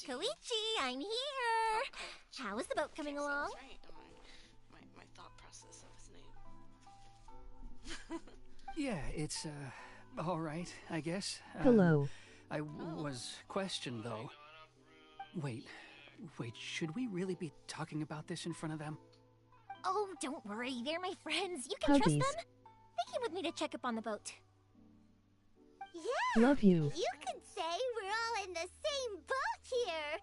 Koichi, I'm here! How is the boat coming along? Right. My thought process of his name. Yeah, it's, alright, I guess. Hello. I was questioned, though. Wait, should we really be talking about this in front of them? Oh, don't worry, they're my friends. You can trust Huggies. them. They came with me to check up on the boat. Yeah! Love you. You could say we're all in the same boat here!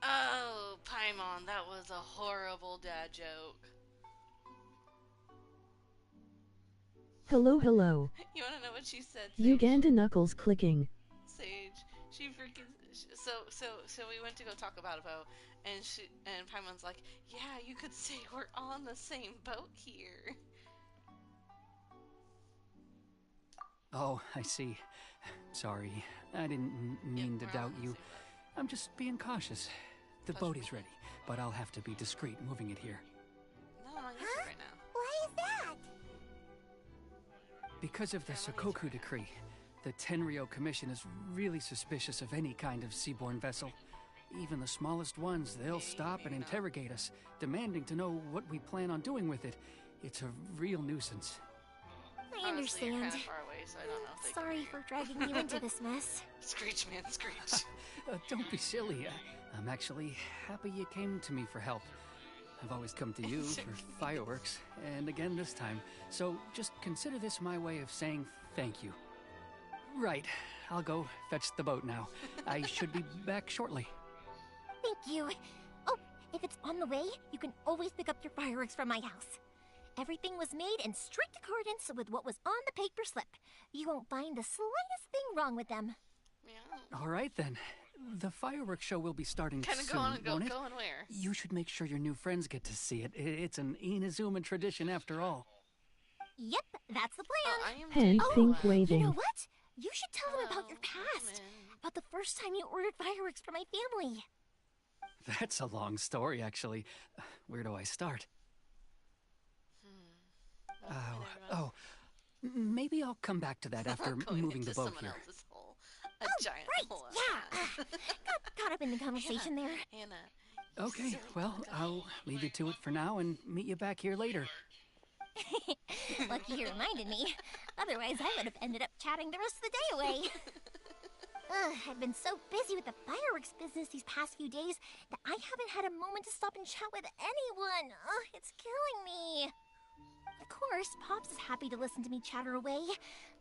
Oh, Paimon, that was a horrible dad joke. Hello, hello. You wanna know what she said, Sage? Uganda knuckles clicking. Sage, she freaking... So we went to go talk about a boat, and Paimon's like, yeah, you could say we're on the same boat here. Oh, I see. Sorry, I didn't mean to we're all doubt on the you. same boat. I'm just being cautious. The boat is ready, but I'll have to be discreet moving it here. No, I'm on YouTube right now. Why is that? Because of the Sokoku decree, the Tenryo Commission is really suspicious of any kind of seaborne vessel. Even the smallest ones, they'll stop and interrogate us, demanding to know what we plan on doing with it. It's a real nuisance. I Honestly, you're understand. kinda far away, so I don't know if they can Sorry hear for dragging you into this mess. Screech, man, screech. Don't be silly. I'm actually happy you came to me for help. I've always come to you for fireworks, and again this time. So just consider this my way of saying thank you. Right, I'll go fetch the boat now. I should be back shortly. Thank you. Oh, if it's on the way, you can always pick up your fireworks from my house. Everything was made in strict accordance with what was on the paper slip. You won't find the slightest thing wrong with them. Yeah. All right then. The fireworks show will be starting Kinda soon, going won't it? where? You should make sure your new friends get to see it. It's an Inazuma tradition after all. Yep, that's the Oh, plan. I am Hand doing pink well. waving. You know what? You should tell them about your Oh, past. woman. About the first time you ordered fireworks for my family. That's a long story, actually. Where do I start? Oh, maybe I'll come back to that after Going moving the into boat someone here. else's hole. A giant Right, hole. yeah. Got caught up in the conversation there. Hannah. you Okay, silly well, punk. I'll leave you to it for now and meet you back here later. Lucky you reminded me. Otherwise, I would have ended up chatting the rest of the day away. I've been so busy with the fireworks business these past few days that I haven't had a moment to stop and chat with anyone. It's killing me. Of course, Pops is happy to listen to me chatter away,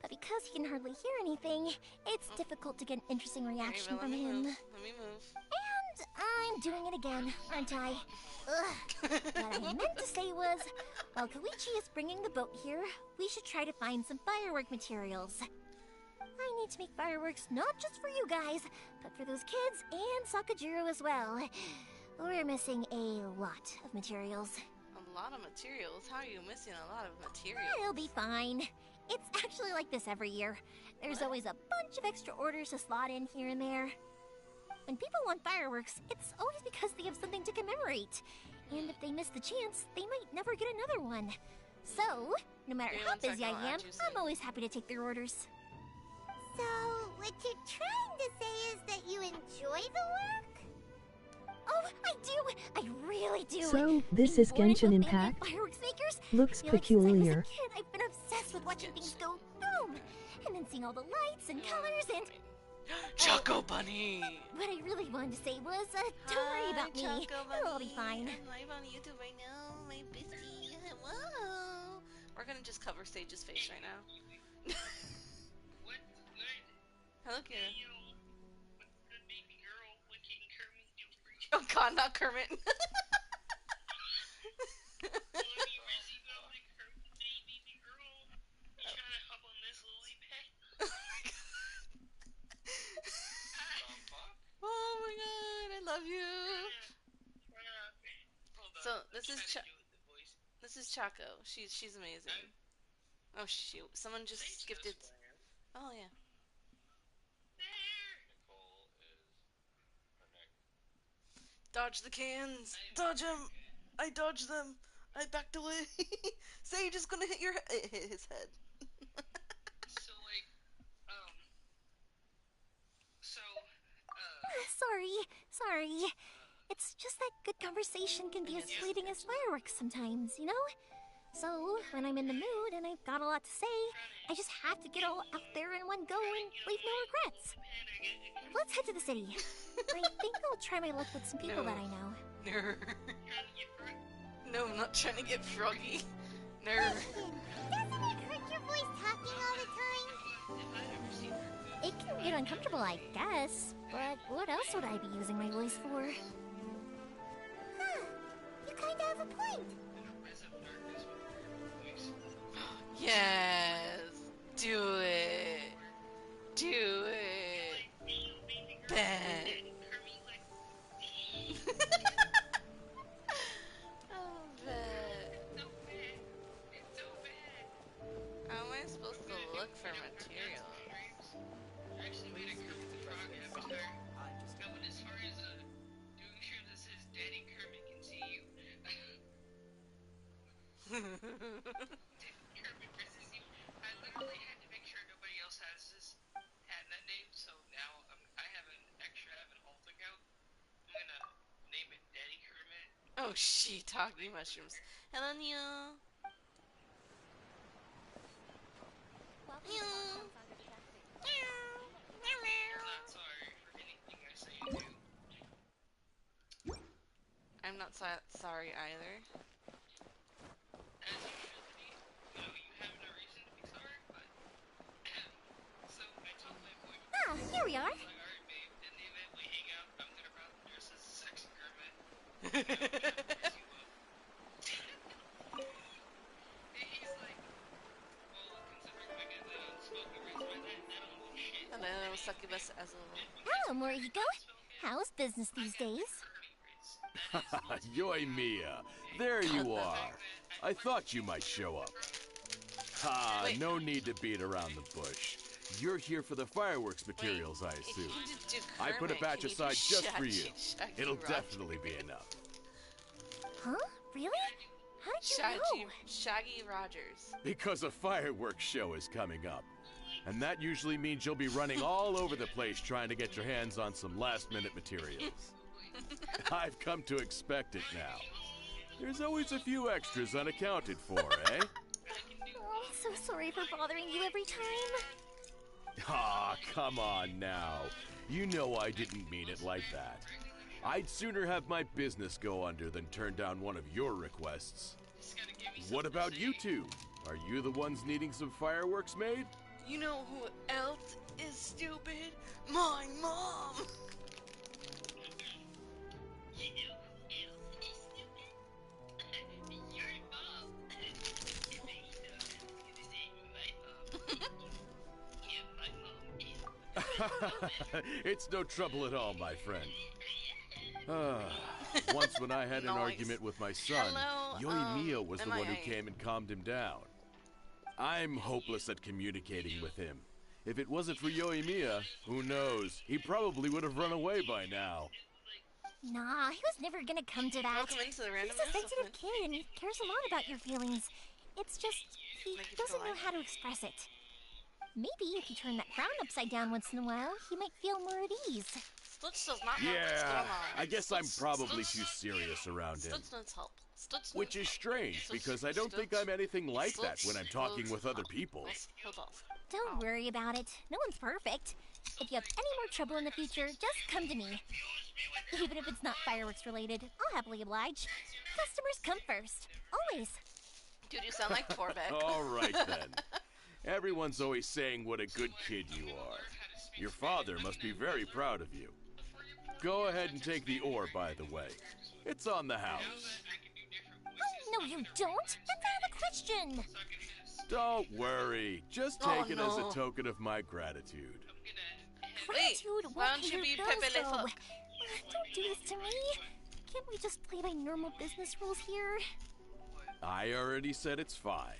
but because he can hardly hear anything, it's difficult to get an interesting reaction Ava, from let me him. move. Let me move. And I'm doing it again, aren't I? What I meant to say was, while Koichi is bringing the boat here, we should try to find some firework materials. I need to make fireworks not just for you guys, but for those kids and Sakajiro as well. We're missing a lot of materials. A lot of materials? How are you missing a lot of materials? It'll be fine. It's actually like this every year. There's always a bunch of extra orders to slot in here and there. When people want fireworks, it's always because they have something to commemorate. And if they miss the chance, they might never get another one. So, no matter Give me how one busy second, I I'll am, add you soon. I'm always happy to take their orders. So, what you're trying to say is that you enjoy the work? Oh, I do! I really do! So, this Being is born into a Genshin family of Impact? Fireworks makers? Looks I feel like peculiar. Since I was a kid, I've been obsessed with watching things go boom! And then seeing all the lights and colors and... Choco Bunny! What I really wanted to say was, don't worry about me. It'll all be fine. I'm live on YouTube right now, my bestie. Whoa! We're gonna just cover Sage's face right now. Hello, kid. Oh God, not Kermit. Oh my God, I love you. So this is Chaco. She's amazing. Oh shoot! Someone just gifted. Oh yeah. Dodge the cans! Dodge them! I dodged them! I backed away! Sage is gonna hit hit his head. sorry. It's just that good conversation can be as fleeting as fireworks sometimes, you know? So, when I'm in the mood and I've got a lot to say, I just have to get all out there in one go and leave no regrets. Let's head to the city. I think I'll try my luck with some people that I know. No, I'm not trying to get froggy. No. Listen, doesn't it hurt your voice talking all the time? It can get uncomfortable, I guess. But what else would I be using my voice for? Huh. You kinda have a point. Yes. Do it. Do it. Ben. Oh, Ben. How am I supposed to look for materials? Actually made a good progress there. Going as far as doing sure that says Daddy Kermit can see you. Kermit versus you. I literally had to make sure nobody else had that name, so now I have an extra, I have an alt account. I'm gonna name it Daddy Kermit. Oh, shiitake mushrooms. Hello, Neil. I'm not sorry for anything I say and do. I'm not sorry either. As you should be. You know, you have no reason to be sorry, but... So, I told my boyfriend... Ah, here we are. Like, alright, babe, in the event we hang out, I'm gonna probably dress as a sexy Kermit. Dress you up. And he's like, well, considering I get laid on smoking rays by that, I don't know shit. Hello, succubus as a Hello, Morihiko. How's business these days? Yoi Mia, there you are. I thought you might show up. Ah, Wait. no need to beat around the bush. You're here for the fireworks materials, I If assume. you just do I put a Kermit, batch can you aside do just for you. Shaggy It'll Roger? definitely be enough. Huh? Really? How did you know? Shaggy Rogers. Because a fireworks show is coming up. And that usually means you'll be running all over the place trying to get your hands on some last-minute materials. I've come to expect it now. There's always a few extras unaccounted for, eh? Oh, so sorry for bothering you every time. Ah, come on now. You know I didn't mean it like that. I'd sooner have my business go under than turn down one of your requests. What about you two? Are you the ones needing some fireworks made? You know who else is stupid? My mom! It's no trouble at all, my friend. Once when I had an Nice. argument with my son, Hello, Yoimiya was the one who MIA. came and calmed him down. I'm hopeless at communicating with him. If it wasn't for Yoimiya, who knows? He probably would have run away by now. Nah, he was never gonna come to that. Welcome into the He's randomness. a sensitive kid and he cares a lot about your feelings. It's just, he Make you doesn't feel know like- how to express it. Maybe if you turn that frown upside down once in a while, he might feel more at ease. Stutz does not know what's Yeah, going on. I guess I'm Stutz- probably Stutz- too serious around him. Stutz needs help. Stutz Which needs is help. strange, Stutz- because I don't think Stutz- I'm anything like that Stutz when I'm talking needs with other help. people. Hold off. Don't worry about it. No one's perfect. If you have any more trouble in the future, just come to me. Even if it's not fireworks related, I'll happily oblige. Customers come first. Always. Dude, you sound like Torbeck. All right then. Everyone's always saying what a good kid you are. Your father must be very proud of you. Go ahead and take the ore, by the way. It's on the house. Oh, no, you don't. That's out of the question. Don't worry. Just Oh, take it as no. a token of my gratitude. Wait, Gratitude why won't don't pay you your be bills, Pepe Le though. Fuck? Don't do this to me. Can't we just play by normal business rules here? I already said it's fine.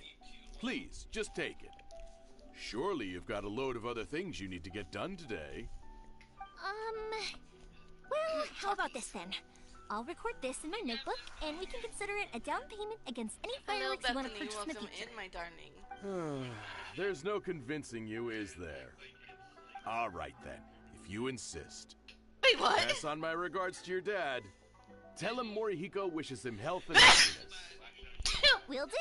Please, just take it. Surely you've got a load of other things you need to get done today. Well, how about this then? I'll record this in my notebook, and we can consider it a down payment against any Hello, fireworks you want to Bethany. purchase in the Welcome future. in, my darling. There's no convincing you, is there? All right then, if you insist. Wait, what? Pass on my regards to your dad. Tell him Morihiko wishes him health and happiness. Will do.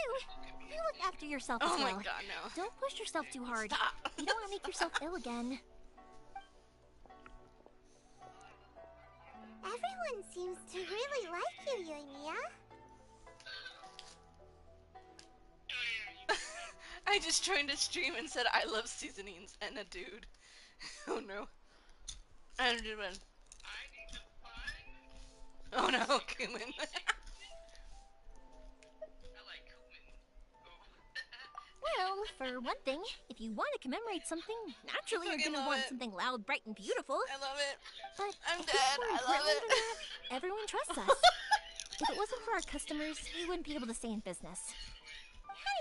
You look after yourself as Oh well. my god, no. Don't push yourself too hard. Stop. You don't want to make yourself ill again. Everyone seems to really like you, Yoimiya. I just joined a stream and said I love seasonings and a dude. Oh no. And a dude went, I need to find. oh no, Cumin. I like cumin. Well, for one thing, if you want to commemorate something, naturally you're Fucking gonna love want it. something loud, bright, and beautiful. I love it. But I'm I think dead. more I love importantly it. than that, everyone trusts us. If it wasn't for our customers, we wouldn't be able to stay in business.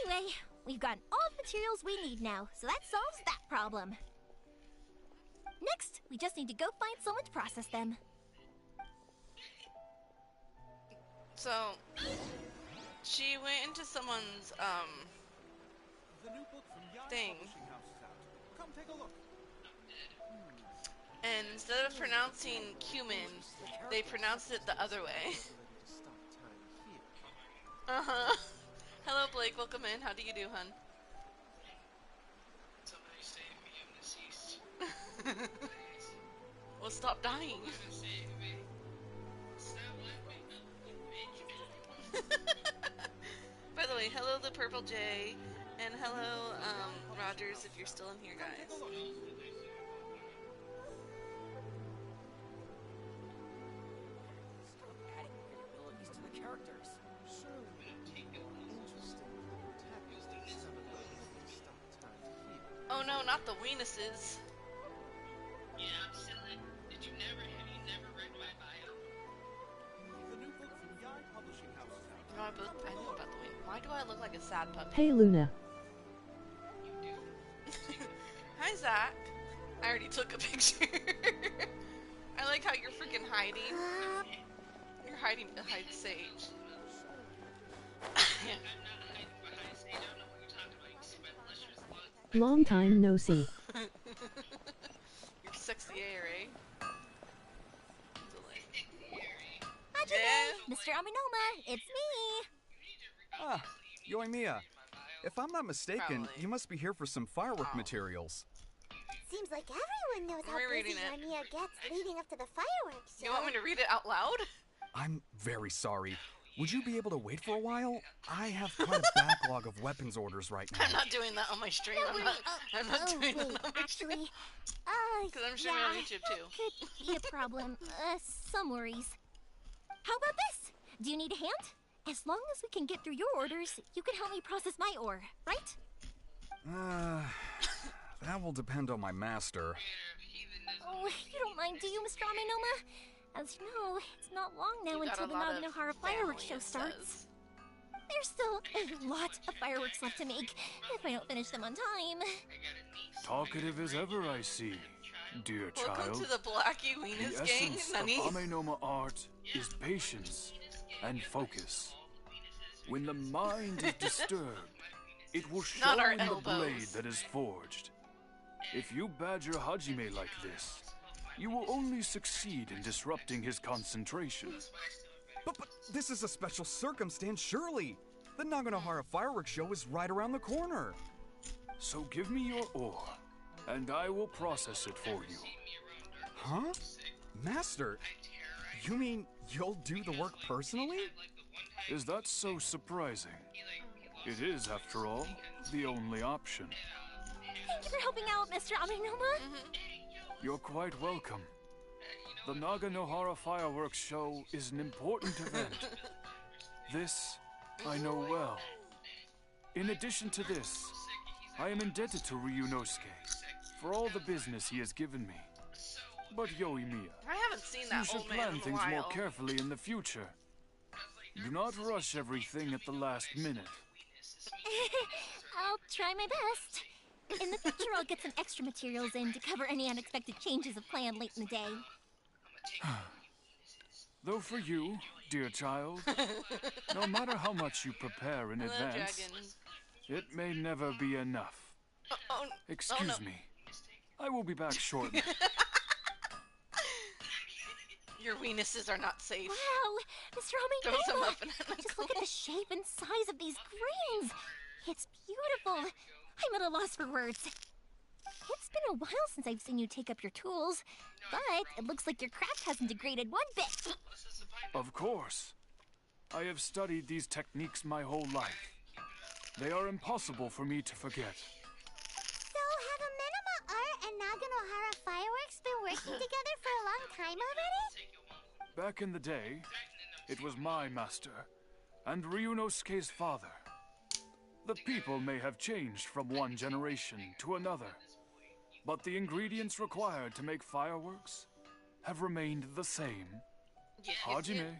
Anyway, we've gotten all the materials we need now, so that solves that problem. Next, we just need to go find someone to process them. So, she went into someone's, thing. Come take a look. And instead of pronouncing cumin, they pronounced it the other way. Uh-huh. Hello, Blake. Welcome in. How do you do, hun? Somebody save me, I'm deceased. Well, stop dying. Save me. Stop laughing, bitch. By the way, hello, the Purple Jay. And hello, Rogers, if you're still in here, guys. Stop adding abilities to the characters. Oh no, not the weenuses. Yeah, I'm silly. Have you never read my bio? The new book from Yai Publishing House is out. No, I know about the ween. Why do I look like a sad puppy? Hey Luna. Hi, Zach. I already took a picture. I like how you're freaking hiding. You're hiding behind Sage. Yeah. I'm not hiding behind stage. I don't know what you're talking about, you sweat luscious blood. Long time no see. You're sexy air, eh? How'd you know? Mr. Aminoma, it's me! Ah, Yoimiya. If I'm not mistaken, Probably. you must be here for some firework Oh. materials. Seems like everyone knows how busy Rereading it. Yoimiya gets leading up to the fireworks show. You want me to read it out loud? I'm very sorry. Would you be able to wait for a while? I have quite a backlog of weapons orders right now. I'm not doing that on my stream. I'm not doing that on my stream. Actually, Because I'm streaming on YouTube too. could be a problem. Some worries. How about this? Do you need a hand? As long as we can get through your orders, you can help me process my ore, right? That will depend on my master. Oh, you don't mind, do you, Mr. Aminoma? As you know, it's not long now You got until a the lot of Naganohara fireworks family, show it starts. says. There's still a lot of fireworks left to make if I don't finish them on time. Talkative as ever, I see, dear Welcome child. to the Blacky The Weenus gang, essence Nani. of Amenoma art is patience and focus. When the mind is disturbed, it will show Not our in the elbows. blade that is forged. If you badger Hajime like this, you will only succeed in disrupting his concentration. But this is a special circumstance, surely. The Naganohara fireworks show is right around the corner. So give me your ore, and I will process it for you. Huh? Master, you mean you'll do the work personally? Is that so surprising? It is, after all, the only option. Thank you for helping out, Mr. Aminoma. You're quite welcome. The Naganohara fireworks show is an important event. This I know well. In addition to this, I am indebted to Ryunosuke for all the business he has given me. But Yoimiya, I haven't seen you that should old man plan in a things more while. carefully in the future. Do not rush everything at the last minute. I'll try my best. In the future, I'll get some extra materials in to cover any unexpected changes of plan late in the day. Though for you, dear child, no matter how much you prepare in Hello, advance, dragon. it may never be enough. Oh, Excuse no. me. I will be back shortly. Your weenuses are not safe. Wow, Mr. Throw some Omegama! up and Just look at the shape and size of these grains. It's beautiful. I'm at a loss for words. It's been a while since I've seen you take up your tools, but it looks like your craft hasn't degraded one bit. Of course. I have studied these techniques my whole life. They are impossible for me to forget. So, have Amenema Art and Naganohara Fireworks been working together for a long time already? Back in the day, it was my master, and Ryunosuke's father. The people may have changed from one generation to another, but the ingredients required to make fireworks have remained the same. Hajime,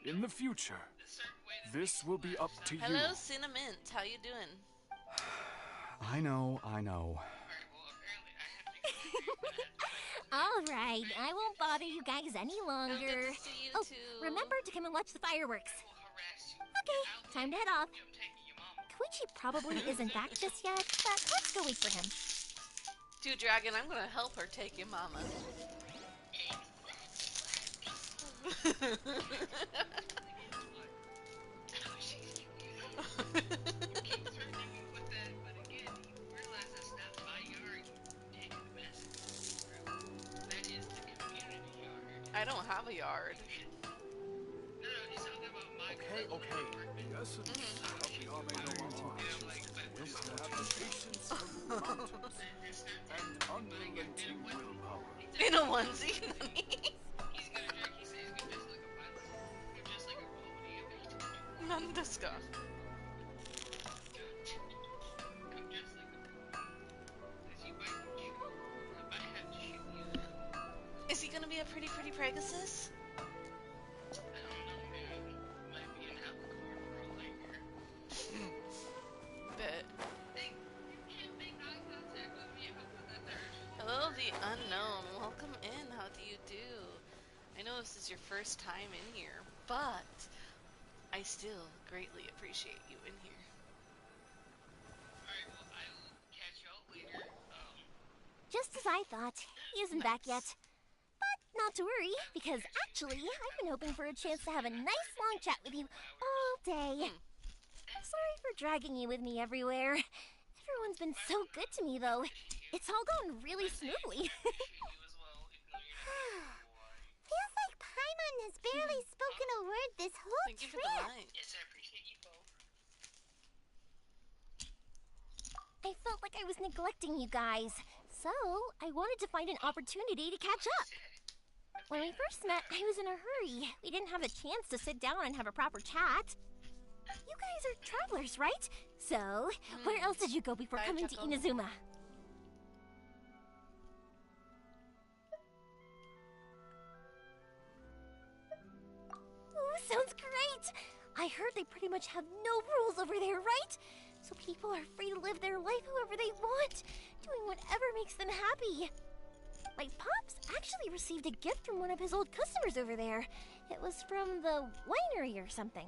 in the future, this will be up to you. Hello, Cinnamint. How you doing? I know. All right, I won't bother you guys any longer. Good to see you Oh, too. remember to come and watch the fireworks. Okay, time to head off. Koichi probably isn't back just yet, but let's go wait for him. Dude, Dragon, I'm gonna help her take your mama. I don't have a yard. Okay. The essence of the Amenema is to have the patience of the mountains and unrelenting willpower. In a onesie, Nani. Nandeska. Is he gonna be a pretty Pegasus? Bet. Hello, the unknown. Welcome in. How do you do? I know this is your first time in here, but I still greatly appreciate you in here. Alright, well, I will catch y'all later. Just as I thought, he isn't back yet. But not to worry, because actually, I've been hoping for a chance to have a nice long chat with you all day. Sorry for dragging you with me everywhere. Everyone's been so good to me, though. It's all gone really smoothly. Feels like Paimon has barely spoken a word this whole Thank you for trip. the light. Yes, I appreciate you both. I felt like I was neglecting you guys, so I wanted to find an opportunity to catch up. When we first met, I was in a hurry. We didn't have a chance to sit down and have a proper chat. You guys are travelers, right? So, where else did you go before Bye, coming Chuckle. to Inazuma? Ooh, sounds great! I heard they pretty much have no rules over there, right? So people are free to live their life however they want, doing whatever makes them happy. My pops actually received a gift from one of his old customers over there. It was from the winery or something.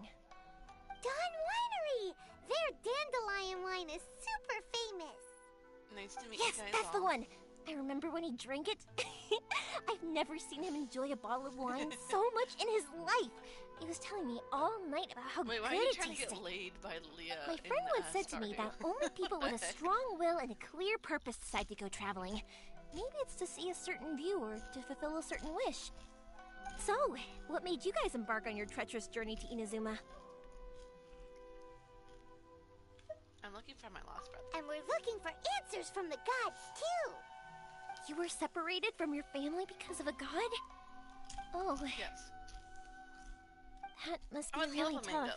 Dawn Winery! Their dandelion wine is super famous. Nice to meet Yes, you guys that's the all. one. I remember when he drank it. I've never seen him enjoy a bottle of wine so much in his life. He was telling me all night about how Wait, why good are you it trying to tasted. get laid by Leah? My in, friend once said to me Stardew? that only people with a What the heck? strong will and a clear purpose decide to go traveling. Maybe it's to see a certain view or to fulfill a certain wish. So, what made you guys embark on your treacherous journey to Inazuma? I'm looking for my lost brother. And we're looking for answers from the gods, too. You were separated from your family because of a god? Oh, Yes. that must I be was really Alpha tough. Mango.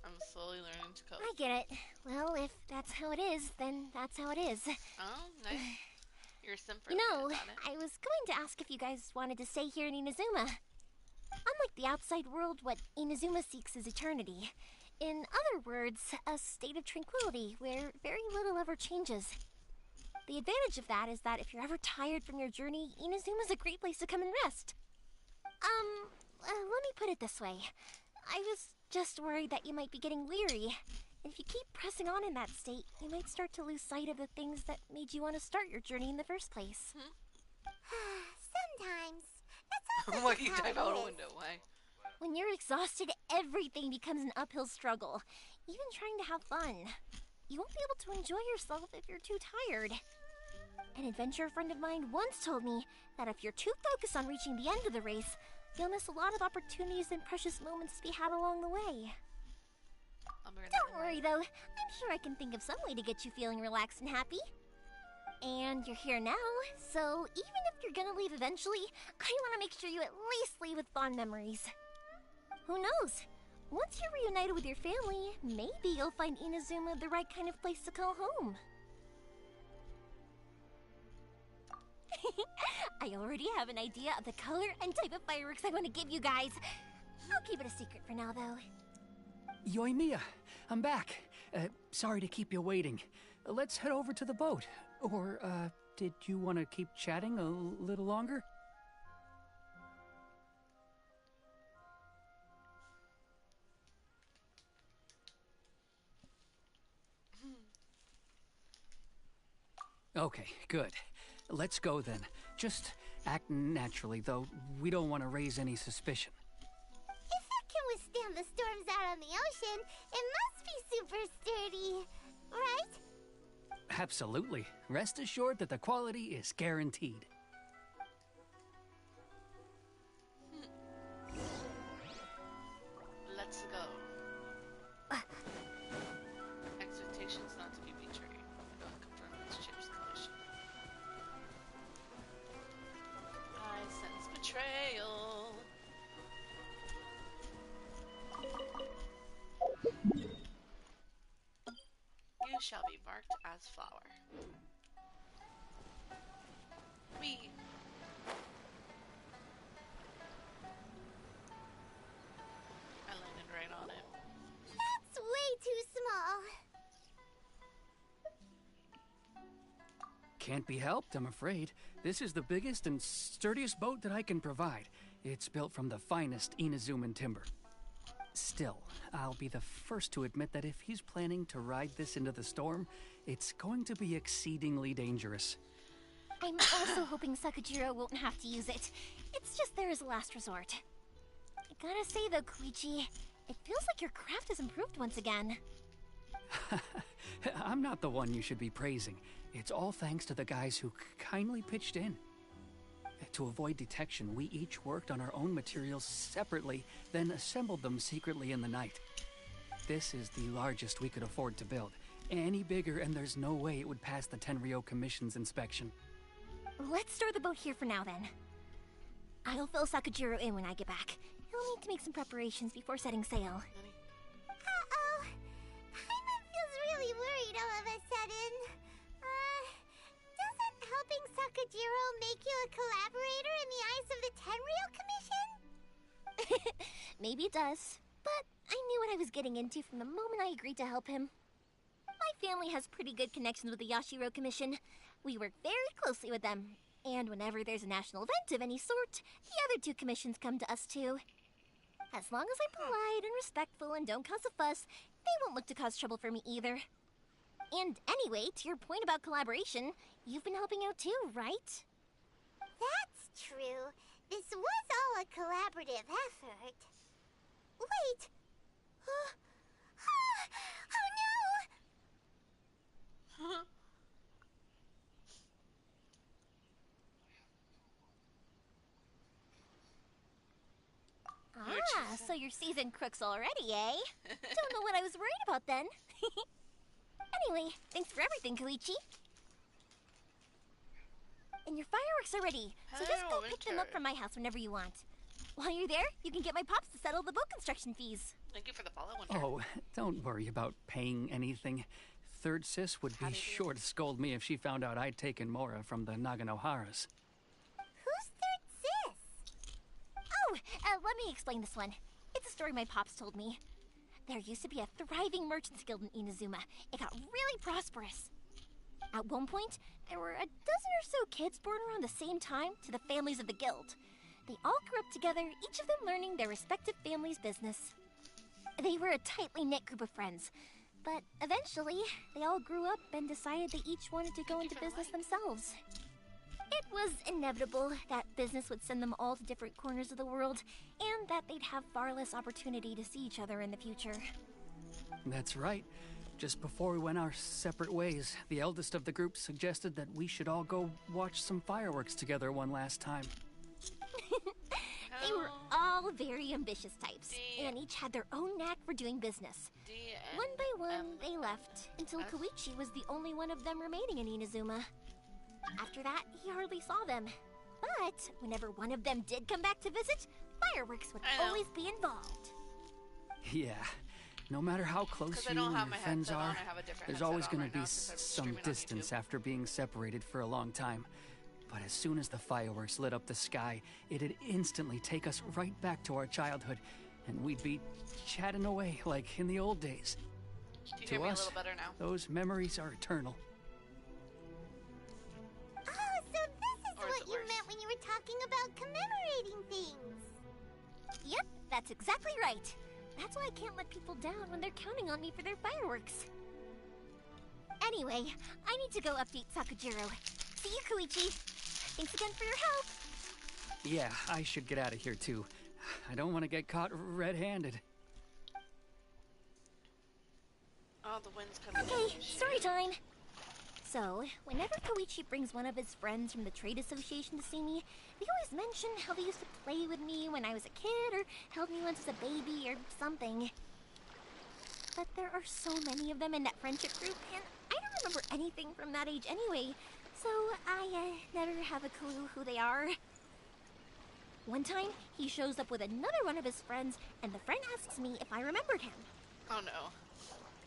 I'm slowly learning to cope. I get it. Well, if that's how it is, then that's how it is. Oh, nice. You're a simp for You know, got it. I was going to ask if you guys wanted to stay here in Inazuma. Unlike the outside world, what Inazuma seeks is eternity. In other words, a state of tranquility where very little ever changes. The advantage of that is that if you're ever tired from your journey, Inazuma's a great place to come and rest. Let me put it this way. I was just worried that you might be getting weary. If you keep pressing on in that state, you might start to lose sight of the things that made you want to start your journey in the first place. Sometimes. That's also Why just you how dive it out a is. window? Why? When you're exhausted, everything becomes an uphill struggle, even trying to have fun. You won't be able to enjoy yourself if you're too tired. An adventurer friend of mine once told me that if you're too focused on reaching the end of the race, you'll miss a lot of opportunities and precious moments to be had along the way. Don't worry though, I'm sure I can think of some way to get you feeling relaxed and happy. And you're here now, so even if you're gonna leave eventually, I want to make sure you at least leave with fond memories. Who knows? Once you're reunited with your family, maybe you'll find Inazuma the right kind of place to call home. I already have an idea of the color and type of fireworks I want to give you guys. I'll keep it a secret for now, though. Yoimiya, I'm back. Sorry to keep you waiting. Let's head over to the boat. Or, did you want to keep chatting a little longer? Okay, good. Let's go then. Just act naturally, though we don't want to raise any suspicion. If it can withstand the storms out on the ocean, it must be super sturdy, right? Absolutely. Rest assured that the quality is guaranteed. Let's go. Expectations not to be betrayed. Confirm this ship's collision. I sense betrayal. You shall be marked as flower. We. I landed right on it. That's way too small. Can't be helped, I'm afraid. This is the biggest and sturdiest boat that I can provide. It's built from the finest Inazuman timber. Still, I'll be the first to admit that if he's planning to ride this into the storm, it's going to be exceedingly dangerous. I'm also hoping Sakajiro won't have to use it. It's just there as a last resort. I gotta say though, Koichi, it feels like your craft has improved once again. I'm not the one you should be praising. It's all thanks to the guys who kindly pitched in. To avoid detection, we each worked on our own materials separately, then assembled them secretly in the night. This is the largest we could afford to build. Any bigger and there's no way it would pass the Tenryou Commission's inspection. Let's store the boat here for now then. I'll fill Sakajiro in when I get back. He'll need to make some preparations before setting sail. Uh-oh. Paimon feels really worried all of a sudden. Doesn't helping Sakajiro make you a collaborator in the eyes of the Tenryou Commission? Maybe it does, but I knew what I was getting into from the moment I agreed to help him. My family has pretty good connections with the Yashiro Commission. We work very closely with them, and whenever there's a national event of any sort, the other two commissions come to us too. As long as I'm polite and respectful and don't cause a fuss, they won't look to cause trouble for me either. And anyway, to your point about collaboration, you've been helping out too, right? That's true. This was all a collaborative effort. Wait! Oh no! Ah, so you're seasoned crooks already, eh? Don't know what I was worried about then. Anyway, thanks for everything, Koichi. And your fireworks are ready, so just go pick them up from my house whenever you want. While you're there, you can get my pops to settle the boat construction fees. Thank you for the follow, Winter. Oh, don't worry about paying anything. Third Sis would be sure to scold me if she found out I'd taken Mora from the Naganoharas. Who's Third Sis? Oh, let me explain this one. It's a story my pops told me. There used to be a thriving merchants guild in Inazuma. It got really prosperous. At one point, there were a dozen or so kids born around the same time to the families of the guild. They all grew up together, each of them learning their respective family's business. They were a tightly knit group of friends, but eventually, they all grew up and decided they each wanted to go into business themselves. It was inevitable that business would send them all to different corners of the world, and that they'd have far less opportunity to see each other in the future. That's right. Just before we went our separate ways, the eldest of the group suggested that we should all go watch some fireworks together one last time. They were all very ambitious types, and each had their own knack for doing business. One by one, they left, until Koichi was the only one of them remaining in Inazuma. After that, he hardly saw them. But whenever one of them did come back to visit, fireworks would always be involved. Yeah. No matter how close you and your friends are, there's always going to be some distance after being separated for a long time. But as soon as the fireworks lit up the sky, it'd instantly take us right back to our childhood, and we'd be chatting away like in the old days. To us, those memories are eternal. Oh, so this is what you meant when you were talking about commemorating things. Yep, that's exactly right. That's why I can't let people down when they're counting on me for their fireworks. Anyway, I need to go update Sakujiro. See you, Koichi. Thanks again for your help. Yeah, I should get out of here too. I don't want to get caught red-handed. Oh, the wind's coming. Okay, story time. So, whenever Koichi brings one of his friends from the trade association to see me, they always mention how they used to play with me when I was a kid, or held me once as a baby, or something. But there are so many of them in that friendship group, and I don't remember anything from that age anyway, so I never have a clue who they are. One time, he shows up with another one of his friends, and the friend asks me if I remembered him. Oh no.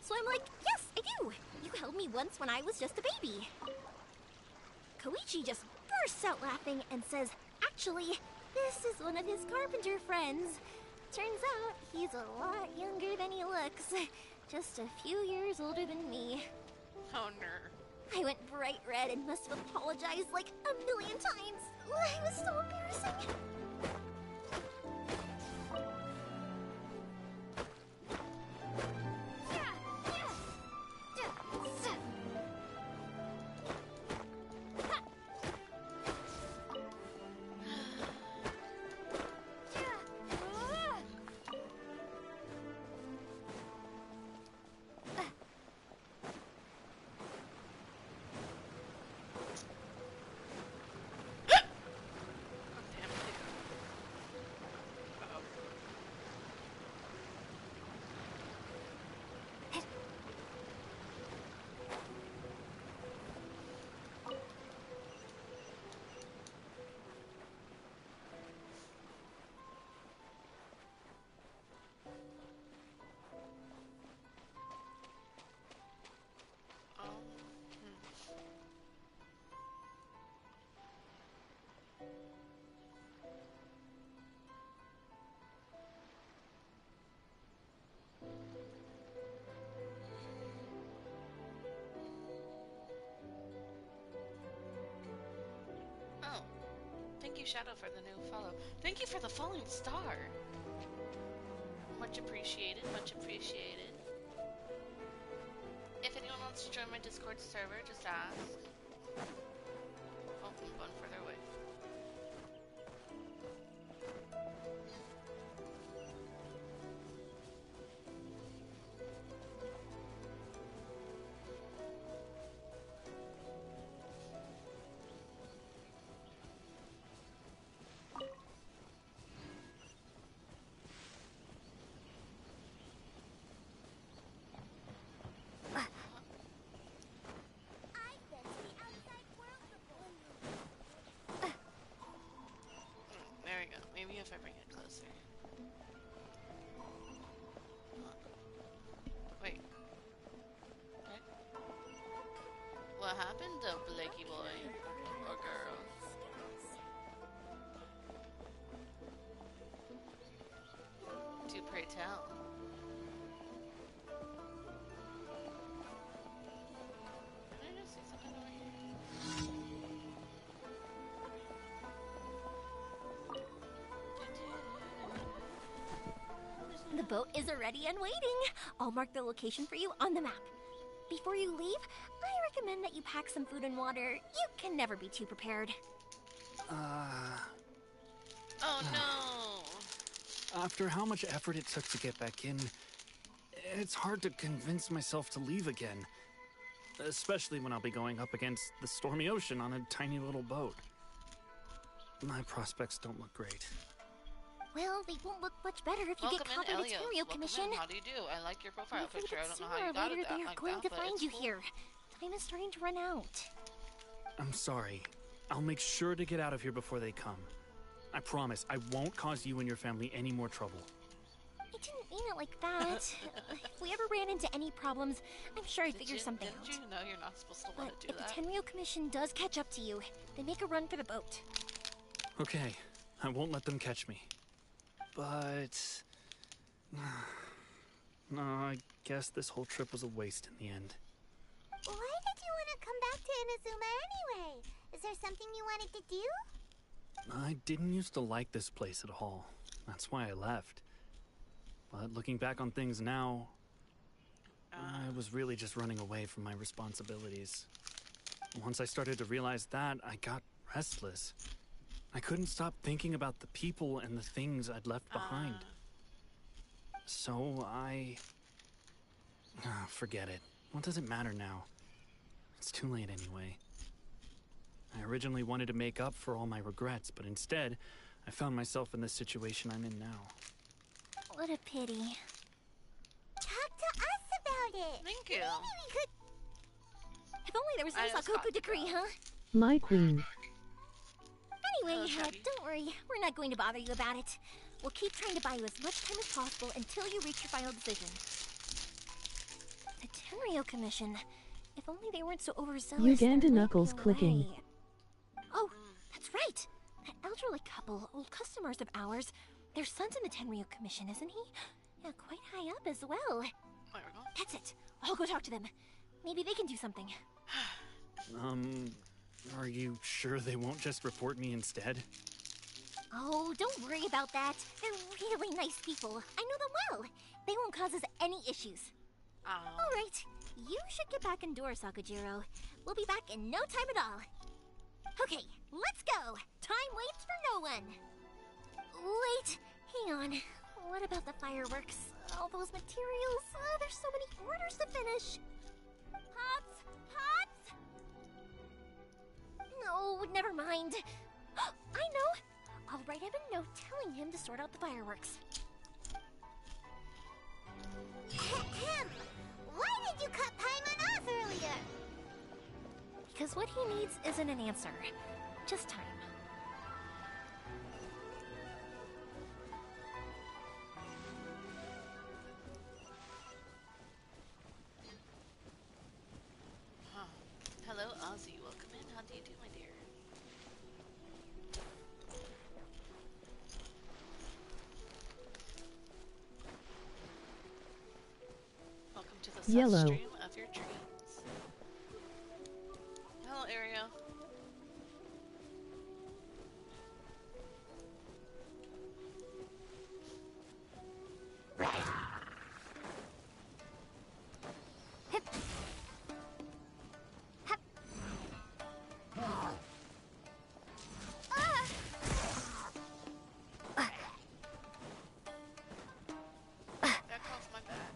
So I'm like, yes, I do. You held me once when I was just a baby. Koichi just bursts out laughing and says, actually, this is one of his carpenter friends. Turns out he's a lot younger than he looks. Just a few years older than me. Oh, no. I went bright red and must have apologized like a million times. It was so embarrassing. Thank you, Shadow, for the new follow. Thank you for the falling star. Much appreciated, much appreciated. If anyone wants to join my Discord server, just ask. Oh, I'm going further away. Maybe if I bring it closer. Wait. What happened to Blakey boy or girl? Do pray tell. Did I just see something over here? The boat is ready and waiting. I'll mark the location for you on the map. Before you leave, I recommend that you pack some food and water. You can never be too prepared. Oh no! After how much effort it took to get back in, it's hard to convince myself to leave again. Especially when I'll be going up against the stormy ocean on a tiny little boat. My prospects don't look great. Well, they won't look much better if you Welcome get caught in, in the Elios. Terrio Welcome Commission. in. How do you do? I like your profile I'm afraid picture. I that don't know sooner how you or got later it they that are like going that, to but find it's you cool. here. Time is starting to run out. I'm sorry. I'll make sure to get out of here before they come. I promise I won't cause you and your family any more trouble. I didn't mean it like that. If we ever ran into any problems, I'm sure I'd figure something out. Didn't you know you're not supposed to But want to do if that? the Tenryo Commission does catch up to you, then make a run for the boat. Okay, I won't let them catch me. But... no, I guess this whole trip was a waste in the end. Why did you want to come back to Inazuma anyway? Is there something you wanted to do? I didn't used to like this place at all. That's why I left. But looking back on things now, I was really just running away from my responsibilities. Once I started to realize that, I got restless. I couldn't stop thinking about the people and the things I'd left behind. So I... forget it. What does it matter now? It's too late anyway. I originally wanted to make up for all my regrets, but instead, I found myself in the situation I'm in now. What a pity. Talk to us about it. Thank you. Maybe we could. If only there was no I just Sakoku talked decree, about- huh? My queen. Anyway, Hello, Tabby. don't worry. We're not going to bother you about it. We'll keep trying to buy you as much time as possible until you reach your final decision. The Tenryo Commission. If only they weren't so overzealous. Uganda there might knuckles be a clicking. way. Oh, that's right. That elderly couple, old customers of ours. Their son's in the Tenryo Commission, isn't he? Yeah, quite high up as well. There we go. That's it. I'll go talk to them. Maybe they can do something. Are you sure they won't just report me instead? Oh, don't worry about that. They're really nice people. I know them well. They won't cause us any issues. All right. You should get back indoors, Sakujiro. We'll be back in no time at all. Okay, let's go. Time waits for no one. Wait, hang on. What about the fireworks? All those materials? There's so many orders to finish. Pops! Pops! No, never mind. I know. I'll write him a note telling him to sort out the fireworks. Ahem. Why did you cut Paimon off earlier? Because what he needs isn't an answer, just time. Hello, Ozzy. Welcome in. How do you do, my dear? Welcome to the Yellow. stream of your dreams. Hello, Ariel. That caused my back.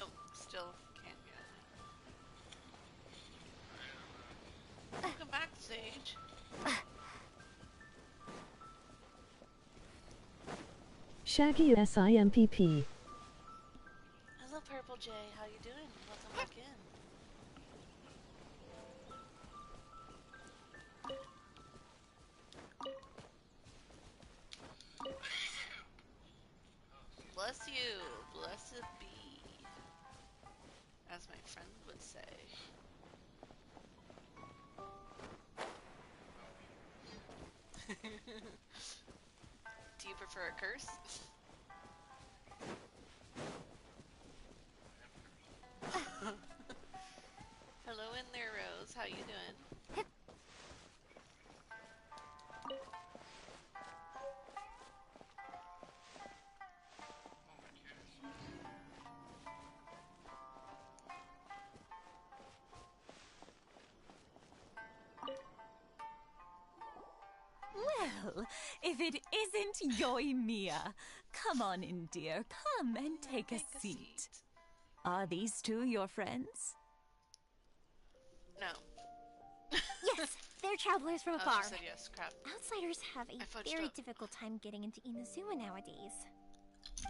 Oh, still can't get it. Welcome back, Sage. Shaggy SIMPP. Hello, Purple Jay. How you doing? Welcome back in. Bless you. Blessed be. As my friend would say. Do you prefer a curse? how you doing? Well, if it isn't Yoimiya. Come on in, dear. Come and take a seat. Are these two your friends? No. Yes, they're travelers from Oh, afar. she said yes. Crap. Outsiders have I a fudged very up. difficult time getting into Inazuma nowadays.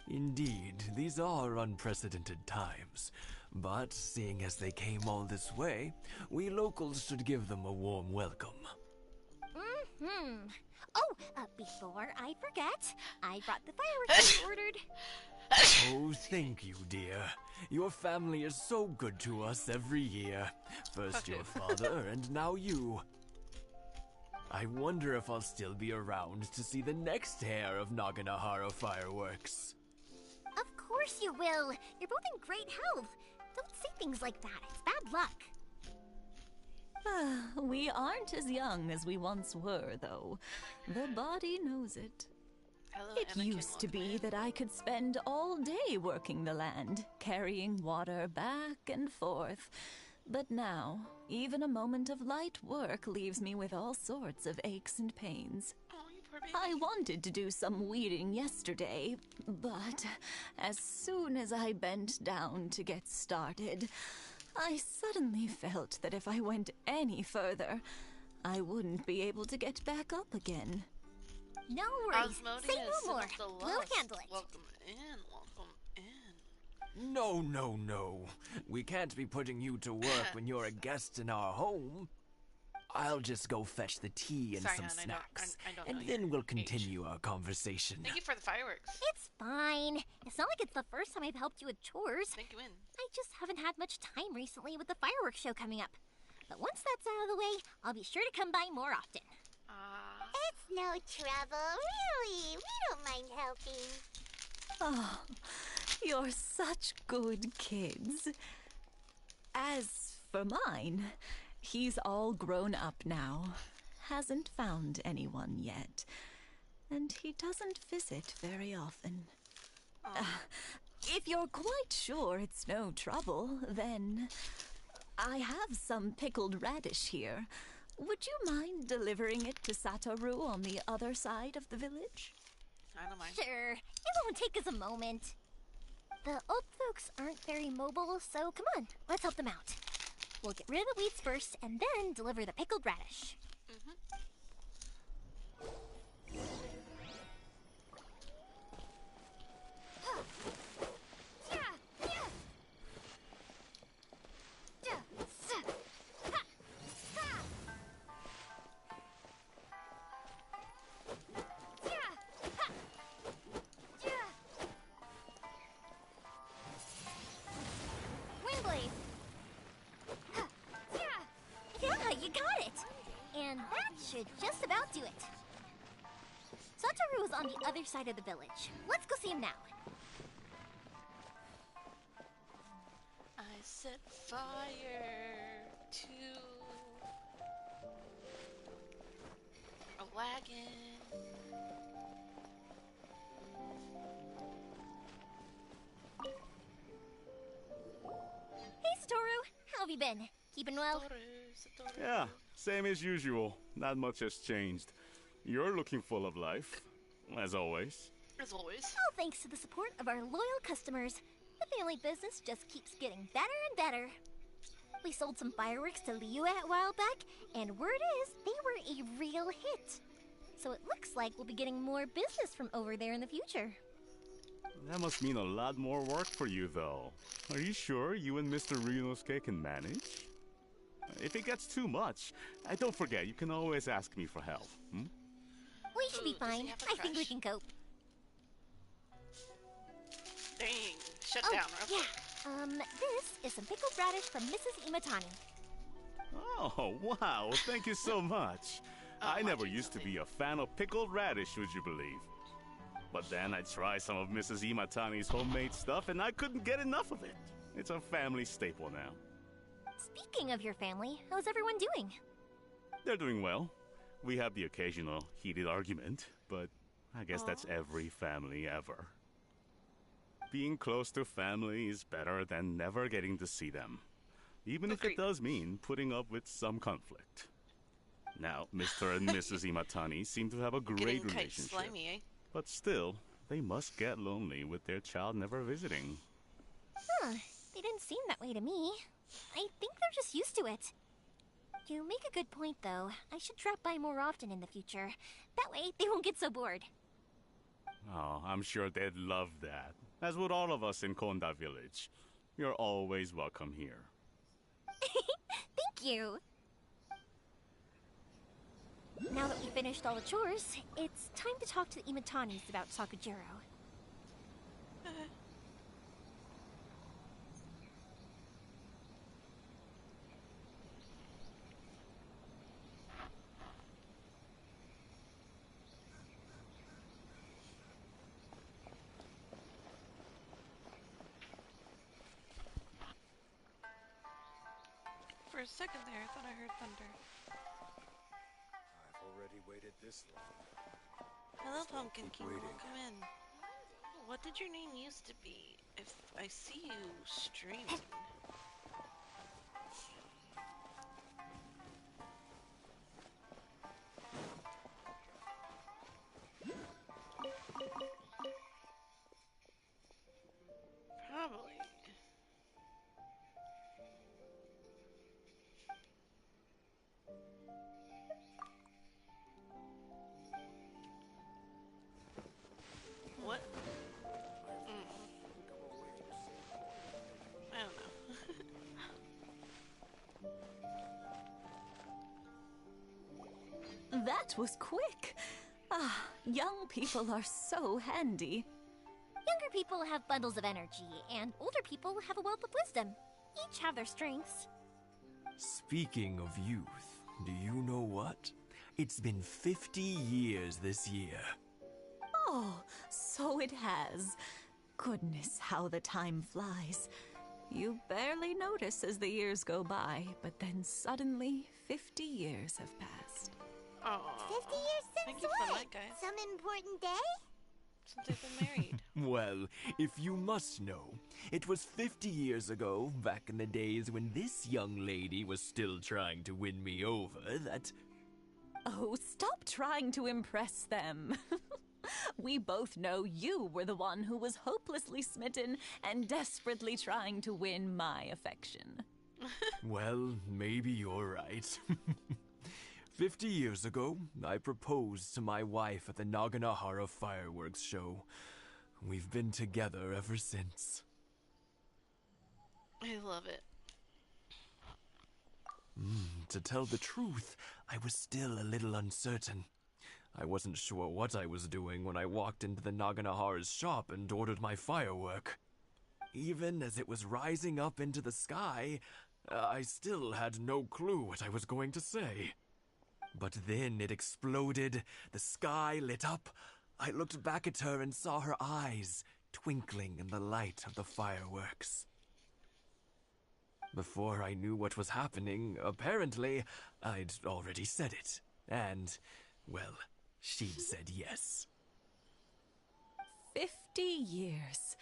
Indeed, these are unprecedented times. But seeing as they came all this way, we locals should give them a warm welcome. Mm-hmm. Oh, before I forget, I brought the fireworks you ordered. Oh, thank you, dear. Your family is so good to us every year. First your father, and now you. I wonder if I'll still be around to see the next hair of Naganahara fireworks. Of course you will. You're both in great health. Don't say things like that. It's bad luck. We aren't as young as we once were, though. The body knows it. Hello, It Anakin, used to welcome be in. that I could spend all day working the land, carrying water back and forth. But now, even a moment of light work leaves me with all sorts of aches and pains. Oh, you poor baby. I wanted to do some weeding yesterday, but as soon as I bent down to get started, I suddenly felt that if I went any further, I wouldn't be able to get back up again. No worries. Osmodius, Say no more. of the We'll Lust. handle it. Welcome in. Welcome in. No, no, no. We can't be putting you to work when you're a guest in our home. I'll just go fetch the tea and Sorry, some hon, snacks, I don't and know then your we'll age. continue our conversation. Thank you for the fireworks. It's fine. It's not like it's the first time I've helped you with chores. Thank you in. I just haven't had much time recently with the fireworks show coming up. But once that's out of the way, I'll be sure to come by more often. It's no trouble, really. We don't mind helping. Oh, you're such good kids. As for mine, he's all grown up now. Hasn't found anyone yet. And he doesn't visit very often. If you're quite sure it's no trouble, then I have some pickled radish here. Would you mind delivering it to Satoru on the other side of the village? I don't mind. Sure, it won't take us a moment. The old folks aren't very mobile, so come on, let's help them out. We'll get rid of the weeds first, and then deliver the pickled radish. Windblade! Yeah, you got it! And that should just about do it. Satoru is on the other side of the village. Let's go see him now. I set fire to a wagon. Hey, Satoru! How have you been? Keeping well? Yeah, same as usual. Not much has changed. You're looking full of life, as always. As always. All thanks to the support of our loyal customers. The family business just keeps getting better and better. We sold some fireworks to Liyue a while back, and word is they were a real hit. So it looks like we'll be getting more business from over there in the future. That must mean a lot more work for you, though. Are you sure you and Mr. Ryunosuke can manage? If it gets too much, don't forget, you can always ask me for help. Hmm? We should be Ooh, does he fine. have a I think we crush? can cope. Dang. Shut Oh, down real quick. yeah. This is some pickled radish from Mrs. Imatani. Oh, wow, thank you so much. I watch never it used to someday. be a fan of pickled radish, would you believe? But then I tried some of Mrs. Imatani's homemade stuff and I couldn't get enough of it. It's a family staple now. Speaking of your family, how's everyone doing? They're doing well. We have the occasional heated argument, but I guess that's every family ever. Being close to family is better than never getting to see them, even if it does mean putting up with some conflict. Now, Mr. and Mrs. Imatani seem to have a great relationship, slimy, eh? but still, they must get lonely with their child never visiting. Huh, they didn't seem that way to me. I think they're just used to it. You make a good point, though. I should drop by more often in the future. That way, they won't get so bored. Oh, I'm sure they'd love that, as would all of us in Konda Village. You're always welcome here. Thank you! Now that we finished all the chores, it's time to talk to the Imatanis about Sakujiro. For a second there, I thought I heard thunder. I've already waited this long. Hello, Pumpkin King. waiting. Welcome in. What did your name used to be? If I see you streaming. Probably. What? I don't know. That was quick. Ah, young people are so handy. Younger people have bundles of energy, and older people have a wealth of wisdom. Each have their strengths. Speaking of youth, do you know what? It's been 50 years this year. Oh, so it has. Goodness, how the time flies. You barely notice as the years go by, but then suddenly 50 years have passed. Oh, 50 years thank since you for what? that, guys. Some important day? Since they've been married. Well, if you must know, it was 50 years ago, back in the days when this young lady was still trying to win me over, that... Oh, stop trying to impress them. We both know you were the one who was hopelessly smitten and desperately trying to win my affection. Well, maybe you're right. 50 years ago, I proposed to my wife at the Naganahara fireworks show. We've been together ever since. I love it. To tell the truth, I was still a little uncertain. I wasn't sure what I was doing when I walked into the Naganahara's shop and ordered my firework. Even as it was rising up into the sky, I still had no clue what I was going to say. But then it exploded, the sky lit up. I looked back at her and saw her eyes twinkling in the light of the fireworks. Before I knew what was happening, apparently, I'd already said it. And, well, she'd said yes. 50 years.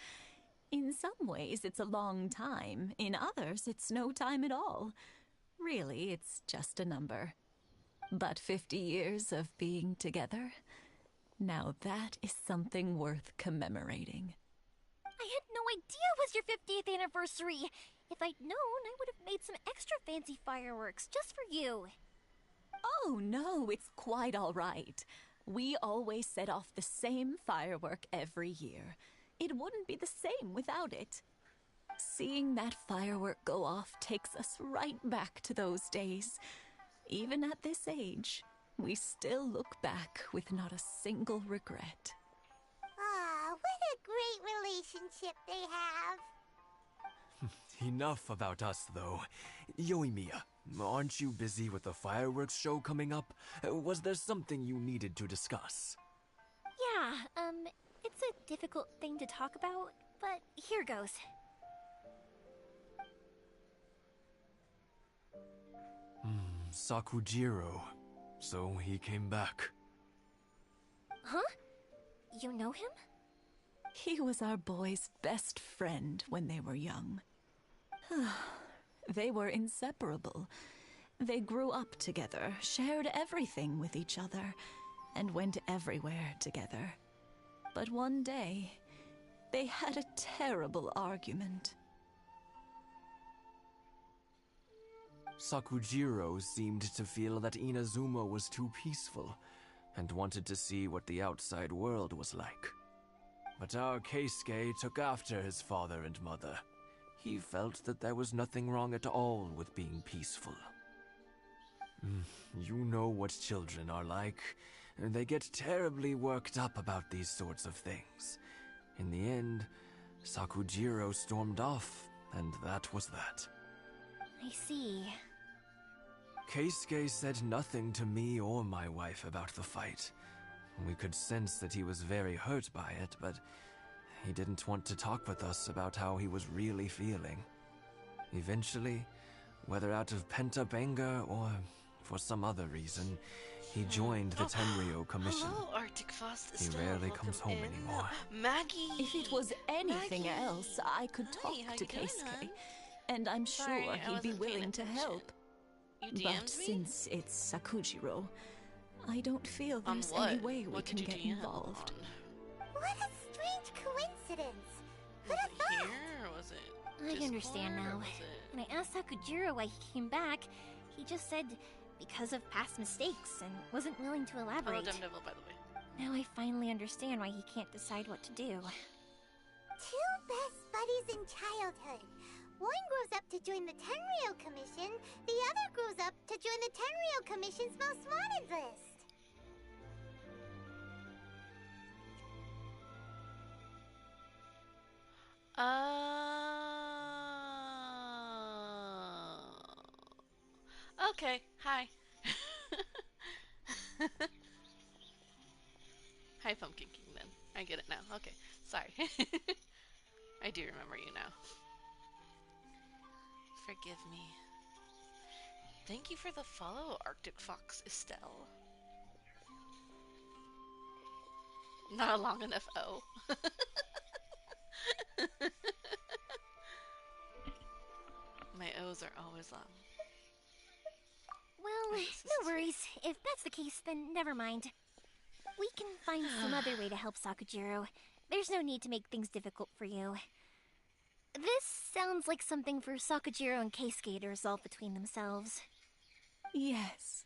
In some ways, it's a long time. In others, it's no time at all. Really, it's just a number. But 50 years of being together, now that is something worth commemorating. I had no idea it was your 50th anniversary. If I'd known, I would have made some extra fancy fireworks just for you. Oh, no, it's quite all right. We always set off the same firework every year. It wouldn't be the same without it. Seeing that firework go off takes us right back to those days. Even at this age, we still look back with not a single regret. Ah, what a great relationship they have. Enough about us, though. Yoimiya, aren't you busy with the fireworks show coming up? Was there something you needed to discuss? Yeah, it's a difficult thing to talk about, but here goes. Sakujiro. So he came back. Huh? You know him? He was our boy's best friend when they were young. They were inseparable. They grew up together, shared everything with each other, and went everywhere together. But one day, they had a terrible argument. Sakujiro seemed to feel that Inazuma was too peaceful, and wanted to see what the outside world was like. But our Keisuke took after his father and mother. He felt that there was nothing wrong at all with being peaceful. You know what children are like. They get terribly worked up about these sorts of things. In the end, Sakujiro stormed off, and that was that. I see. Keisuke said nothing to me or my wife about the fight. We could sense that he was very hurt by it, but he didn't want to talk with us about how he was really feeling. Eventually, whether out of pent-up anger or for some other reason, he joined the Tenryo Commission. Hello, Arctic Frost. He rarely comes home anymore. Maggie! If it was anything Maggie. else, I could talk Hi, how to you doing, Keisuke, hon? and I'm Sorry, sure I he'd be wasn't paying willing to attention. help. You But DM'd me? since it's Sakujiro, I don't feel On there's what? any way we What can did you get DM involved. What a strange coincidence. Who'd Was have it thought? here, or was it I understand Discord, or now. was it- When I asked Sakujiro why he came back, he just said because of past mistakes and wasn't willing to Hello, elaborate. Dem Devil, by the way. Now I finally understand why he can't decide what to do. Two best buddies in childhood. One grows up to join the Tenryo Commission, the other grows up to join the Tenryo Commission's most wanted list. Okay, hi. Hi, Pumpkin King, then. I get it now. Okay, sorry. I do remember you now. Forgive me. Thank you for the follow, Arctic Fox Estelle. Not a long enough O. My O's are always long. Well, no worries. If that's the case, then never mind. We can find some other way to help Sakujiro. There's no need to make things difficult for you. This sounds like something for Sakujiro and Keisuke to resolve between themselves. Yes.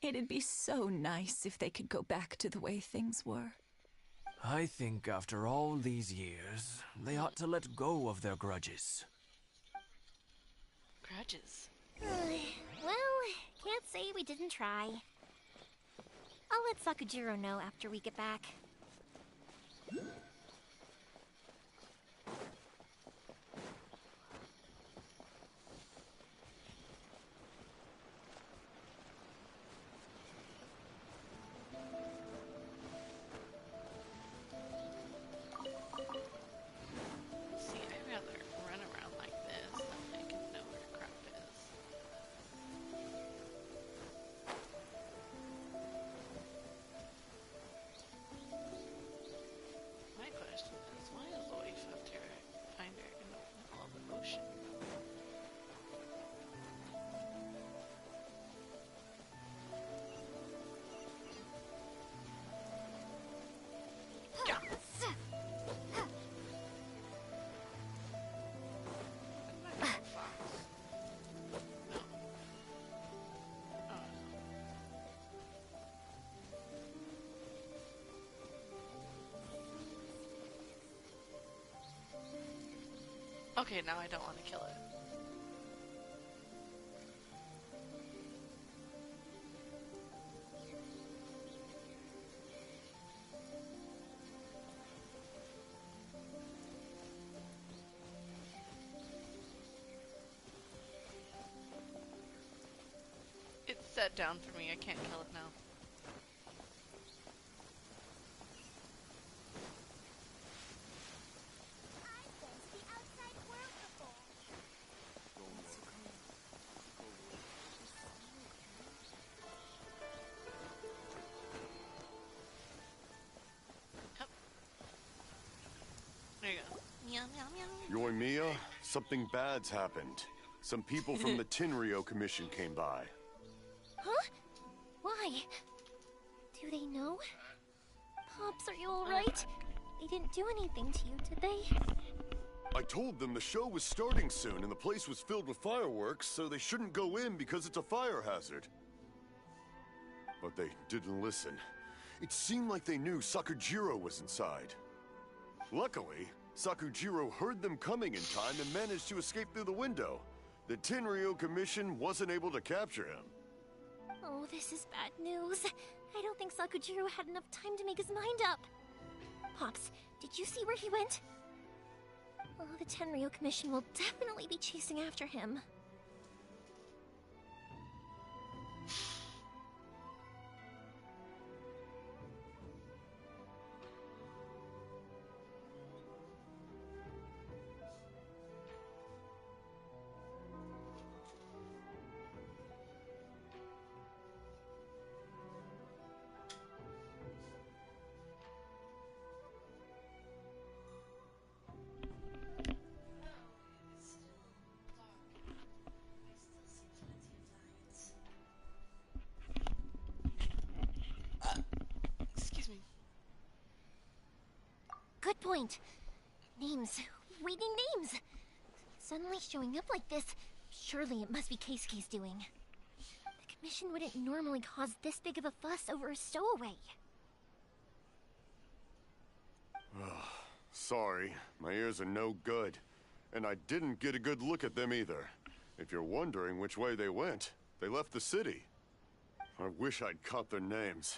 It'd be so nice if they could go back to the way things were. I think after all these years, they ought to let go of their grudges. Grudges. Well, can't say we didn't try. I'll let Sakujiro know after we get back. See, I'd rather run around like this than like know where crap is. My question is, why is the wife have to find her in the middle of the ocean? Yeah. Okay, now I don't want to kill it. It's set down for me, I can't kill it now. Meow, meow, meow. Yoimiya, something bad's happened. Some people from the Tenryou Commission came by. Huh? Why? Do they know? Pops, are you alright? They didn't do anything to you, did they? I told them the show was starting soon and the place was filled with fireworks, so they shouldn't go in because it's a fire hazard. But they didn't listen. It seemed like they knew Sakujiro was inside. Luckily, Sakujiro heard them coming in time and managed to escape through the window. The Tenryou Commission wasn't able to capture him. Oh, this is bad news. I don't think Sakujiro had enough time to make his mind up. Pops, did you see where he went? Oh, the Tenryou Commission will definitely be chasing after him. Excuse me. Good point. Names. We need names. Suddenly showing up like this, surely it must be Keisuke's doing. The commission wouldn't normally cause this big of a fuss over a stowaway. Sorry, my ears are no good. And I didn't get a good look at them either. If you're wondering which way they went, they left the city. I wish I'd caught their names.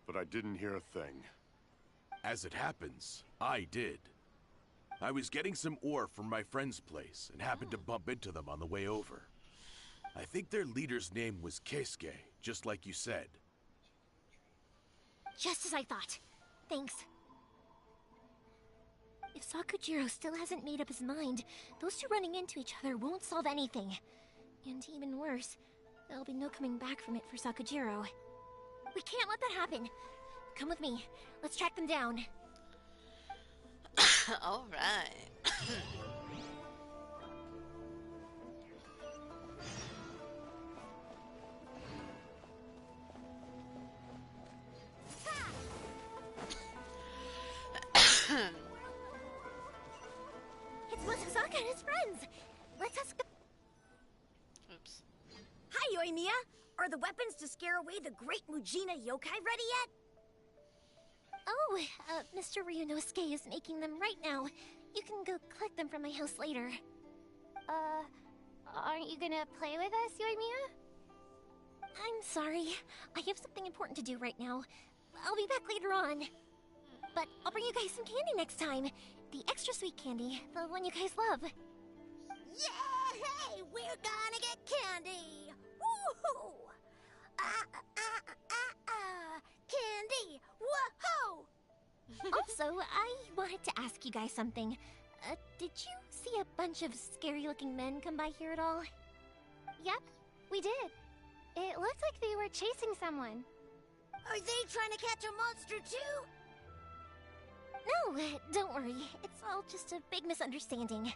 But I didn't hear a thing. As it happens, I did. I was getting some ore from my friend's place and happened to bump into them on the way over. I think their leader's name was Keisuke, just like you said. Just as I thought. Thanks. If Sakujiro still hasn't made up his mind, those two running into each other won't solve anything. And even worse, there'll be no coming back from it for Sakujiro. We can't let that happen. Come with me. Let's track them down. All right. It's Motosuke and his friends. Let's ask them. Oops. Hi, Yoimiya. Are the weapons to scare away the great Mujina yokai ready yet? Oh, Mr. Ryunosuke is making them right now. You can go collect them from my house later. Aren't you gonna play with us, Yoimiya? I'm sorry. I have something important to do right now. I'll be back later on. But I'll bring you guys some candy next time. The extra sweet candy, the one you guys love. Yay! We're gonna get candy! Woohoo! Candy! Whoa! Also, I wanted to ask you guys something. Did you see a bunch of scary-looking men come by here at all? Yep, we did. It looked like they were chasing someone. Are they trying to catch a monster too? No, don't worry. It's all just a big misunderstanding.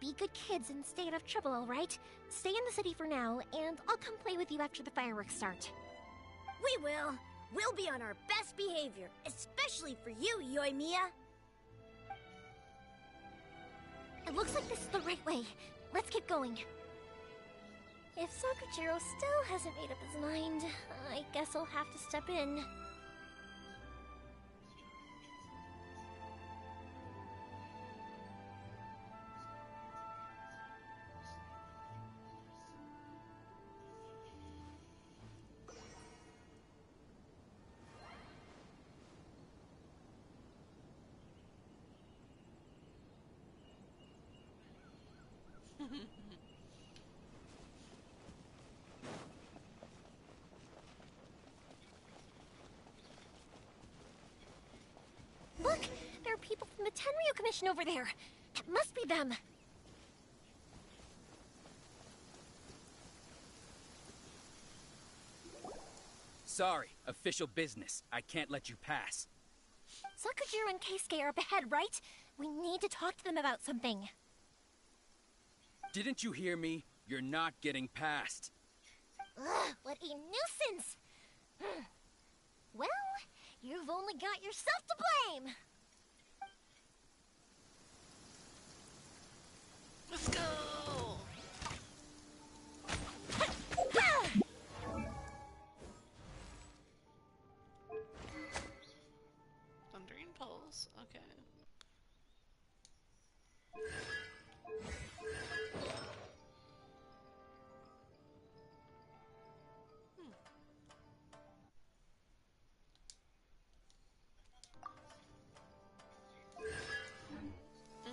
Be good kids and stay out of trouble, alright? Stay in the city for now, and I'll come play with you after the fireworks start. We will. We'll be on our best behavior, especially for you, Yoimiya. It looks like this is the right way. Let's keep going. If Sakujiro still hasn't made up his mind, I guess I'll have to step in. Look! There are people from the Tenryou Commission over there! That must be them! Sorry, official business. I can't let you pass. Sakujiro and Keisuke are up ahead, right? We need to talk to them about something. Didn't you hear me? You're not getting past. Ugh, what a nuisance! Well, you've only got yourself to blame! Let's go! Thundering Pulse, okay.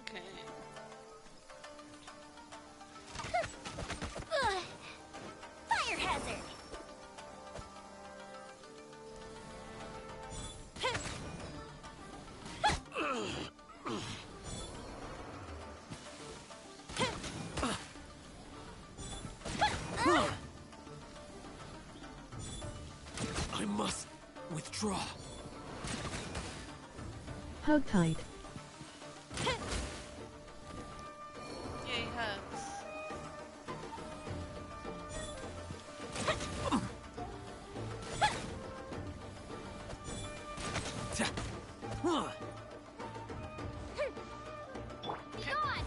Okay. Fire hazard! I must withdraw. Hug tight. Yay, hugs. Be gone!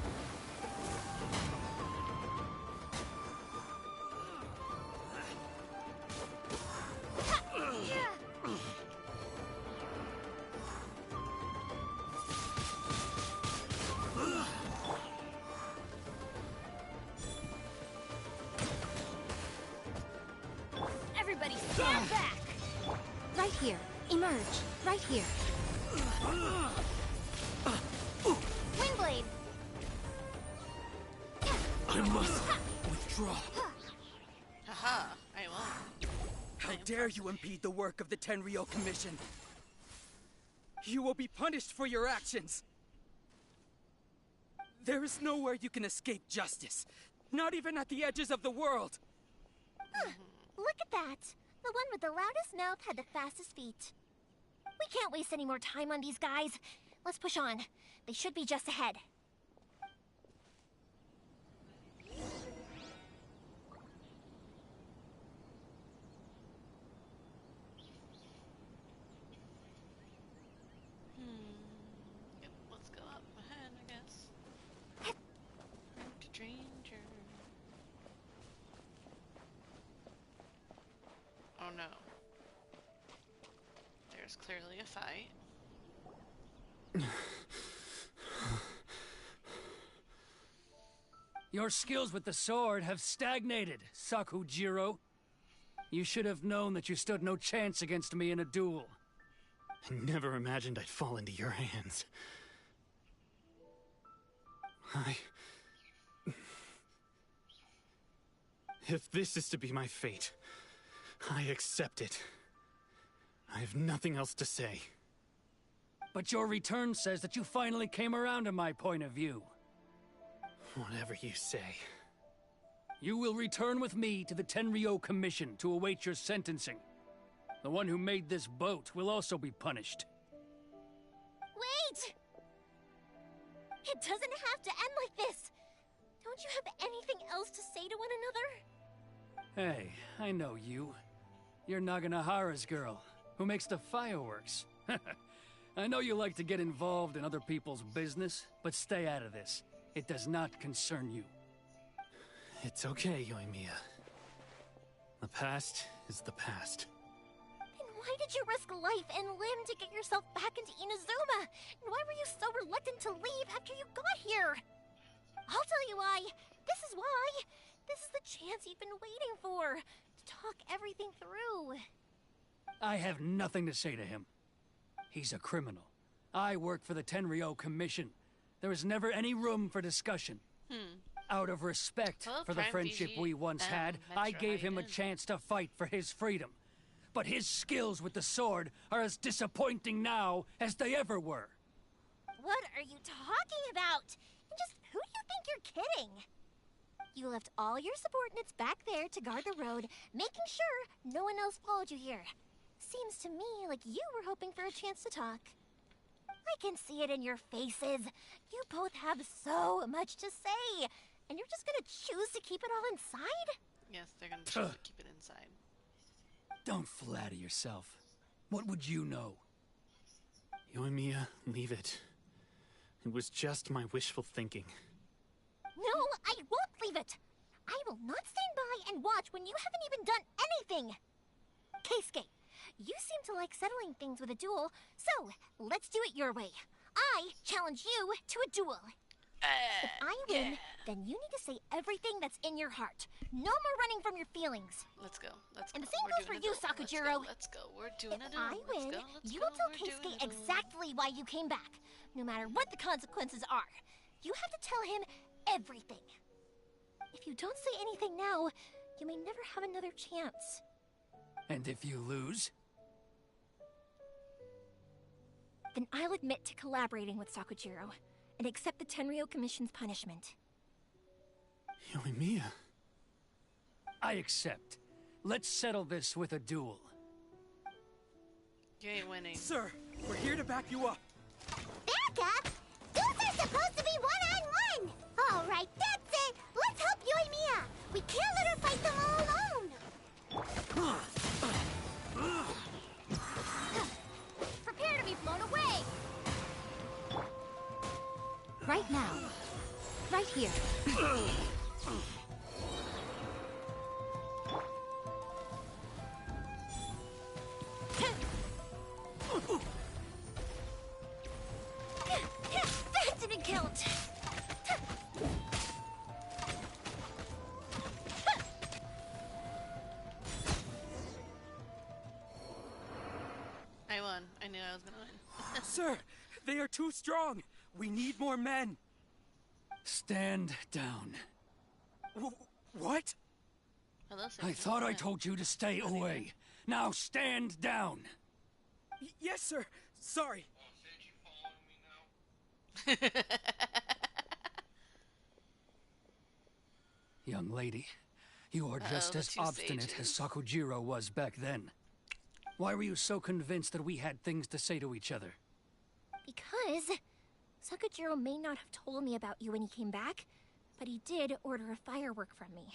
Everybody stand back! Right here. Emerge. Right here. Wingblade! I must withdraw. Haha, I won't. How dare you impede the work of the Tenryou Commission? You will be punished for your actions. There is nowhere you can escape justice. Not even at the edges of the world. Look at that! The one with the loudest mouth had the fastest feet. We can't waste any more time on these guys. Let's push on. They should be just ahead. Yep, let's go up ahead, I guess. Stranger. Oh no. There's clearly a fight. Your skills with the sword have stagnated, Sakujiro. You should have known that you stood no chance against me in a duel. I never imagined I'd fall into your hands. If this is to be my fate, I accept it. I have nothing else to say. But your return says that you finally came around to my point of view. Whatever you say. You will return with me to the Tenryou Commission to await your sentencing. The one who made this boat will also be punished. Wait! It doesn't have to end like this! Don't you have anything else to say to one another? Hey, I know you. You're Naganahara's girl, who makes the fireworks. I know you like to get involved in other people's business, but stay out of this. It does not concern you. It's okay, Yoimiya. The past is the past. Then why did you risk life and limb to get yourself back into Inazuma? And why were you so reluctant to leave after you got here? I'll tell you why. This is why. This is the chance you've been waiting for. To talk everything through. I have nothing to say to him. He's a criminal. I work for the Tenryou Commission. There is never any room for discussion. Out of respect for the friendship we once had, I gave him a chance to fight for his freedom. But his skills with the sword are as disappointing now as they ever were. What are you talking about? And just who do you think you're kidding? You left all your subordinates back there to guard the road, making sure no one else followed you here. Seems to me like you were hoping for a chance to talk. I can see it in your faces. You both have so much to say. And you're just gonna choose to keep it all inside? Yes, they're gonna choose to keep it inside. Don't flatter yourself. What would you know? Yoimiya, leave it. It was just my wishful thinking. No, I won't leave it. I will not stand by and watch when you haven't even done anything. Keisuke, you seem to like settling things with a duel, so let's do it your way. I challenge you to a duel. If I win, then you need to say everything that's in your heart. No more running from your feelings. Let's go. And the same goes for you, Sakujiro. Let's go. We're doing it. If I win, you will tell Keisuke exactly why you came back, no matter what the consequences are. You have to tell him everything. If you don't say anything now, you may never have another chance. And if you lose? Then I'll admit to collaborating with Sakujiro and accept the Tenryou Commission's punishment. Yoimiya. I accept. Let's settle this with a duel. You ain't winning. Sir, we're here to back you up. Back up? Duels are supposed to be one-on-one! Alright, that's it! Let's help Yoimiya! We can't let her fight them all alone! Prepare to be blown away! Right now. Right here. That didn't count. I won. I knew I was gonna win. Sir, they are too strong. We need more men. Stand down. What? Hello, I thought I told you to stay away. Now stand down. Yes, sir. Sorry. Young lady, you are just as obstinate as Sakujiro was back then. Why were you so convinced that we had things to say to each other? Because Sakujiro may not have told me about you when he came back, but he did order a firework from me.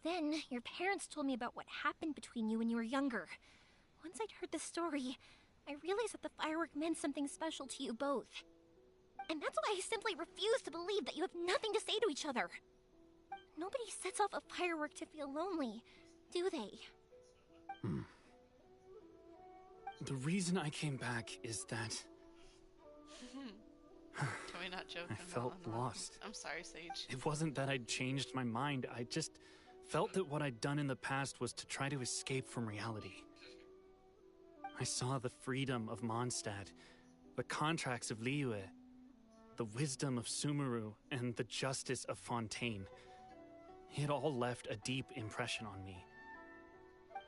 Then, your parents told me about what happened between you when you were younger. Once I'd heard the story, I realized that the firework meant something special to you both. And that's why I simply refuse to believe that you have nothing to say to each other. Nobody sets off a firework to feel lonely, do they? The reason I came back is that Can we not joke? I felt lost. I'm sorry, Sage. It wasn't that I'd changed my mind. I just felt that what I'd done in the past was to try to escape from reality. I saw the freedom of Mondstadt, the contracts of Liyue, the wisdom of Sumeru, and the justice of Fontaine. It all left a deep impression on me.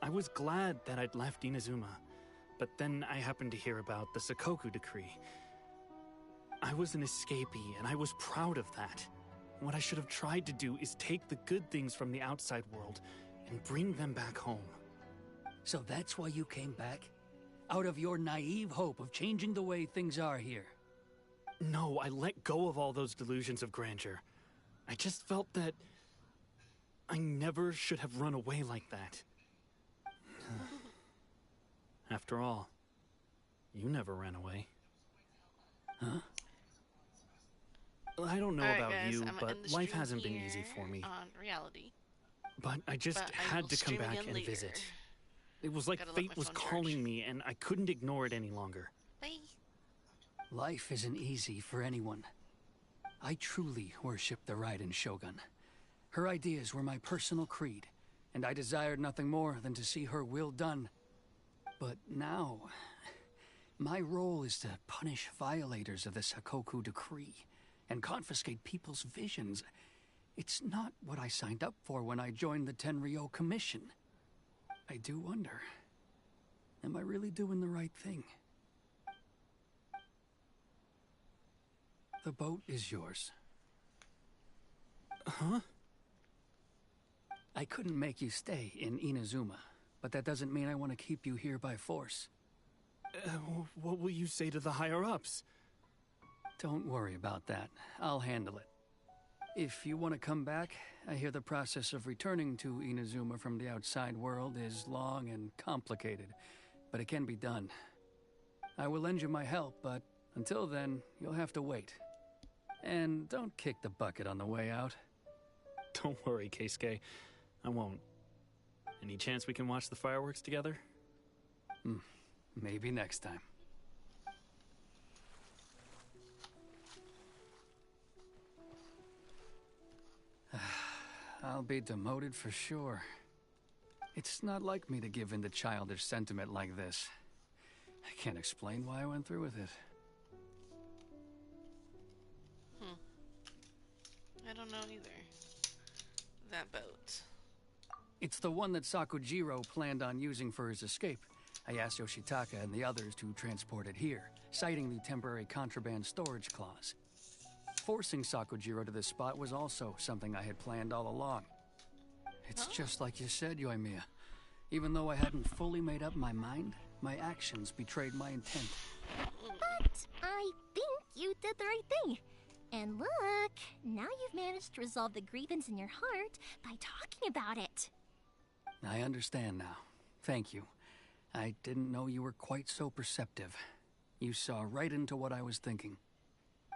I was glad that I'd left Inazuma, but then I happened to hear about the Sakoku decree. I was an escapee, and I was proud of that. What I should have tried to do is take the good things from the outside world and bring them back home. So that's why you came back? Out of your naive hope of changing the way things are here? No, I let go of all those delusions of grandeur. I just felt that I never should have run away like that. After all, you never ran away. Huh? I don't know about guys, you, I'm but end the life stream hasn't been here easy for me. On reality. But I just But I had will to come stream back again and later. visit. It was like Gotta let fate my was phone charge. calling me, and I couldn't ignore it any longer. Bye. Life isn't easy for anyone. I truly worship the Raiden Shogun. Her ideas were my personal creed, and I desired nothing more than to see her will done. But now, my role is to punish violators of the Sakoku decree and confiscate people's visions. It's not what I signed up for when I joined the Tenryou Commission. I do wonder, am I really doing the right thing? The boat is yours. Huh? I couldn't make you stay in Inazuma, but that doesn't mean I want to keep you here by force. What will you say to the higher-ups? Don't worry about that. I'll handle it. If you want to come back, I hear the process of returning to Inazuma from the outside world is long and complicated, but it can be done. I will lend you my help, but until then, you'll have to wait. And don't kick the bucket on the way out. Don't worry, Keisuke. I won't. Any chance we can watch the fireworks together? Maybe next time. I'll be demoted for sure. It's not like me to give in to childish sentiment like this. I can't explain why I went through with it. I don't know either. That boat. It's the one that Sakujiro planned on using for his escape. I asked Yoshitaka and the others to transport it here, citing the temporary contraband storage clause. Forcing Sakujiro to this spot was also something I had planned all along. It's just like you said, Yoimiya. Even though I hadn't fully made up my mind, my actions betrayed my intent. But I think you did the right thing. And look, now you've managed to resolve the grievance in your heart by talking about it. I understand now. Thank you. I didn't know you were quite so perceptive. You saw right into what I was thinking.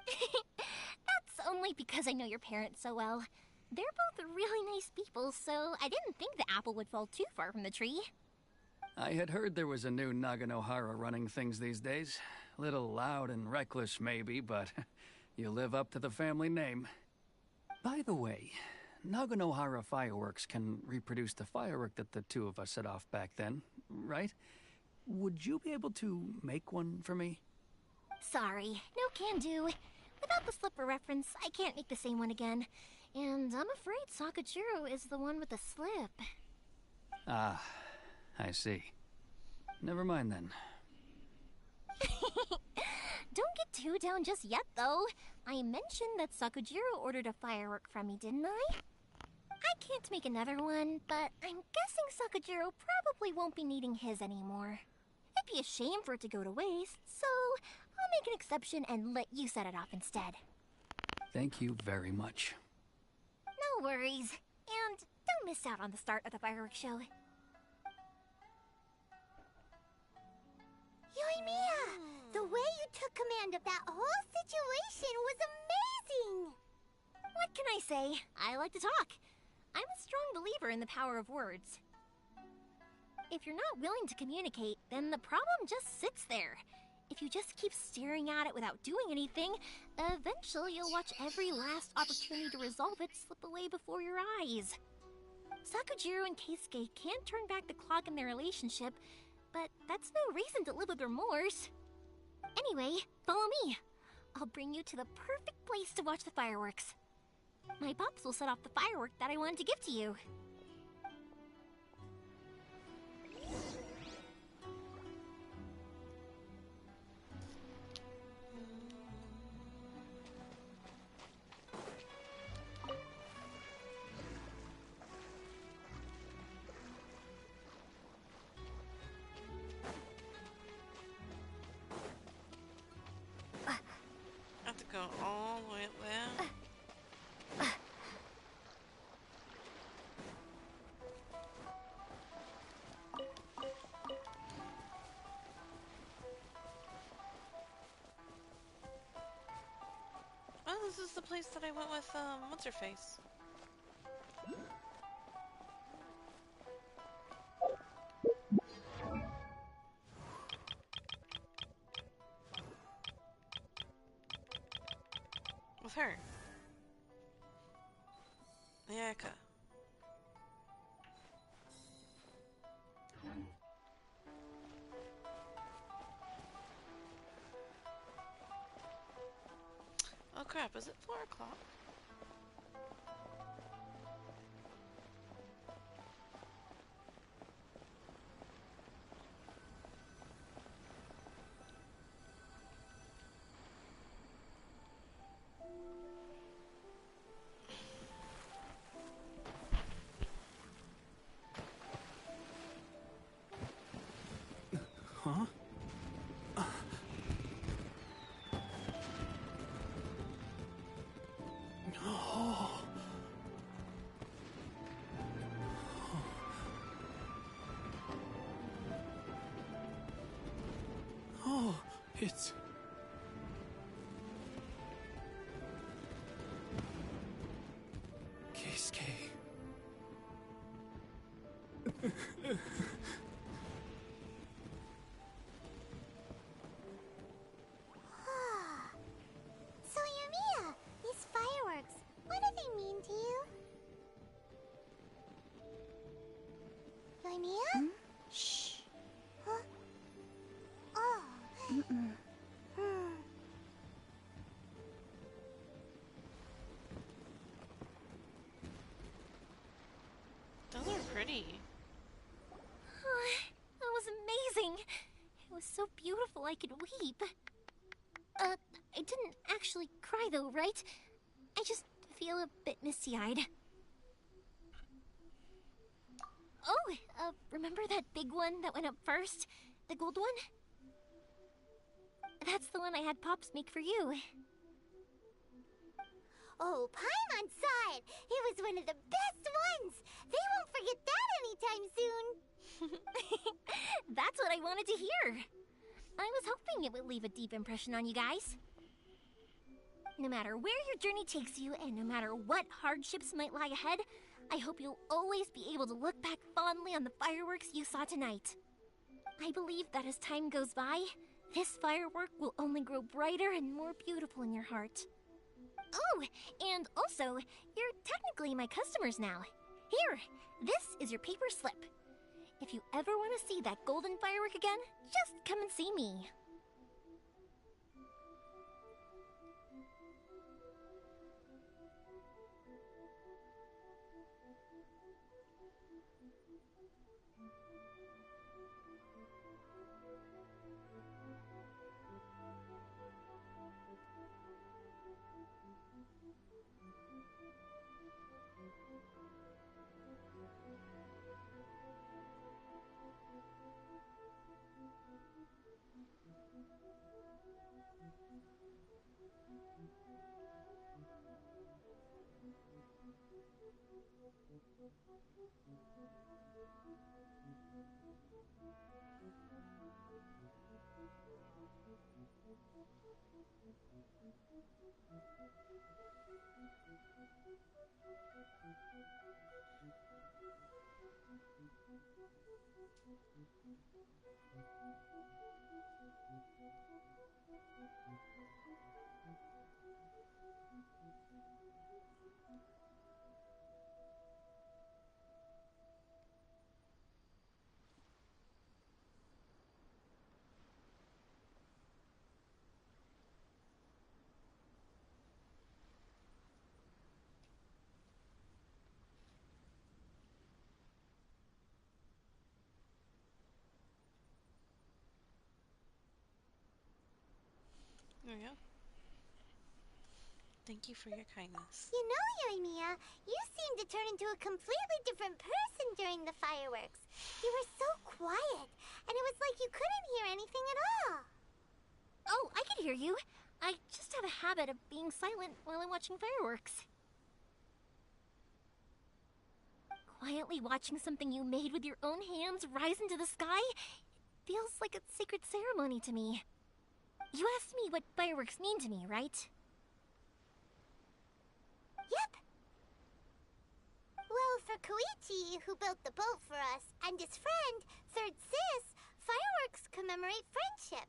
That's only because I know your parents so well. They're both really nice people, so I didn't think the apple would fall too far from the tree. I had heard there was a new Naganohara running things these days. Little loud and reckless, maybe, but you live up to the family name. By the way, Naganohara fireworks can reproduce the firework that the two of us set off back then, right? Would you be able to make one for me? Sorry, no can do. Without the slipper reference, I can't make the same one again. And I'm afraid Sakujiro is the one with the slip. Ah, I see. Never mind then. Don't get too down just yet, though. I mentioned that Sakujiro ordered a firework from me, didn't I? I can't make another one, but I'm guessing Sakujiro probably won't be needing his anymore. It'd be a shame for it to go to waste, so I'll make an exception and let you set it off instead. Thank you very much. No worries. And don't miss out on the start of the fireworks show. Yoimiya! The way you took command of that whole situation was amazing! What can I say? I like to talk. I'm a strong believer in the power of words. If you're not willing to communicate, then the problem just sits there. If you just keep staring at it without doing anything, eventually you'll watch every last opportunity to resolve it slip away before your eyes. Sakujiro and Keisuke can't turn back the clock in their relationship, but that's no reason to live with remorse. Anyway, follow me. I'll bring you to the perfect place to watch the fireworks. My pops will set off the firework that I wanted to give to you. I have to go all the way up there. Oh, this is the place that I went with, what's her face? With her. Ayaka. Oh crap, is it 4 o'clock? Huh? It's... Keisuke. So, Yumiya, these fireworks, what do they mean to you? Yumiya? Shh. Huh? Oh. Those are pretty. Oh, that was amazing. It was so beautiful I could weep. I didn't actually cry though, right? I just feel a bit misty-eyed. Oh, remember that big one that went up first? The gold one? That's the one I had Pops make for you. Oh, Paimon saw it! It was one of the best ones! They won't forget that anytime soon! That's what I wanted to hear. I was hoping it would leave a deep impression on you guys. No matter where your journey takes you, and no matter what hardships might lie ahead, I hope you'll always be able to look back fondly on the fireworks you saw tonight. I believe that as time goes by, this firework will only grow brighter and more beautiful in your heart. Oh, and also, you're technically my customers now. Here, this is your paper slip. If you ever want to see that golden firework again, just come and see me. There we go. Thank you for your kindness. You know, Yumiya, you seemed to turn into a completely different person during the fireworks. You were so quiet, and it was like you couldn't hear anything at all. Oh, I can hear you. I just have a habit of being silent while I'm watching fireworks. Quietly watching something you made with your own hands rise into the sky feels like a sacred ceremony to me. You asked me what fireworks mean to me, right? Yep. Well, for Koichi, who built the boat for us, and his friend, Third Sis, fireworks commemorate friendship.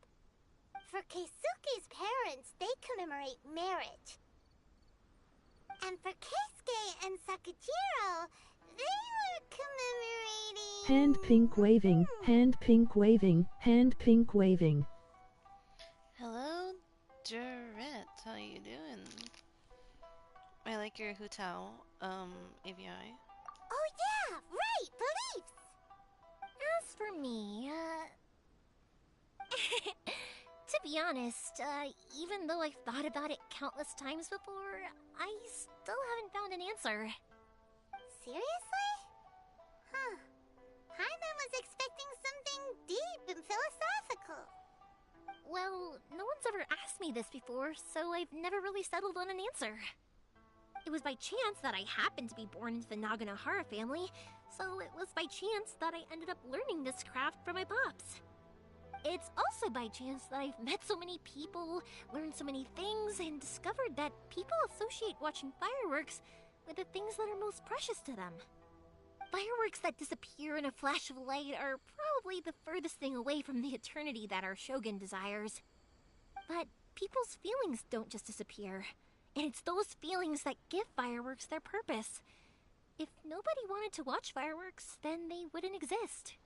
For Keisuke's parents, they commemorate marriage. And for Keisuke and Sakujiro, they were commemorating... Hand pink waving, hand pink waving, hand pink waving. Hello, Jarrett. How you doing? I like your Hutao, AVI. Oh yeah, right, beliefs! As for me, to be honest, even though I've thought about it countless times before, I still haven't found an answer. Seriously? Huh. Paimon was expecting something deep and philosophical. Well, no one's ever asked me this before, so I've never really settled on an answer. It was by chance that I happened to be born into the Naganohara family, so it was by chance that I ended up learning this craft from my pops. It's also by chance that I've met so many people, learned so many things, and discovered that people associate watching fireworks with the things that are most precious to them. Fireworks that disappear in a flash of light are probably the furthest thing away from the eternity that our shogun desires. But people's feelings don't just disappear, and it's those feelings that give fireworks their purpose. If nobody wanted to watch fireworks, then they wouldn't exist.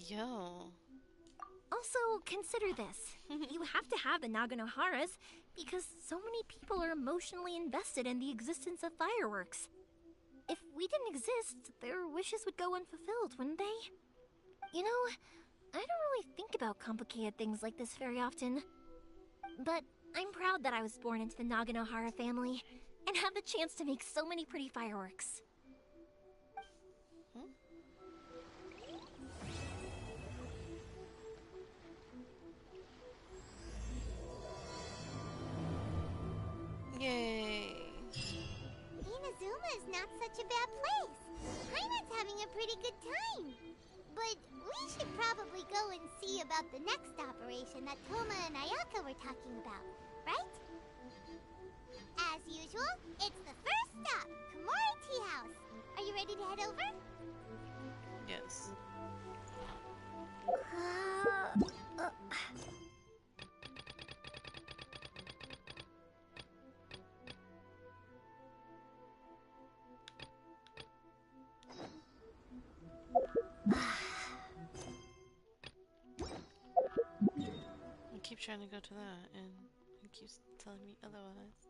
Yo. Also, consider this. You have to have the Naganoharas because so many people are emotionally invested in the existence of fireworks. If we didn't exist, their wishes would go unfulfilled, wouldn't they? You know, I don't really think about complicated things like this very often. But I'm proud that I was born into the Naganohara family and have the chance to make so many pretty fireworks. Yay. Inazuma is not such a bad place. Paimon's having a pretty good time. But we should probably go and see about the next operation that Toma and Ayaka were talking about, right? As usual, it's the first stop, Komori Tea House. Are you ready to head over? Yes. I keep trying to go to that, and it keeps telling me otherwise.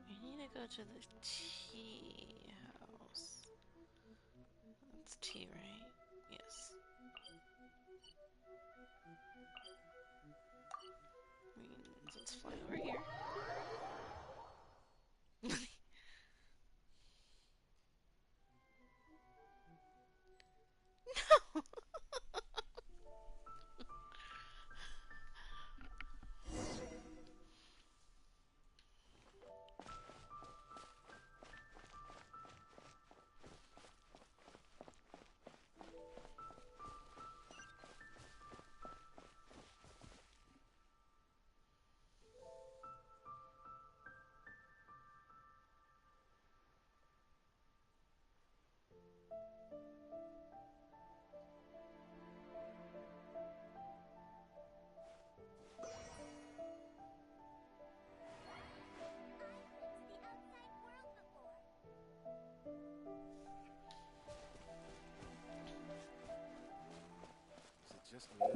We need to go to the tea house. That's tea, right? Yes. Let's fly over here. No! Is it just me?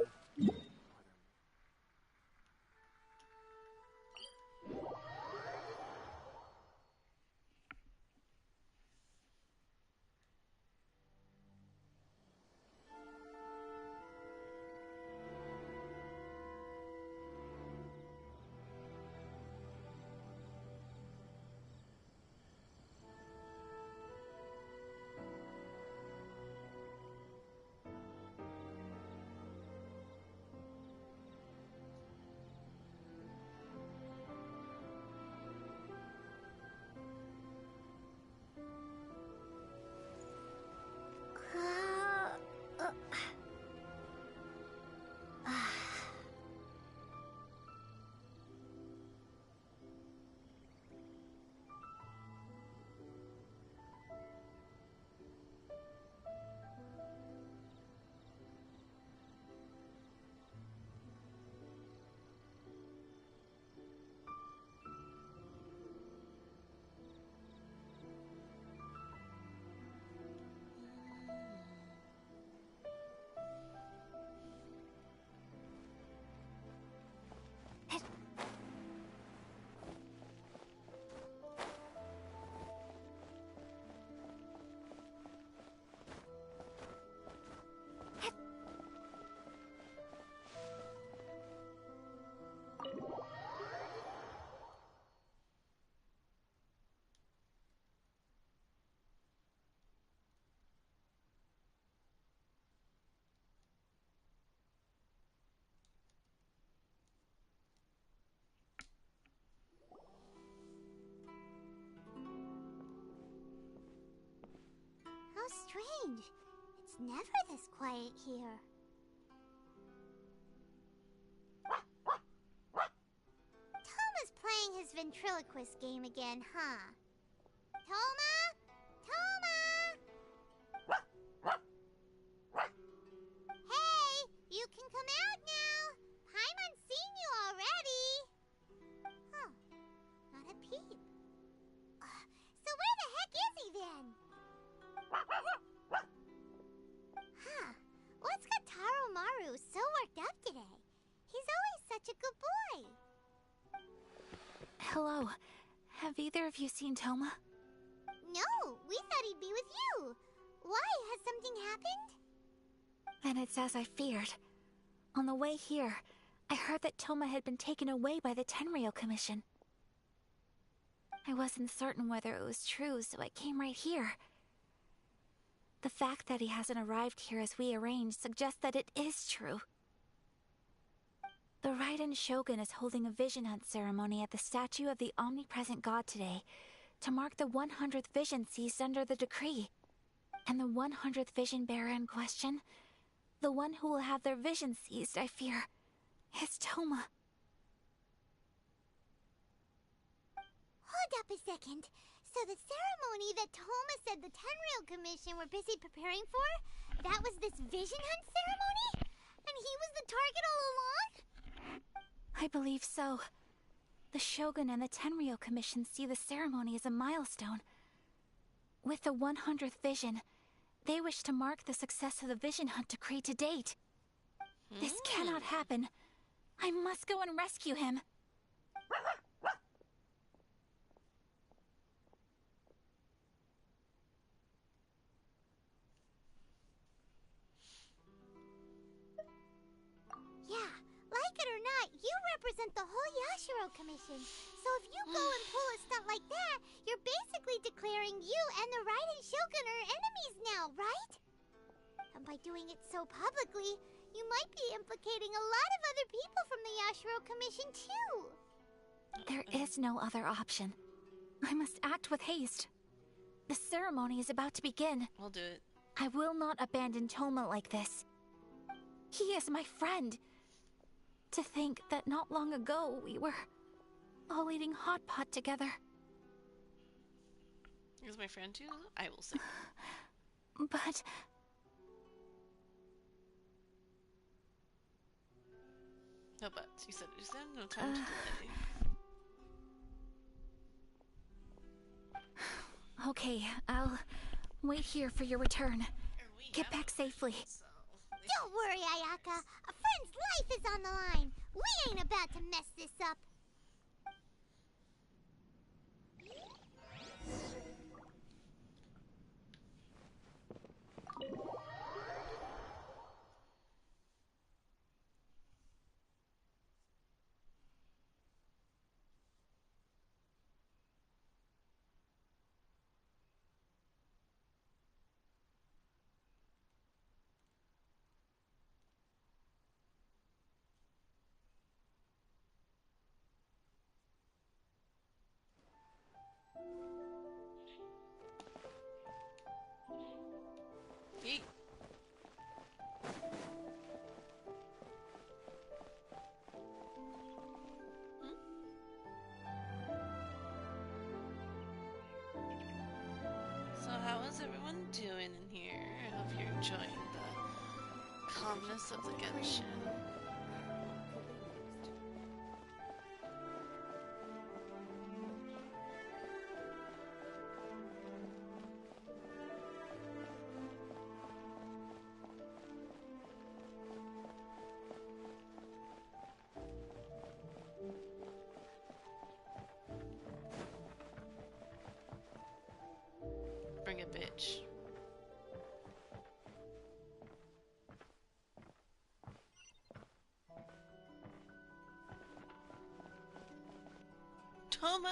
strange. It's never this quiet here. Toma's playing his ventriloquist game again, huh? Toma? Toma! Hey, you can come out now. Paimon's seen you already. Huh, not a peep. So where the heck is he then? Huh, what's got Taro Maru so worked up today? He's always such a good boy. Hello. Have either of you seen Toma? No, we thought he'd be with you. Why? Has something happened? And it's as I feared. On the way here, I heard that Toma had been taken away by the Tenryou Commission. I wasn't certain whether it was true, so I came right here. The fact that he hasn't arrived here as we arranged suggests that it is true. The Raiden Shogun is holding a vision hunt ceremony at the statue of the omnipresent god today to mark the 100th vision seized under the decree. And the 100th vision bearer in question, the one who will have their vision seized, I fear, is Toma. Hold up a second. So the ceremony that Toma said the Tenryou Commission were busy preparing for, that was this vision hunt ceremony? And he was the target all along? I believe so. The Shogun and the Tenryou Commission see the ceremony as a milestone. With the 100th vision, they wish to mark the success of the vision hunt decree to date. This cannot happen. I must go and rescue him. Yeah, like it or not, you represent the whole Yashiro Commission. So if you go and pull a stunt like that, you're basically declaring you and the Raiden Shogun are enemies now, right? And by doing it so publicly, you might be implicating a lot of other people from the Yashiro Commission too. There is no other option. I must act with haste. The ceremony is about to begin. I'll do it. I will not abandon Toma like this. He is my friend. To think that not long ago we were all eating hot pot together. He's my friend too, I will say. But... No buts. You said no time to delay. Okay, I'll wait here for your return. Get back safely. Don't worry, Ayaka. A friend's life is on the line. We ain't about to mess this up. Yeet. So how is everyone doing in here? I hope you're enjoying the calmness of the Genshin. Bring a bitch. Toma!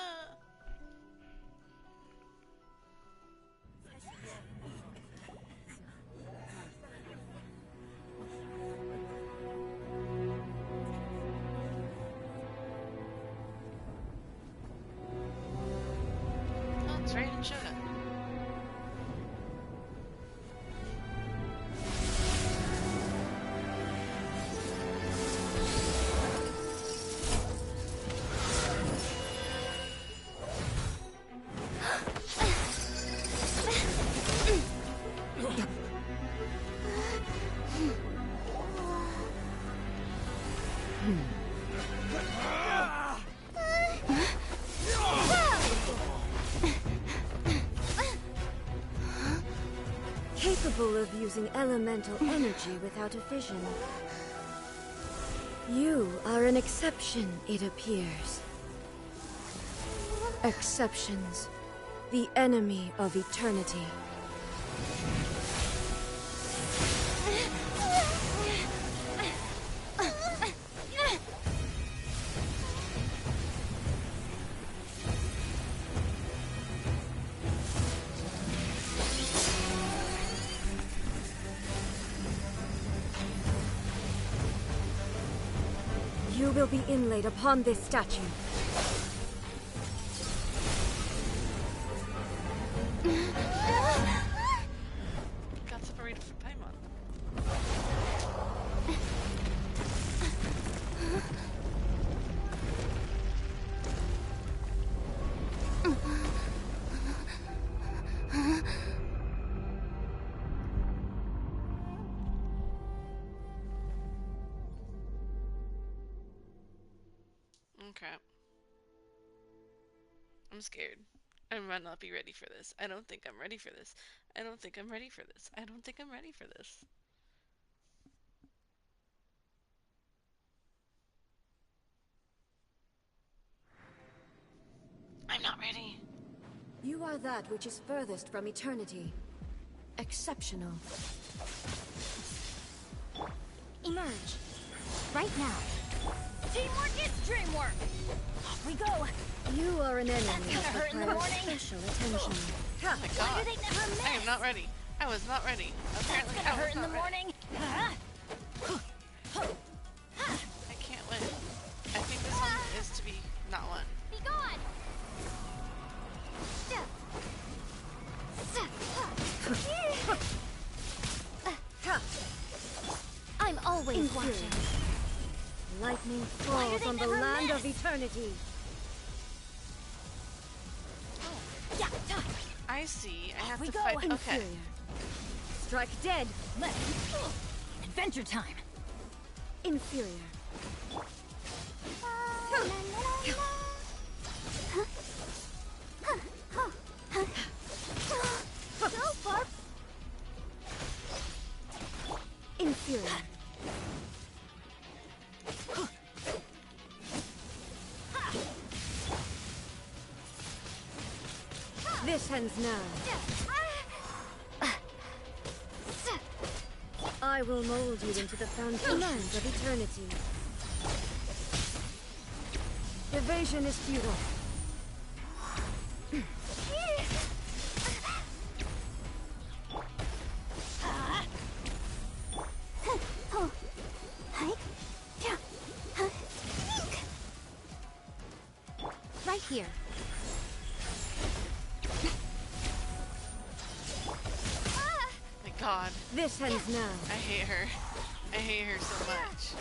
Oh, it's Raiden Shogun. using elemental energy without a fission. You are an exception, it appears. Exceptions. The enemy of eternity. You will be inlaid upon this statue. Got separated from Paimon. Okay. I'm scared. I might not be ready for this. I don't think I'm ready for this. I don't think I'm ready for this. I don't think I'm ready for this. I'm not ready. You are that which is furthest from eternity. Exceptional. Emerge. Right now. Teamwork is dreamwork. Off we go. You are an enemy That's gonna hurt in the morning. special attention. Oh my god. Why do they never miss? I am not ready. I was not ready. Apparently, That's gonna I was hurt in not the ready. morning. I can't win. I think this one is to be not won. Be gone. I'm always watching. Lightning Why do falls they on the never land miss? of eternity. Yeah, I see. I have we to go. fight. Okay. Inferior. Strike dead. Adventure time. Inferior. Go, Barb. Inferior. This ends now. I will mold you into the foundations of eternity. Evasion is futile. Right here. My god. This ends now. I hate her. I hate her so much.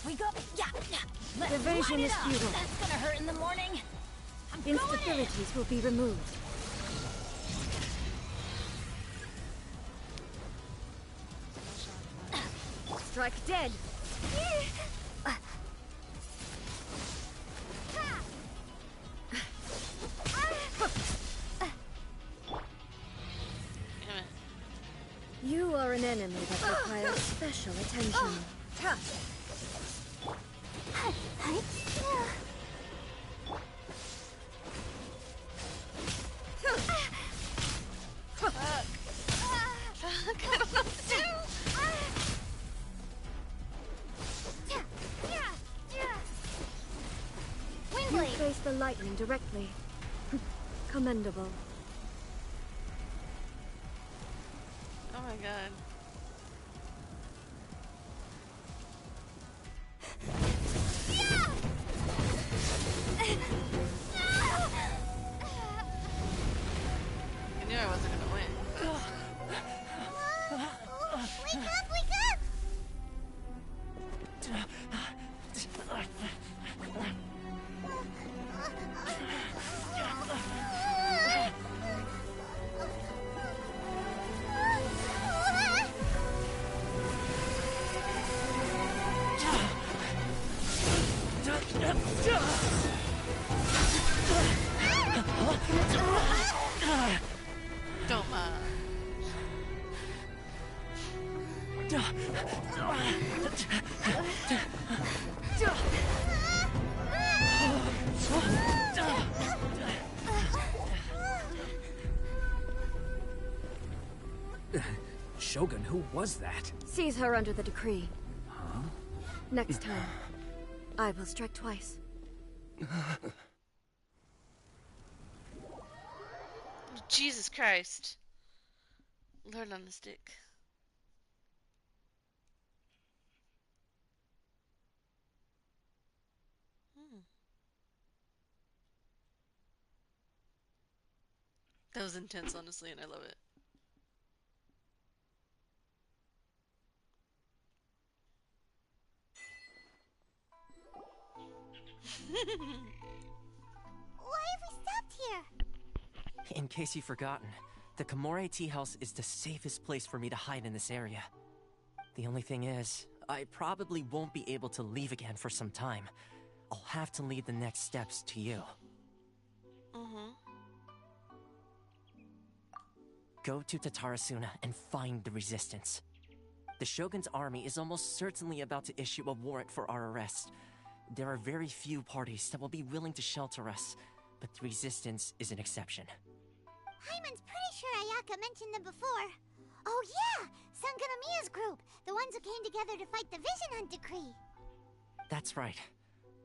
We go. Yeah. Let's Evasion light it is up. futile. That's gonna hurt in the morning. I'm going in. Instabilities will be removed. Strike dead. You are an enemy that requires special attention. Fuck. I don't know what to do. You face the lightning directly. Commendable. Oh my god. I knew I wasn't gonna win. Wake up, wake up! Shogun, who was that? Seize her under the decree. Huh? Next time, I will strike twice. Jesus Christ. Learn on the stick. That was intense, honestly, and I love it. Why have we stopped here? In case you've forgotten, the Komore Tea House is the safest place for me to hide in this area. The only thing is, I probably won't be able to leave again for some time. I'll have to leave the next steps to you. Go to Tatarasuna and find the resistance. The Shogun's army is almost certainly about to issue a warrant for our arrest. There are very few parties that will be willing to shelter us, but the resistance is an exception. Hyman's pretty sure Ayaka mentioned them before. Oh yeah! Sangonomiya's group! The ones who came together to fight the Vision Hunt Decree! That's right.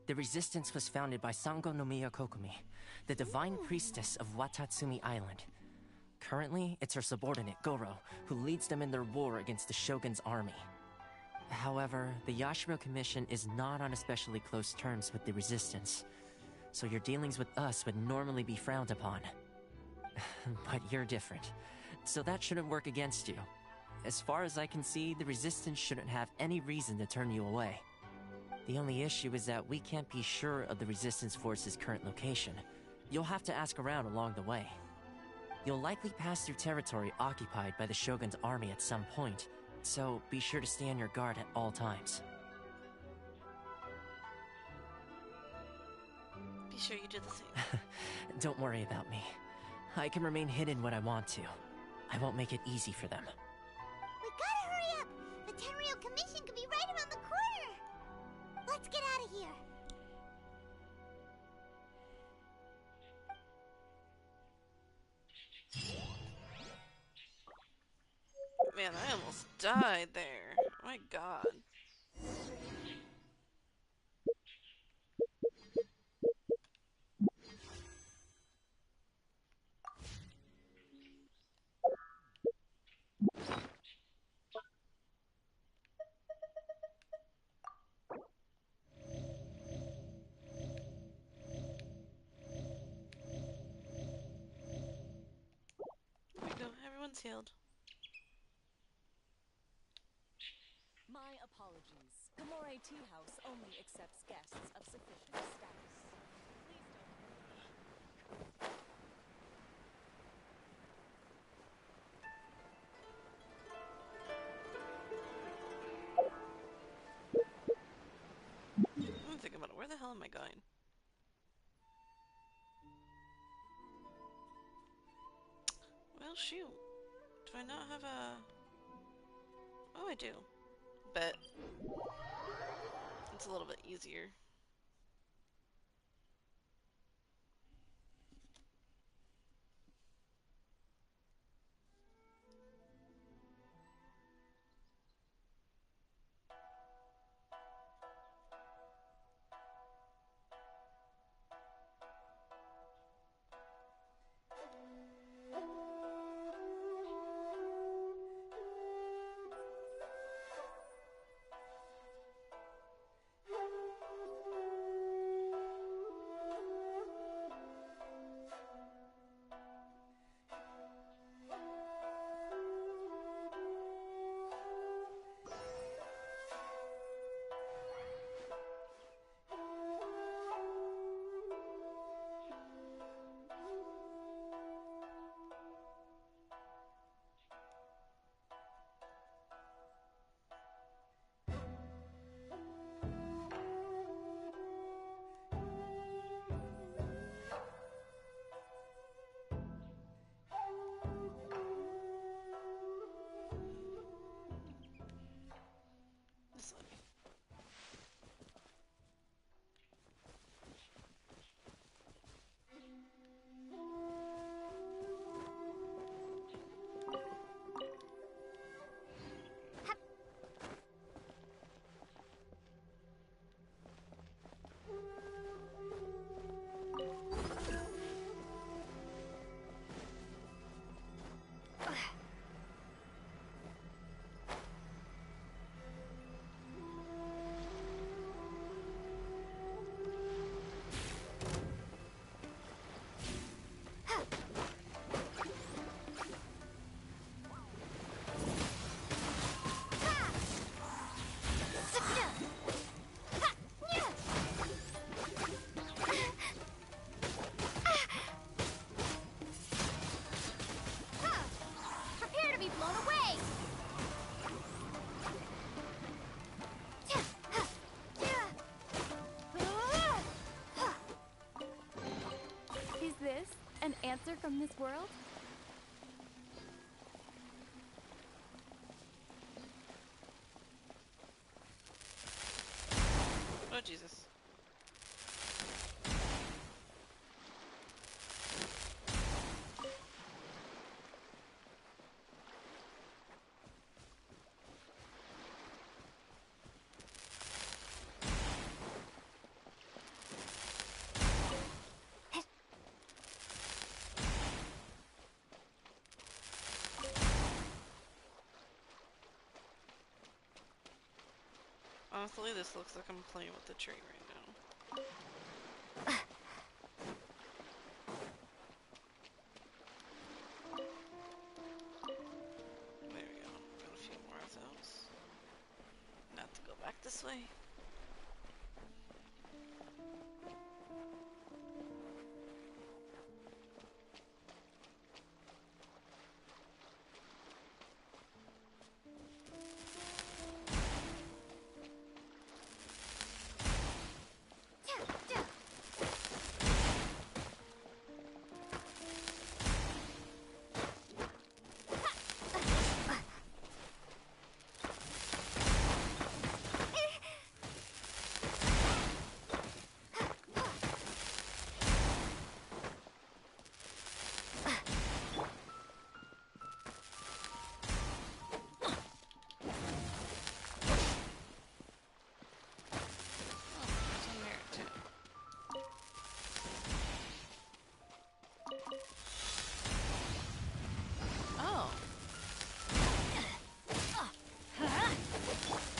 The resistance was founded by Sangonomiya Kokumi, the divine priestess of Watatsumi Island. Currently, it's her subordinate, Goro, who leads them in their war against the Shogun's army. However, the Yashiro Commission is not on especially close terms with the resistance, so your dealings with us would normally be frowned upon. But you're different, so that shouldn't work against you. As far as I can see, the resistance shouldn't have any reason to turn you away. The only issue is that we can't be sure of the resistance force's current location. You'll have to ask around along the way. You'll likely pass through territory occupied by the Shogun's army at some point, so be sure to stay on your guard at all times. Be sure you do the same. Don't worry about me. I can remain hidden when I want to. I won't make it easy for them. We gotta hurry up! The Tenryou Commission could be right around the corner! Let's get out of here! Man, I almost died there. My god. There we go, everyone's healed. My apologies. Komore Tea House only accepts guests of sufficient status. I'm thinking about it. Where the hell am I going? Well, shoot. Do I not have a... Oh, I do. Bet. It's a little bit easier. this an answer from this world? Oh, Jesus. Honestly, this looks like I'm playing with the tree right now. There we go. Got a few more of those. Not to go back this way.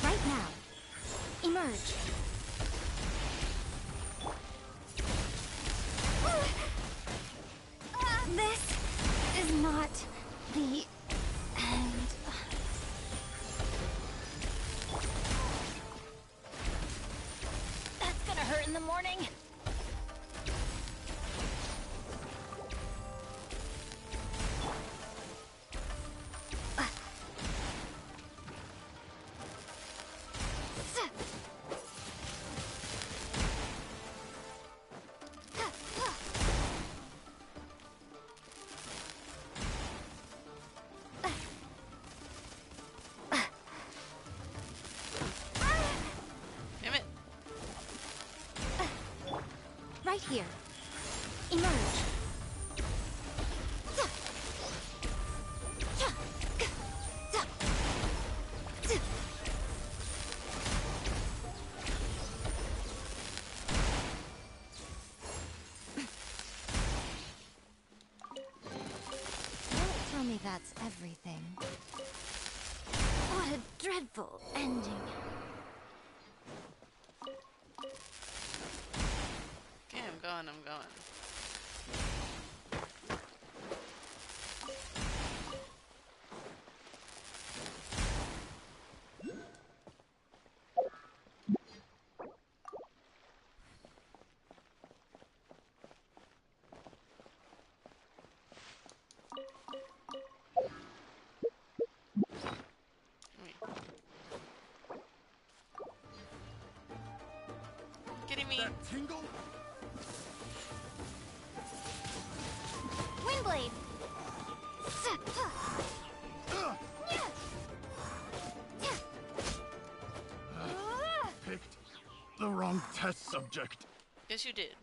Right now. Emerge. This is not the end. That's gonna hurt in the morning. Right here. Emerge. Don't tell me that's everything. What a dreadful ending. Okay, I'm going. Kidding me? That tingle? Windblade! Picked the wrong test subject. Yes, you did.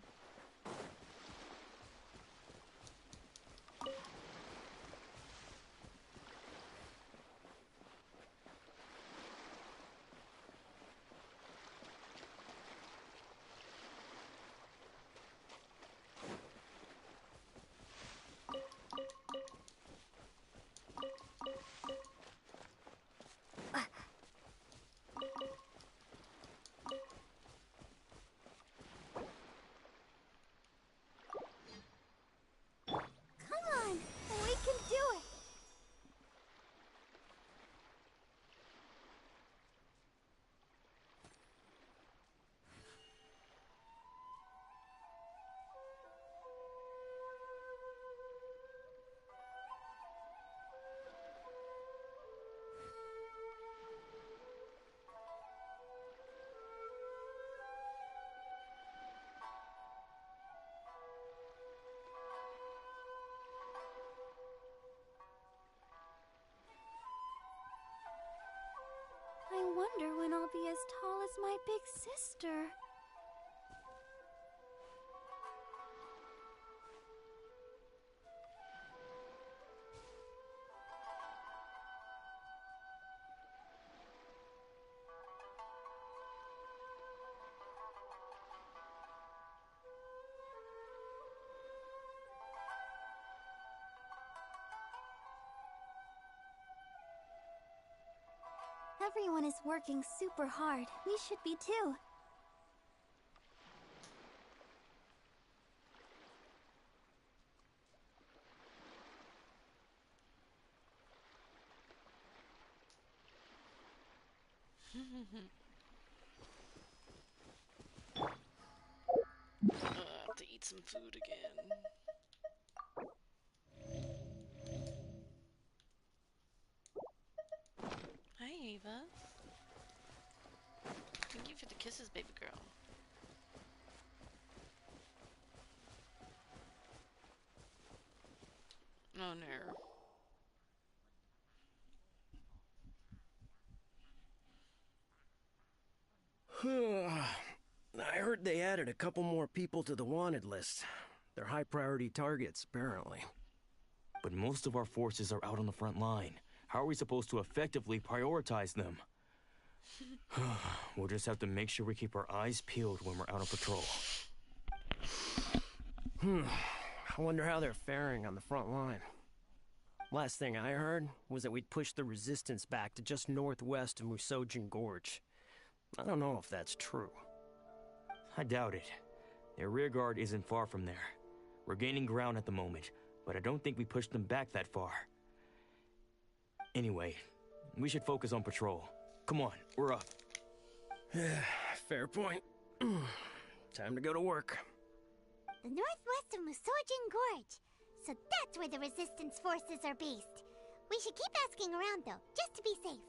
wonder when I'll be as tall as my big sister. Everyone is working super hard. We should be too. I have to eat some food again. Hi, Ava. Thank you for the kisses, baby girl. Oh no. I heard they added a couple more people to the wanted list. They're high priority targets, apparently. But most of our forces are out on the front line. How are we supposed to effectively prioritize them? We'll just have to make sure we keep our eyes peeled when we're out on patrol. I wonder how they're faring on the front line. Last thing I heard was that we'd pushed the resistance back to just northwest of Musojin Gorge. I don't know if that's true. I doubt it. Their rearguard isn't far from there. We're gaining ground at the moment, but I don't think we pushed them back that far. Anyway, we should focus on patrol. Come on, we're up. Fair point. Time to go to work. The northwest of Musojin Gorge. So that's where the resistance forces are based. We should keep asking around though, just to be safe.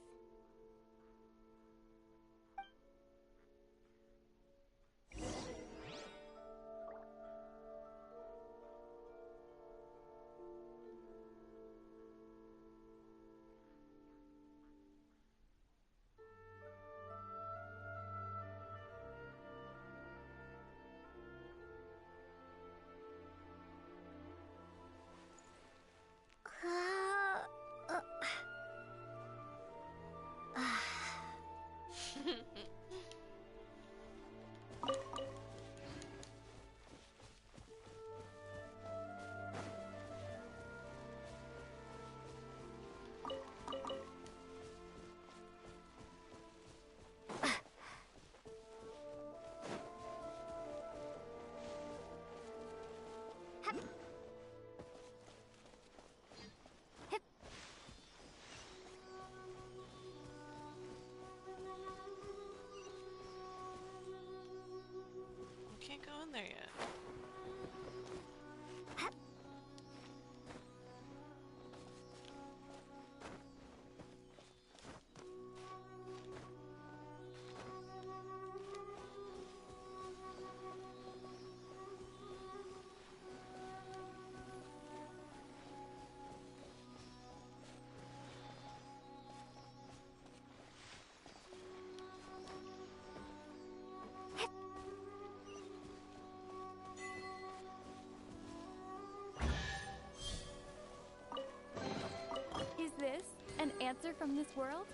Can't go in there yet. Is this an answer from this world?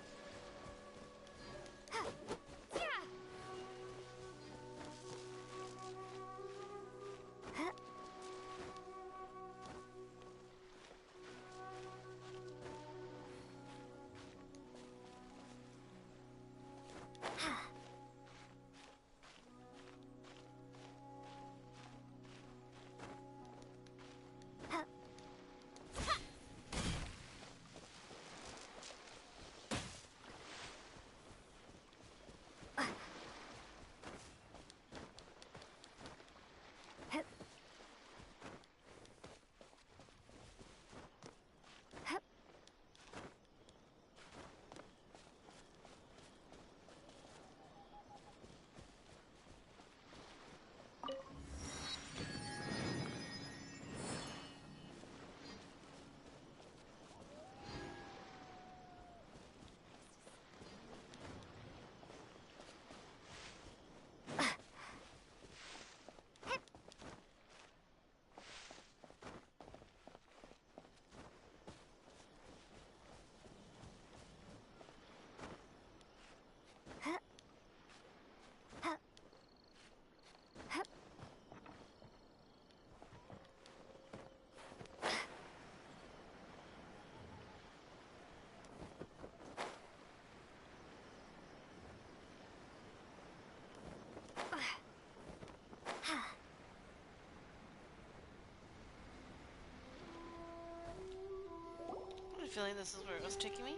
feeling this is where it was taking me?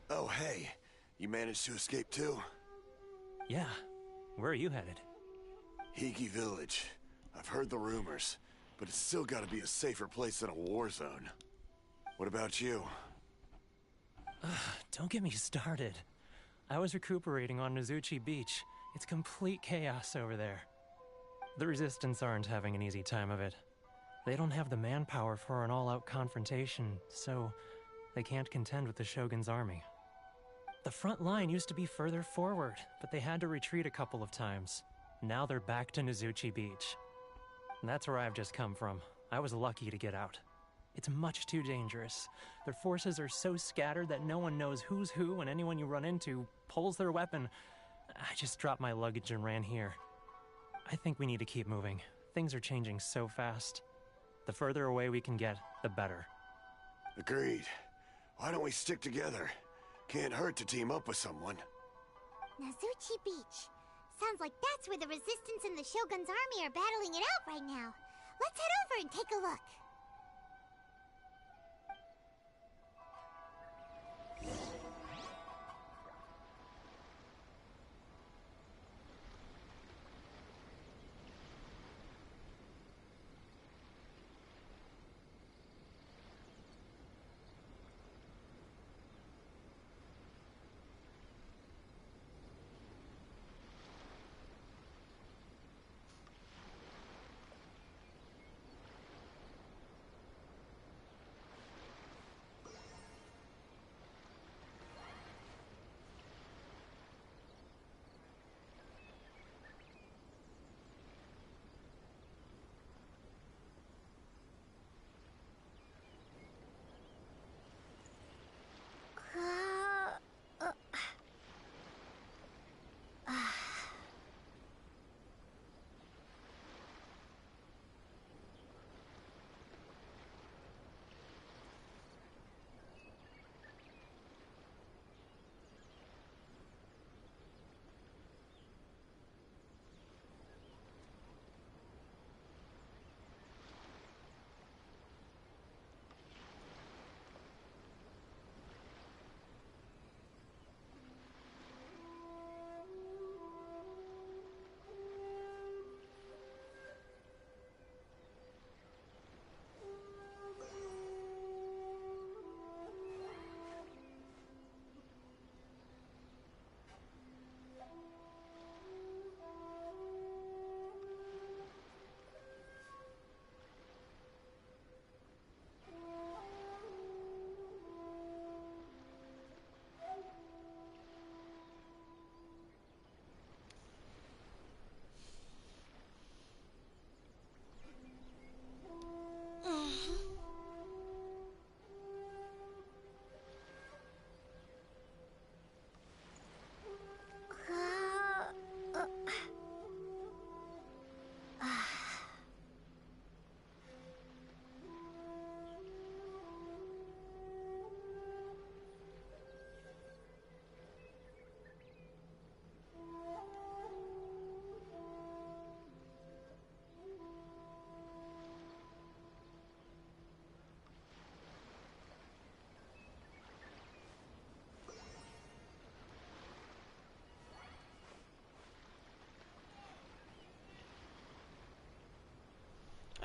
Oh, hey. You managed to escape too? Yeah. Where are you headed? Higi Village. I've heard the rumors, but it's still gotta be a safer place than a war zone. What about you? Don't get me started. I was recuperating on Nozuchi Beach. It's complete chaos over there. The Resistance aren't having an easy time of it. They don't have the manpower for an all-out confrontation, so they can't contend with the Shogun's army. The front line used to be further forward, but they had to retreat a couple of times. Now they're back to Nozuchi Beach. And that's where I've just come from. I was lucky to get out. It's much too dangerous. Their forces are so scattered that no one knows who's who, and anyone you run into pulls their weapon. I just dropped my luggage and ran here. I think we need to keep moving. Things are changing so fast. The further away we can get, the better. Agreed. Why don't we stick together? Can't hurt to team up with someone. Nozuchi Beach. Sounds like that's where the Resistance and the Shogun's army are battling it out right now. Let's head over and take a look.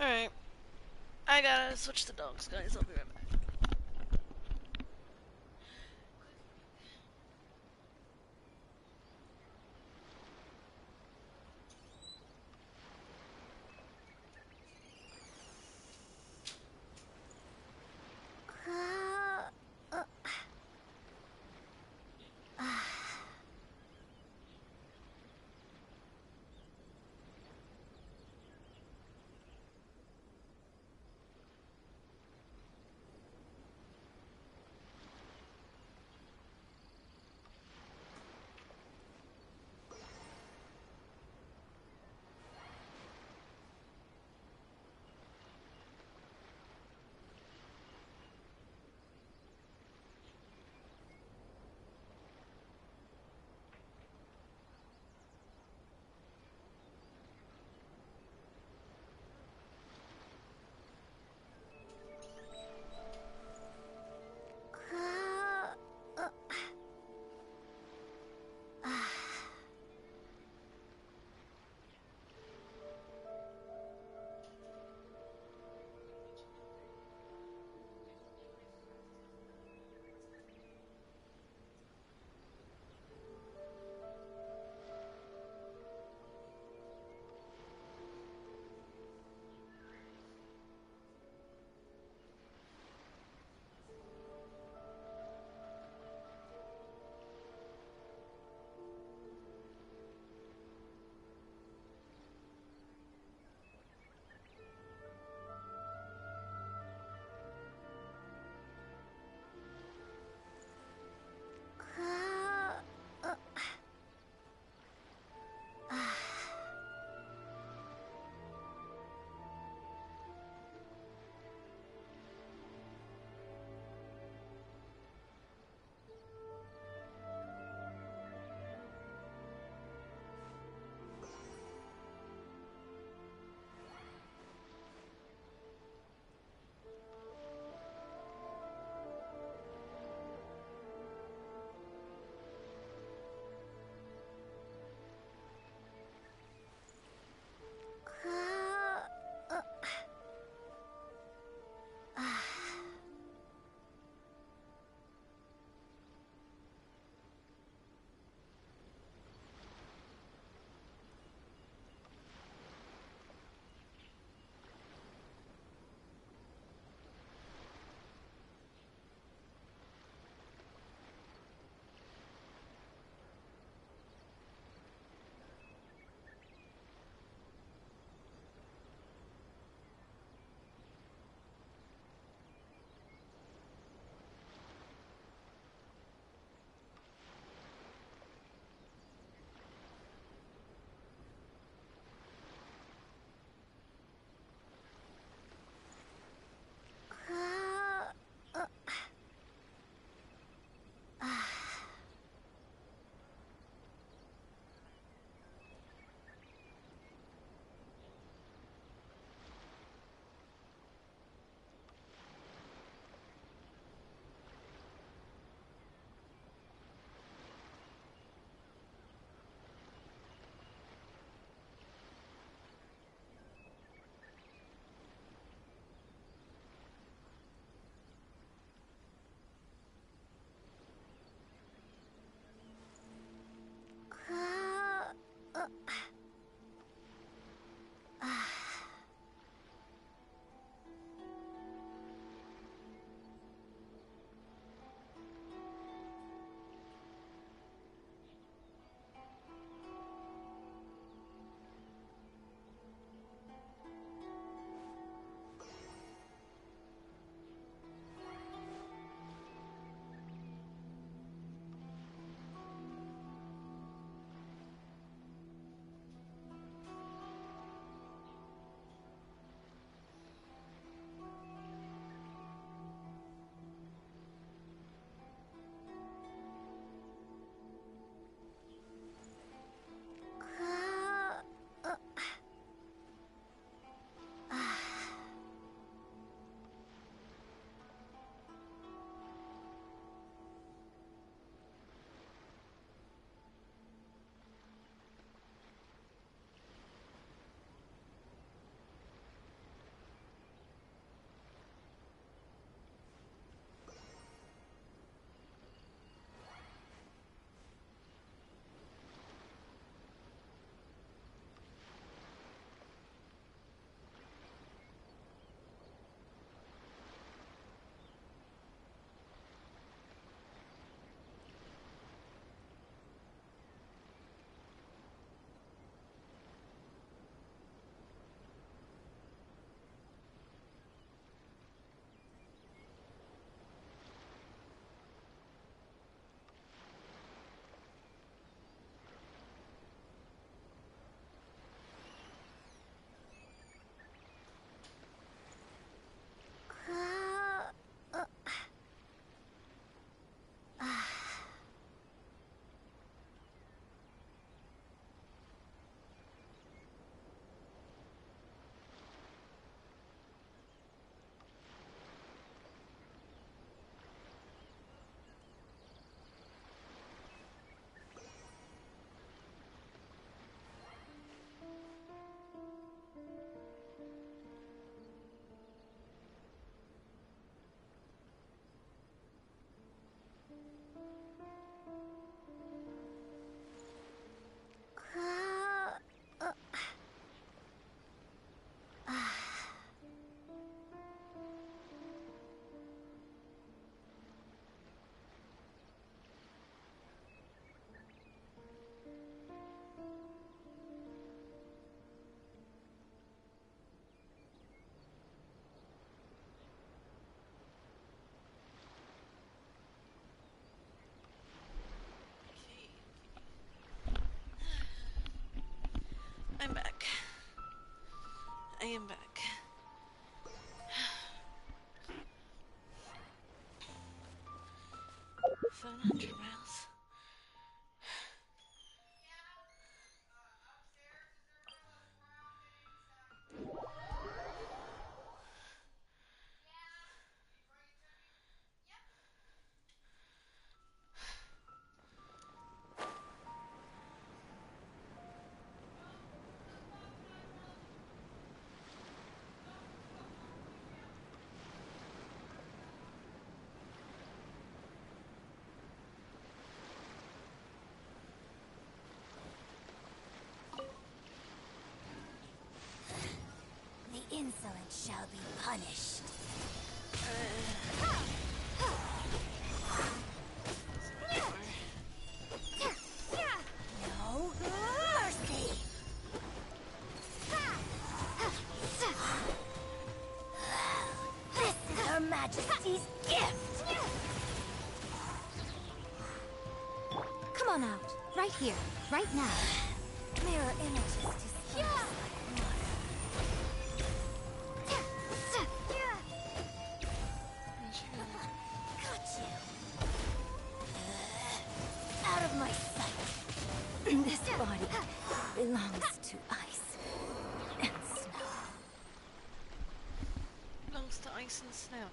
Alright. I gotta switch the dogs, guys. I'll be right back. am back. 700 miles. The insolent shall be punished. No mercy. This is Her Majesty's gift. Come on out. Right here. Right now. Mirror images disperse like got you. Out of my sight. This body belongs to ice and snow. Belongs to ice and snow, eh?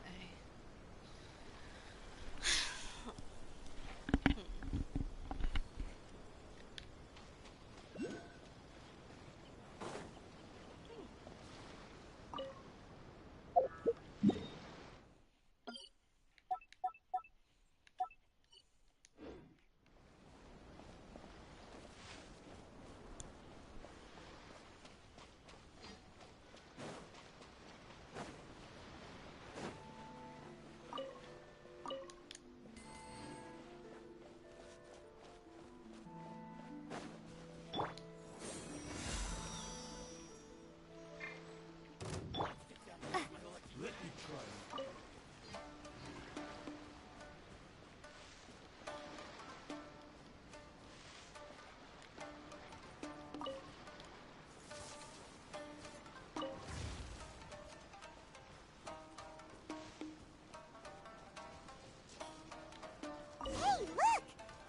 Hey, look!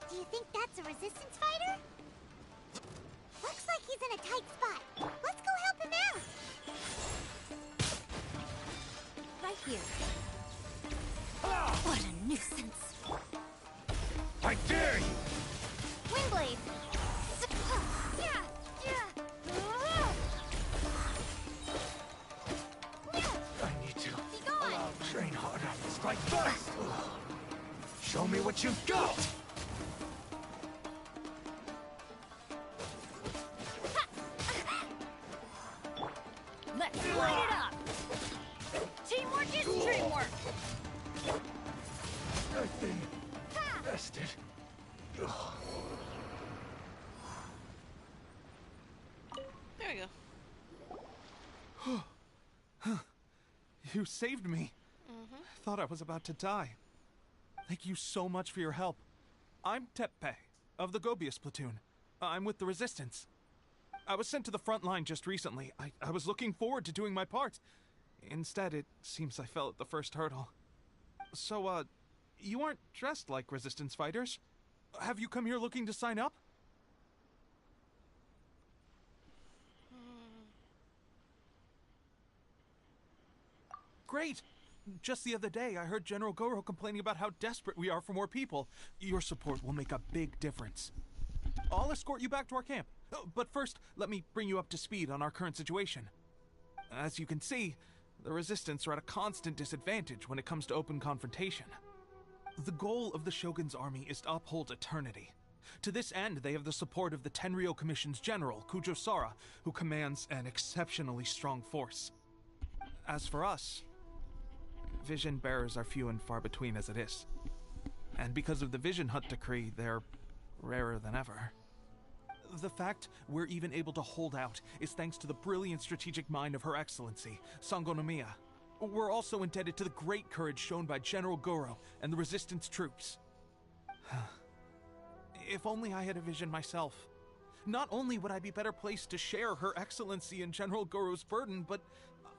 Do you think that's a resistance fighter? Looks like he's in a tight spot. Let's go help him out. Right here. What a nuisance. I dare you! Windblade! I need to train harder. Strike first! Show me what you've got! Let's light it up. Teamwork is dreamwork. I've been bested. Ugh. There we go. You saved me. I thought I was about to die. Thank you so much for your help. I'm Teppe, of the Gobius platoon. I'm with the Resistance. I was sent to the front line just recently. I was looking forward to doing my part. Instead, it seems I fell at the first hurdle. So, you aren't dressed like Resistance fighters. Have you come here looking to sign up? Great! Just the other day, I heard General Goro complaining about how desperate we are for more people. Your support will make a big difference. I'll escort you back to our camp. But first, let me bring you up to speed on our current situation. As you can see, the Resistance are at a constant disadvantage when it comes to open confrontation. The goal of the Shogun's army is to uphold eternity. To this end, they have the support of the Tenryou Commission's general, Kujo Sara, who commands an exceptionally strong force. As for us, vision bearers are few and far between as it is. And because of the Vision Hut decree, they're rarer than ever. The fact we're even able to hold out is thanks to the brilliant strategic mind of Her Excellency, Sango Nomiya. We're also indebted to the great courage shown by General Goro and the Resistance troops. If only I had a vision myself. Not only would I be better placed to share Her Excellency and General Goro's burden, but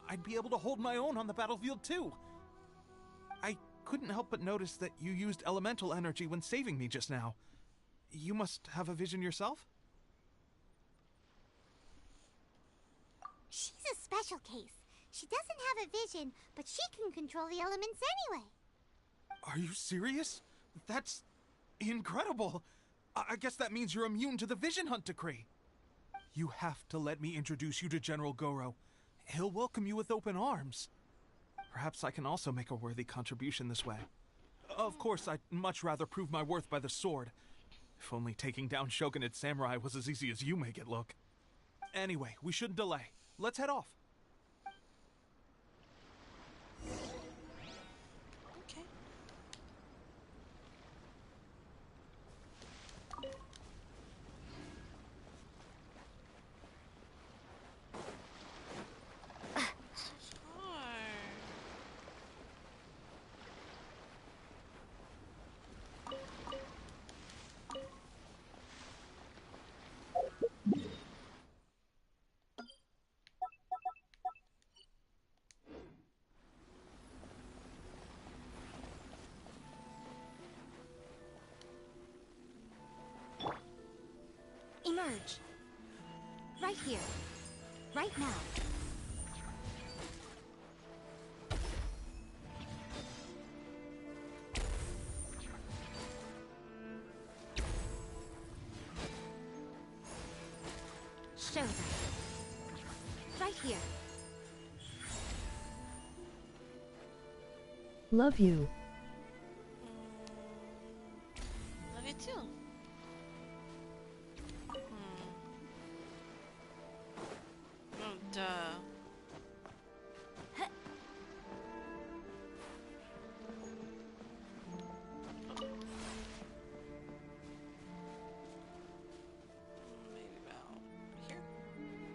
I'd be able to hold my own on the battlefield too. I couldn't help but notice that you used elemental energy when saving me just now. You must have a vision yourself? She's a special case. She doesn't have a vision, but she can control the elements anyway. Are you serious? That's incredible. I guess that means you're immune to the Vision Hunt decree. You have to let me introduce you to General Goro. He'll welcome you with open arms. Perhaps I can also make a worthy contribution this way. Of course, I'd much rather prove my worth by the sword. If only taking down Shogunate Samurai was as easy as you make it look. Anyway, we shouldn't delay. Let's head off. Okay. Emerge. Right here. Right now. Show them. Right here. Love you. Love you too. Oh, duh.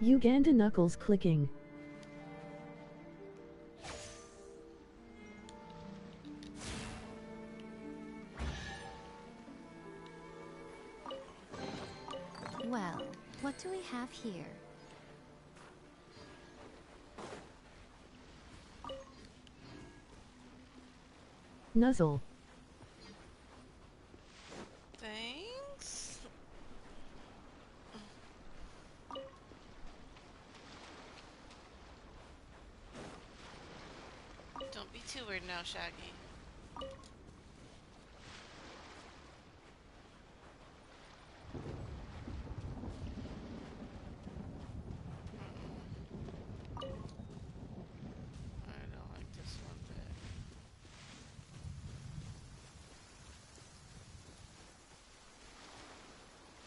Uganda knuckles clicking. Well, what do we have here? Nuzzle. Thanks. Don't be too weird now, Shaggy. I don't like this one bit.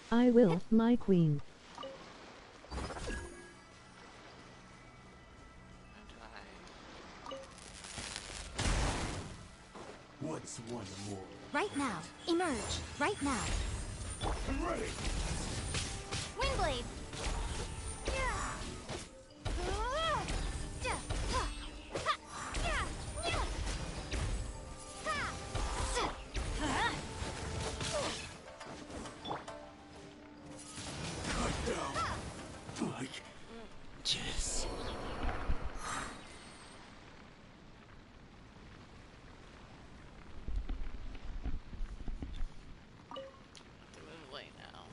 I will, my queen. What's one more? Right now. Emerge. Right now. I'm ready. Windblade! Cut down. Like this. To move away now.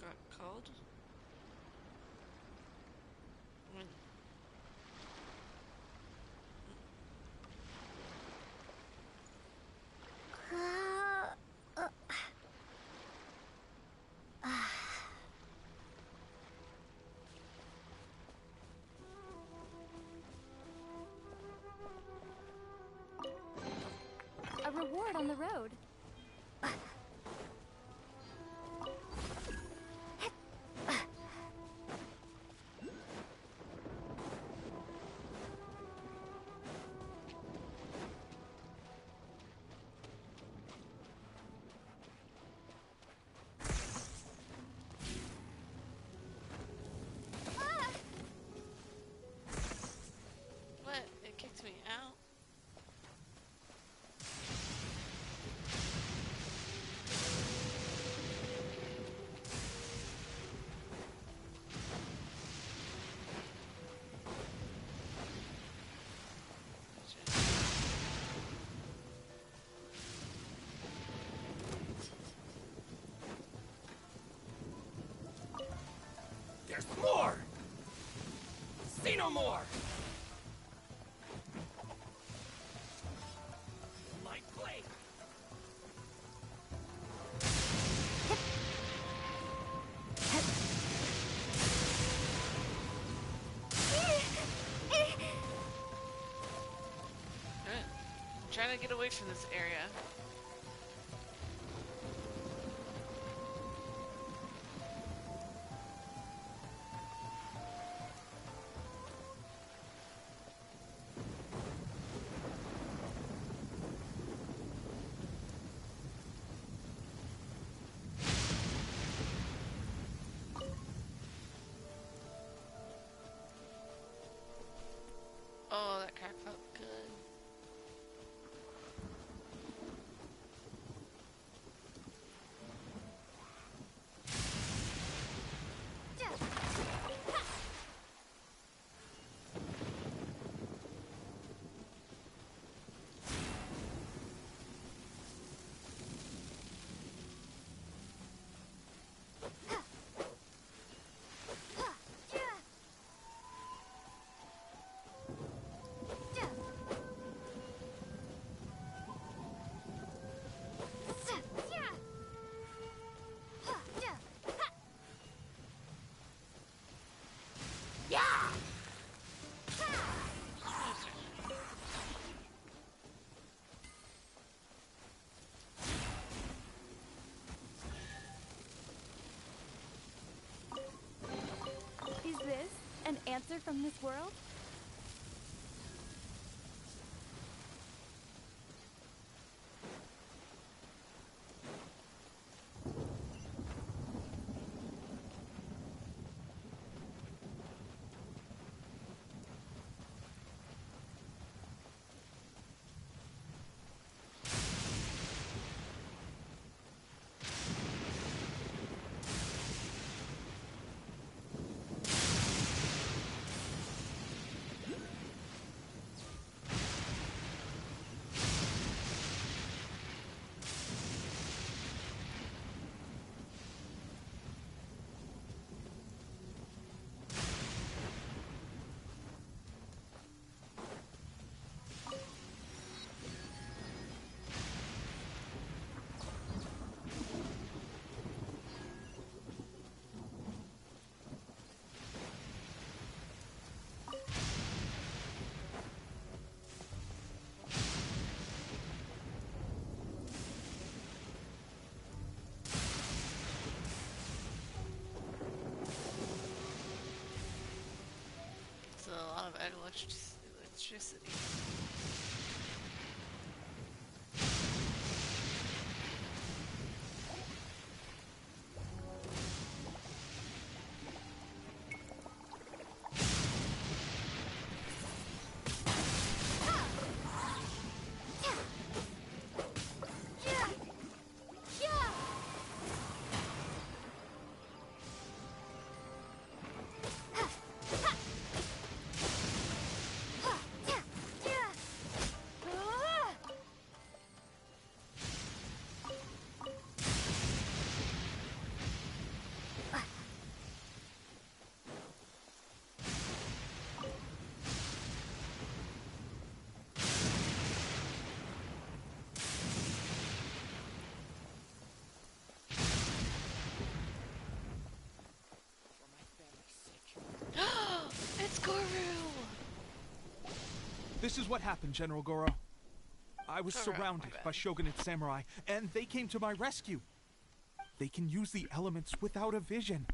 Got called? When? A reward on the road. no more! Light blade! I'm trying to get away from this area. Oh, that crack felt good. Is this an answer from this world? It's a lot of electricity. It's Guru! This is what happened, General Goro. I was surrounded by Shogunate samurai, and they came to my rescue. They can use the elements without a vision.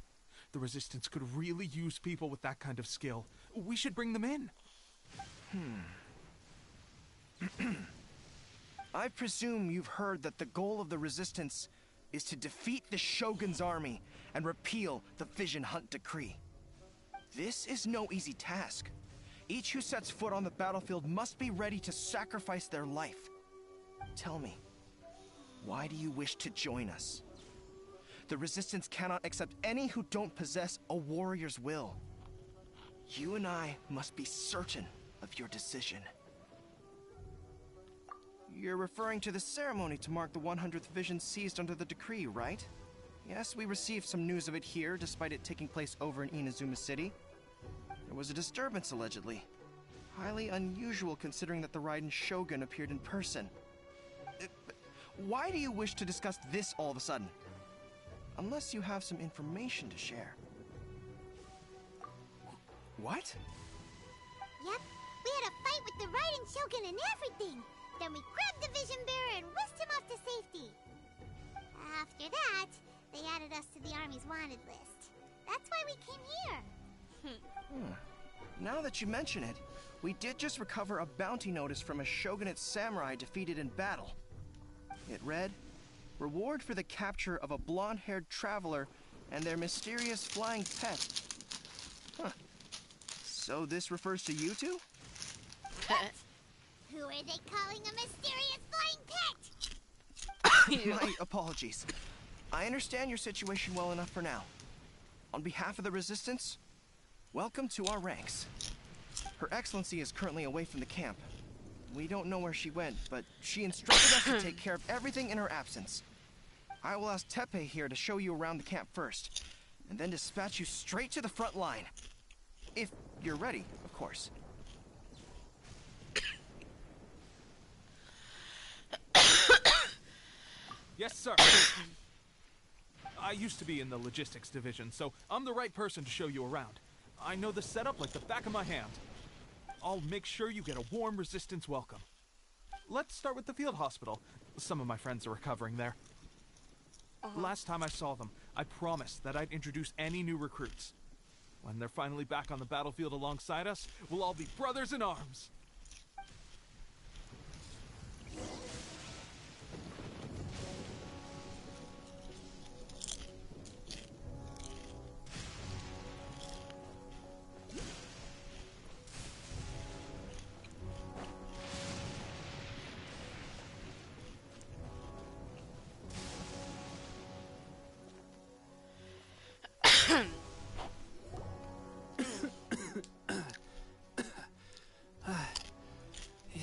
The Resistance could really use people with that kind of skill. We should bring them in. I presume you've heard that the goal of the Resistance is to defeat the Shogun's army and repeal the Vision Hunt Decree. This is no easy task. Each who sets foot on the battlefield must be ready to sacrifice their life. Tell me, why do you wish to join us? The Resistance cannot accept any who don't possess a warrior's will. You and I must be certain of your decision. You're referring to the ceremony to mark the 100th vision seized under the decree, right? Yes, we received some news of it here, despite it taking place over in Inazuma City. There was a disturbance, allegedly. Highly unusual considering that the Raiden Shogun appeared in person. Why do you wish to discuss this all of a sudden? Unless you have some information to share. What? Yep, we had a fight with the Raiden Shogun and everything. Then we grabbed the Vision Bearer and whisked him off to safety. After that, they added us to the Army's wanted list. That's why we came here. Now that you mention it, we did just recover a bounty notice from a Shogunate samurai defeated in battle. It read, "Reward for the capture of a blonde-haired traveler and their mysterious flying pet." Huh. So this refers to you two? Who are they calling a mysterious flying pet? My apologies. I understand your situation well enough for now. On behalf of the Resistance, welcome to our ranks. Her Excellency is currently away from the camp. We don't know where she went, but she instructed us to take care of everything in her absence. I will ask Teppei here to show you around the camp first, and then dispatch you straight to the front line. If you're ready, of course. Yes, sir. I used to be in the logistics division, so I'm the right person to show you around. I know the setup like the back of my hand. I'll make sure you get a warm Resistance welcome. Let's start with the field hospital. Some of my friends are recovering there. Last time I saw them, I promised that I'd introduce any new recruits. When they're finally back on the battlefield alongside us, we'll all be brothers in arms.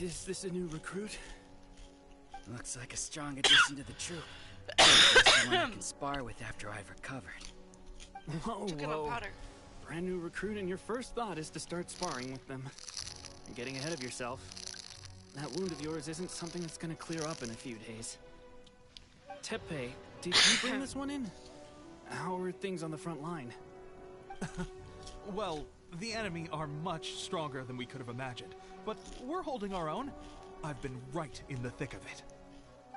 Is this a new recruit? Looks like a strong addition to the troop. Someone I can spar with after I've recovered. Whoa. Brand new recruit, and your first thought is to start sparring with them. You're getting ahead of yourself. That wound of yours isn't something that's gonna clear up in a few days. Teppei, did you bring this one in? How are things on the front line? Well, the enemy are much stronger than we could have imagined, but we're holding our own. I've been right in the thick of it.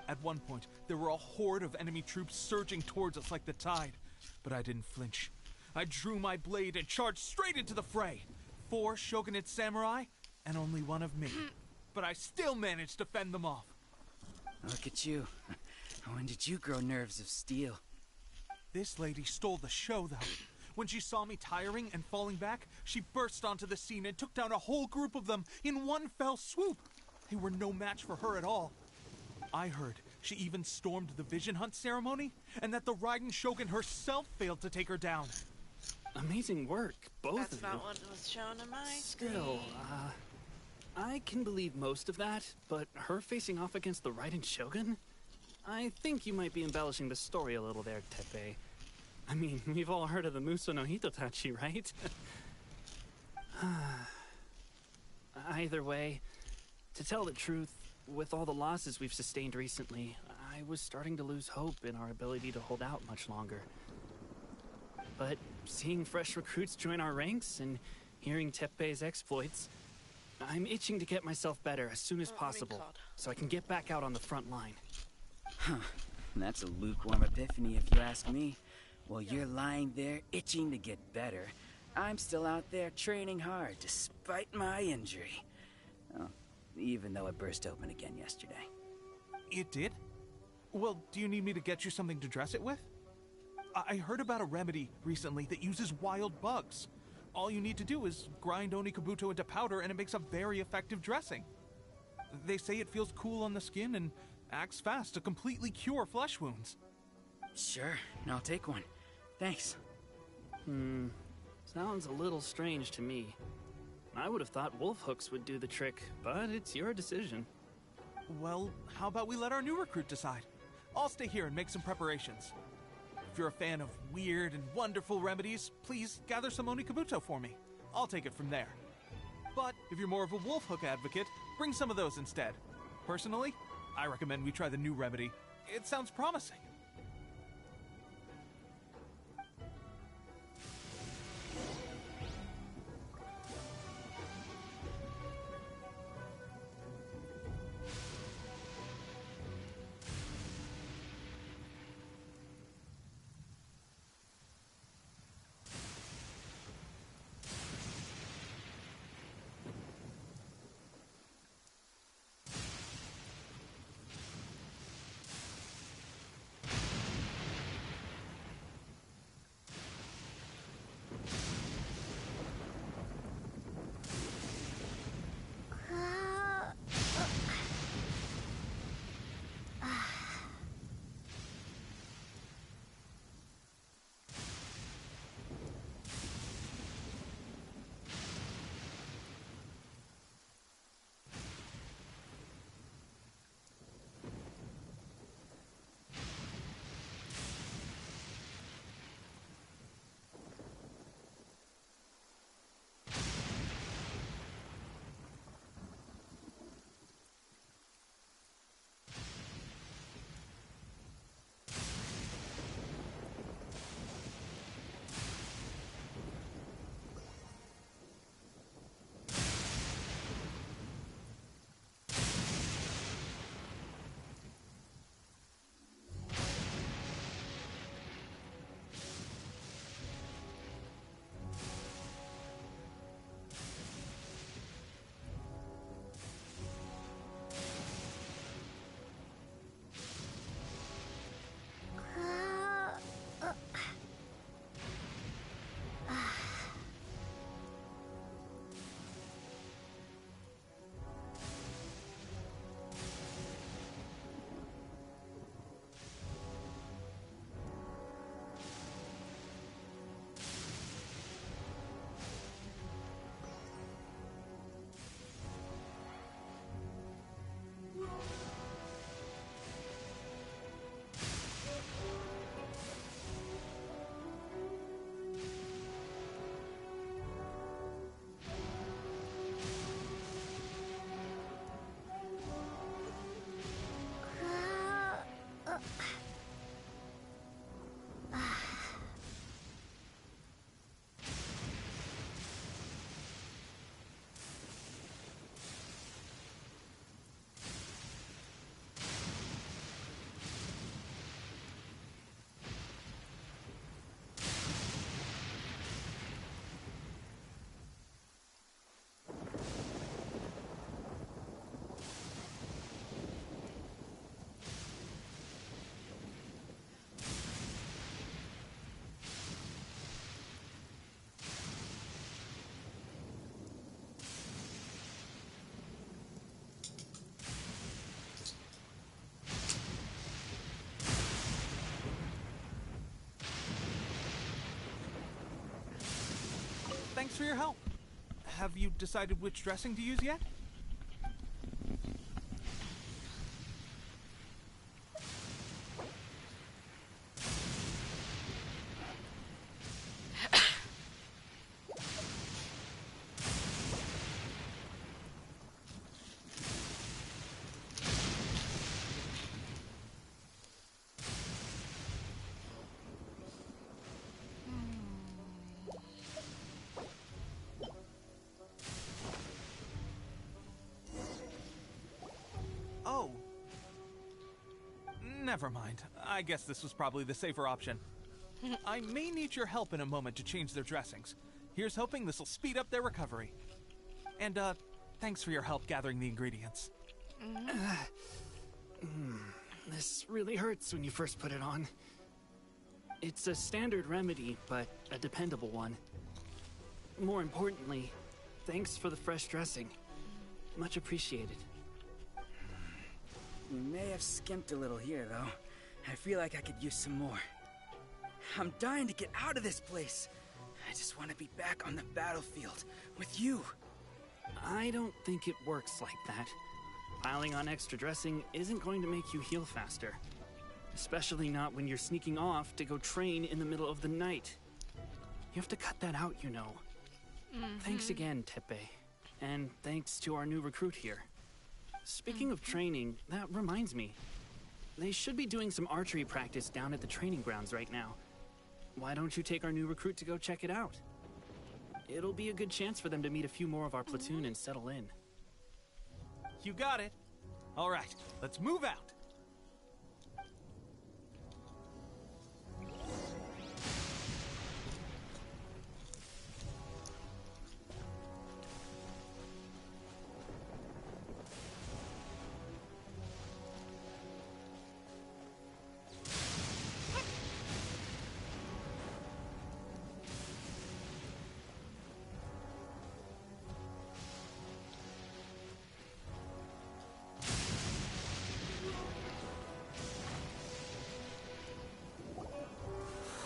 At one point, there were a horde of enemy troops surging towards us like the tide, but I didn't flinch. I drew my blade and charged straight into the fray. 4 Shogunate samurai, and only one of me. But I still managed to fend them off. Look at you. When did you grow nerves of steel? This lady stole the show, though. When she saw me tiring and falling back, she burst onto the scene and took down a whole group of them in one fell swoop. They were no match for her at all. I heard she even stormed the Vision Hunt ceremony, and that the Raiden Shogun herself failed to take her down. Amazing work, both That's of you. not what was shown in my Still, I can believe most of that, but her facing off against the Raiden Shogun? I think you might be embellishing the story a little there, Teppei. I mean, we've all heard of the Muso no Hitotachi, right? Either way, to tell the truth, with all the losses we've sustained recently, I was starting to lose hope in our ability to hold out much longer. But seeing fresh recruits join our ranks and hearing Teppei's exploits, I'm itching to get myself better as soon as possible, so I can get back out on the front line. Huh. That's a lukewarm epiphany if you ask me. While you're lying there itching to get better, I'm still out there training hard despite my injury. Oh, even though it burst open again yesterday. It did? Well, do you need me to get you something to dress it with? I heard about a remedy recently that uses wild bugs. All you need to do is grind Onikabuto into powder and it makes a very effective dressing. They say it feels cool on the skin and acts fast to completely cure flesh wounds. Sure, I'll take one. Thanks. Sounds a little strange to me. I would have thought wolf hooks would do the trick, but it's your decision. Well, how about we let our new recruit decide? I'll stay here and make some preparations. If you're a fan of weird and wonderful remedies, please gather some Onikabuto for me. I'll take it from there. But if you're more of a wolf hook advocate, bring some of those instead. Personally, I recommend we try the new remedy. It sounds promising. Thanks for your help. Have you decided which dressing to use yet? Oh. Never mind. I guess this was probably the safer option. I may need your help in a moment to change their dressings. Here's hoping this will speed up their recovery. And, thanks for your help gathering the ingredients. This really hurts when you first put it on. It's a standard remedy, but a dependable one. More importantly, thanks for the fresh dressing. Much appreciated. We may have skimped a little here, though. I feel like I could use some more. I'm dying to get out of this place. I just want to be back on the battlefield with you. I don't think it works like that. Piling on extra dressing isn't going to make you heal faster. Especially not when you're sneaking off to go train in the middle of the night. You have to cut that out, you know. Thanks again, Tepe. And thanks to our new recruit here. Speaking of training, that reminds me. They should be doing some archery practice down at the training grounds right now. Why don't you take our new recruit to go check it out? It'll be a good chance for them to meet a few more of our platoon and settle in. You got it. All right, let's move out.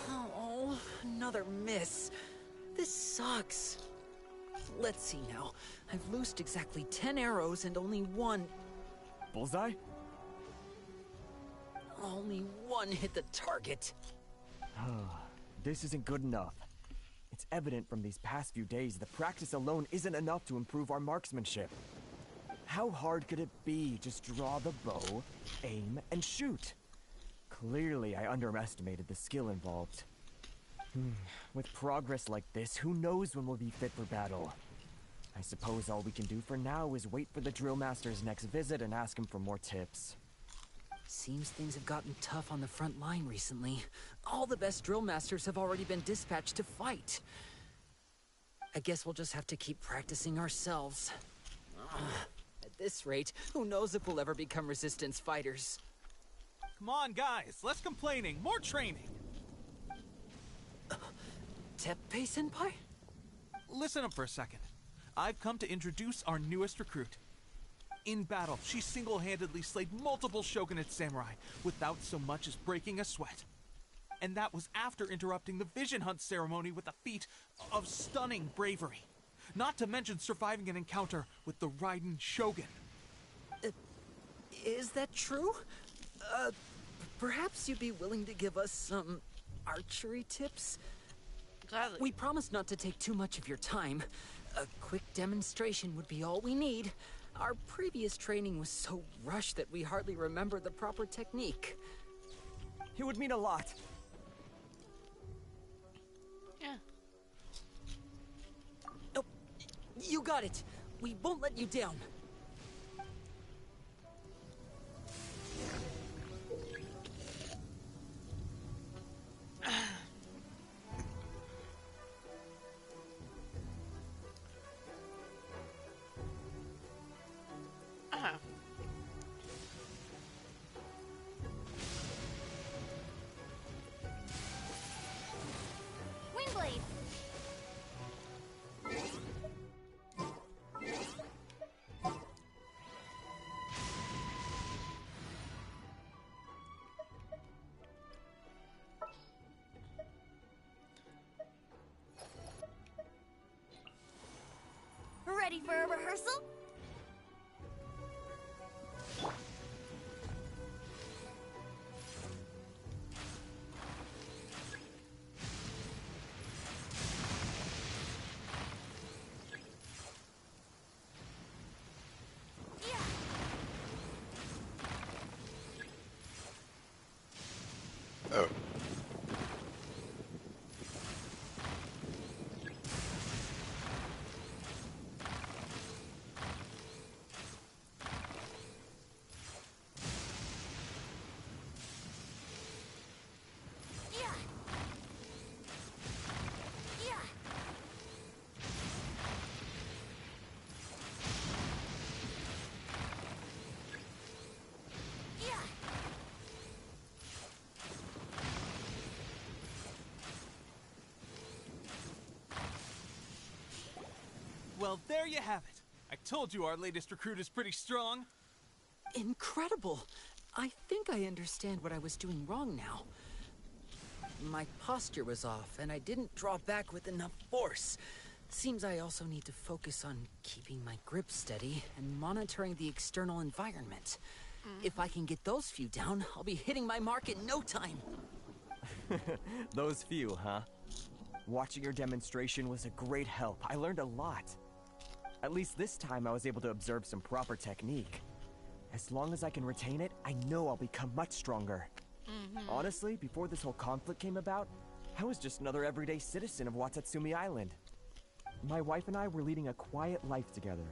Oh, another miss. This sucks. Let's see now. I've loosed exactly 10 arrows and only one... Bullseye? Only one hit the target. This isn't good enough. It's evident from these past few days that practice alone isn't enough to improve our marksmanship. How hard could it be? Just draw the bow, aim, and shoot. Clearly, I underestimated the skill involved. With progress like this, who knows when we'll be fit for battle? I suppose all we can do for now is wait for the drill master's next visit and ask him for more tips. Seems things have gotten tough on the front line recently. All the best drill masters have already been dispatched to fight. I guess we'll just have to keep practicing ourselves. At this rate, who knows if we'll ever become resistance fighters. Come on, guys, less complaining, more training. Teppei-senpai? Listen up for a second. I've come to introduce our newest recruit. In battle, she single-handedly slayed multiple shogunate samurai without so much as breaking a sweat. And that was after interrupting the vision hunt ceremony with a feat of stunning bravery. Not to mention surviving an encounter with the Raiden Shogun. Is that true? Perhaps you'd be willing to give us some archery tips? Gladly. We promise not to take too much of your time. A quick demonstration would be all we need. Our previous training was so rushed that we hardly remember the proper technique. It would mean a lot. Yeah. Oh, you got it. We won't let you down. Wingblade! Ready for a rehearsal? Oh. Well, there you have it. I told you our latest recruit is pretty strong. Incredible! I think I understand what I was doing wrong now. My posture was off, and I didn't draw back with enough force. Seems I also need to focus on keeping my grip steady and monitoring the external environment. If I can get those few down, I'll be hitting my mark in no time. Those few, huh? Watching your demonstration was a great help. I learned a lot. At least this time I was able to observe some proper technique. As long as I can retain it, I know I'll become much stronger. Honestly, before this whole conflict came about, I was just another everyday citizen of Watatsumi Island. My wife and I were leading a quiet life together.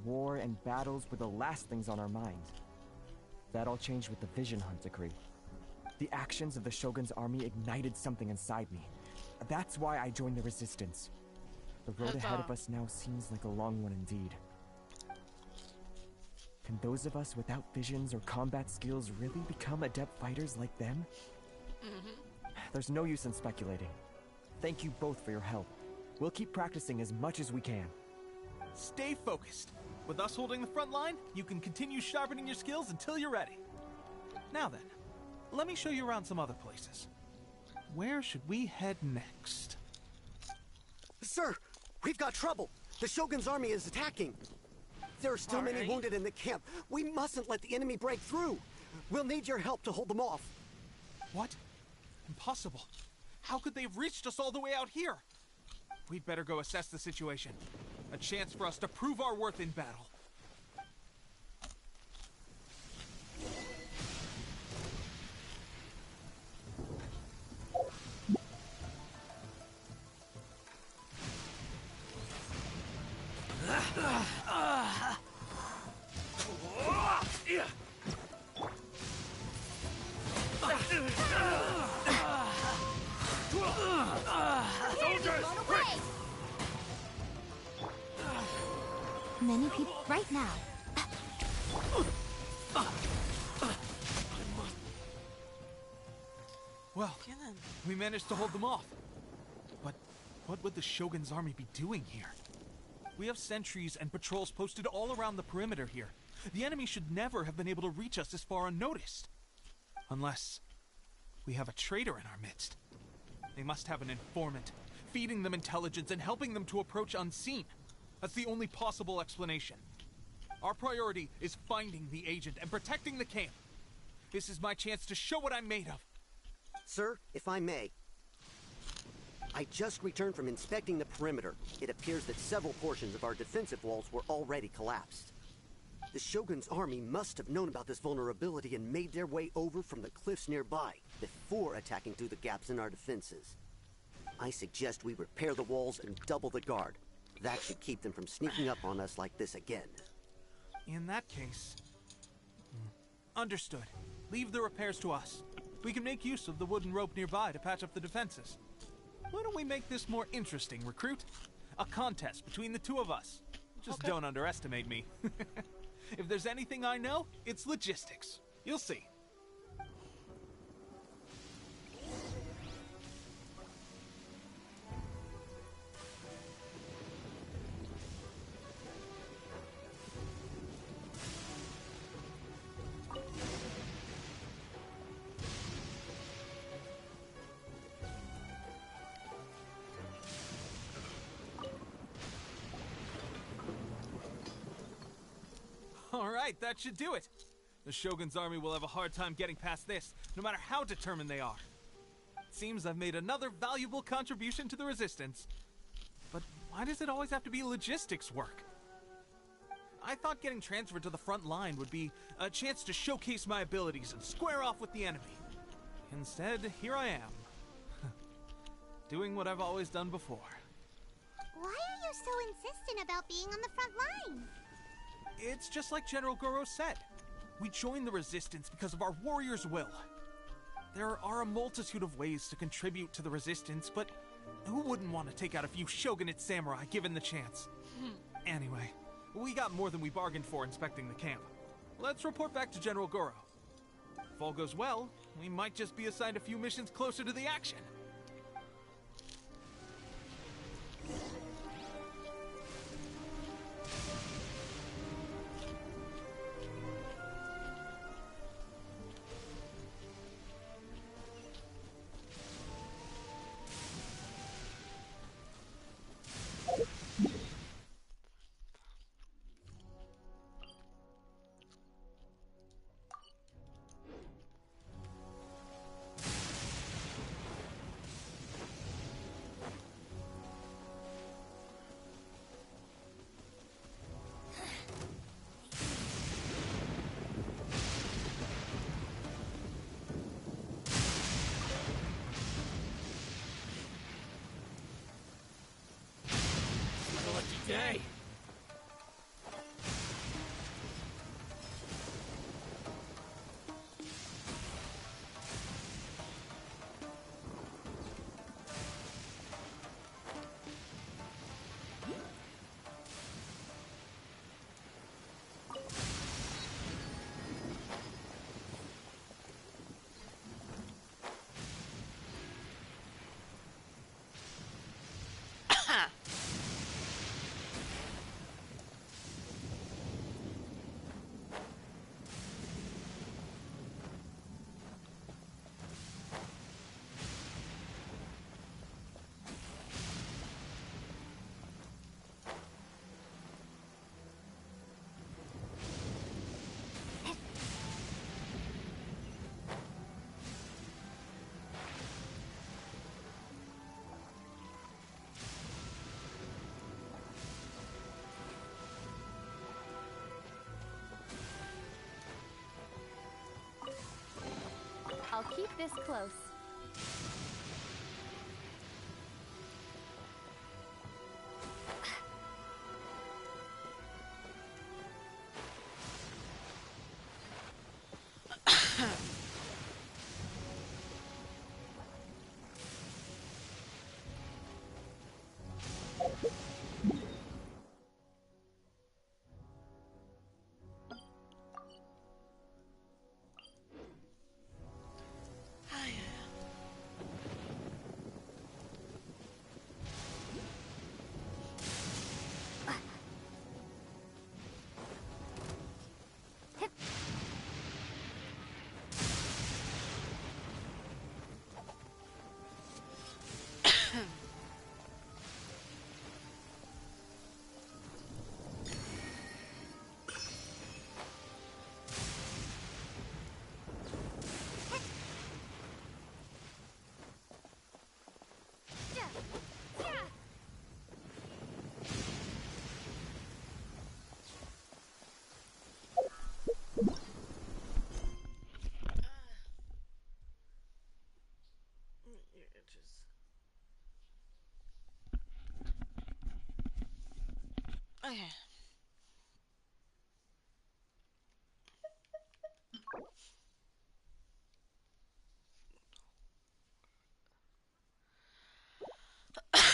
War and battles were the last things on our mind. That all changed with the Vision Hunt decree. The actions of the Shogun's army ignited something inside me. That's why I joined the resistance. The road ahead of us now seems like a long one indeed. Can those of us without visions or combat skills really become adept fighters like them? There's no use in speculating. Thank you both for your help. We'll keep practicing as much as we can. Stay focused. With us holding the front line, you can continue sharpening your skills until you're ready. Now then, let me show you around some other places. Where should we head next? Sir, we've got trouble. The Shogun's army is attacking. There are still many wounded in the camp. We mustn't let the enemy break through. We'll need your help to hold them off. What? Impossible. How could they have reached us all the way out here? We'd better go assess the situation. A chance for us to prove our worth in battle. Many people right now. Well, we managed to hold them off. But what would the Shogun's army be doing here? We have sentries and patrols posted all around the perimeter here. The enemy should never have been able to reach us this far unnoticed. Unless we have a traitor in our midst. They must have an informant, feeding them intelligence and helping them to approach unseen. That's the only possible explanation. Our priority is finding the agent and protecting the camp. This is my chance to show what I'm made of. Sir, if I may. I just returned from inspecting the perimeter. It appears that several portions of our defensive walls were already collapsed. The Shogun's army must have known about this vulnerability and made their way over from the cliffs nearby before attacking through the gaps in our defenses. I suggest we repair the walls and double the guard. That should keep them from sneaking up on us like this again. In that case... Understood. Leave the repairs to us. We can make use of the wooden rope nearby to patch up the defenses. Why don't we make this more interesting, recruit? A contest between the two of us. Just don't underestimate me. If there's anything I know, it's logistics. You'll see. Alright, that should do it. The Shogun's army will have a hard time getting past this, no matter how determined they are. It seems I've made another valuable contribution to the resistance. But why does it always have to be logistics work? I thought getting transferred to the front line would be a chance to showcase my abilities and square off with the enemy. Instead, here I am. Doing what I've always done before. Why are you so insistent about being on the front line? It's just like General Goro said. We joined the resistance because of our warrior's will. There are a multitude of ways to contribute to the resistance, but who wouldn't want to take out a few shogunate samurai given the chance? Anyway, we got more than we bargained for inspecting the camp. Let's report back to General Goro. If all goes well, we might just be assigned a few missions closer to the action. Okay. I'll keep this close. Okay.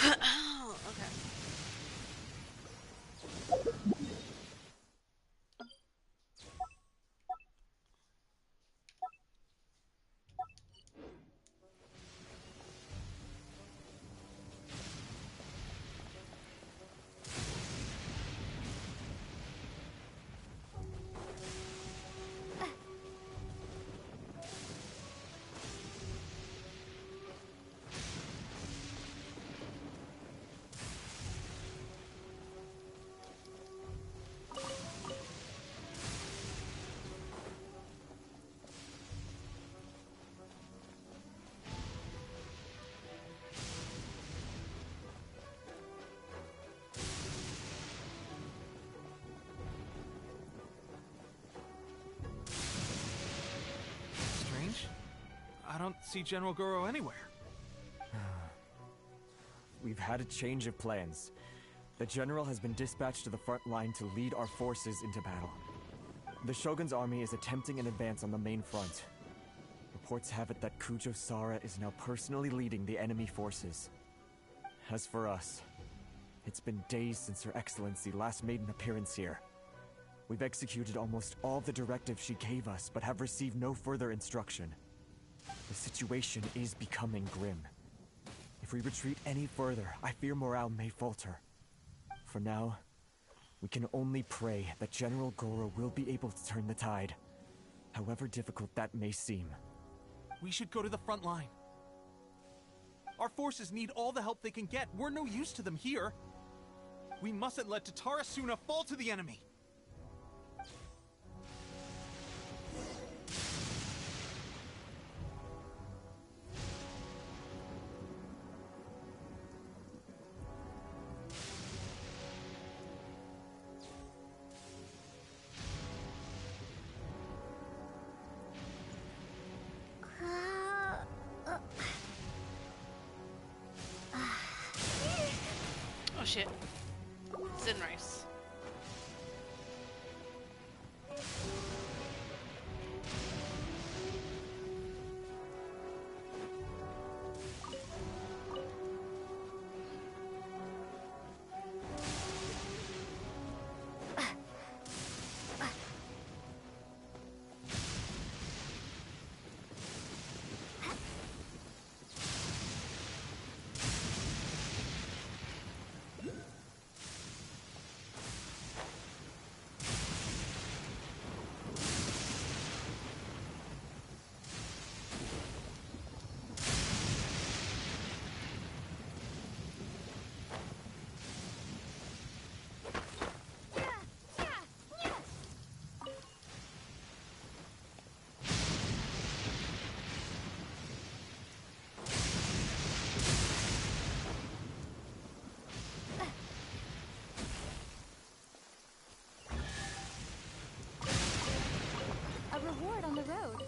Oh, okay. Strange. I don't see General Goro anywhere. We've had a change of plans. The general has been dispatched to the front line to lead our forces into battle. The Shogun's army is attempting an advance on the main front. Reports have it that Kujo Sara is now personally leading the enemy forces. As for us, it's been days since Her Excellency last made an appearance here. We've executed almost all the directives she gave us, but have received no further instruction. The situation is becoming grim. If we retreat any further, I fear morale may falter. For now, we can only pray that General Goro will be able to turn the tide, however difficult that may seem. We should go to the front line. Our forces need all the help they can get. We're no use to them here. We mustn't let Tatara Suna fall to the enemy. Oh shit. Zinrice. A reward on the road.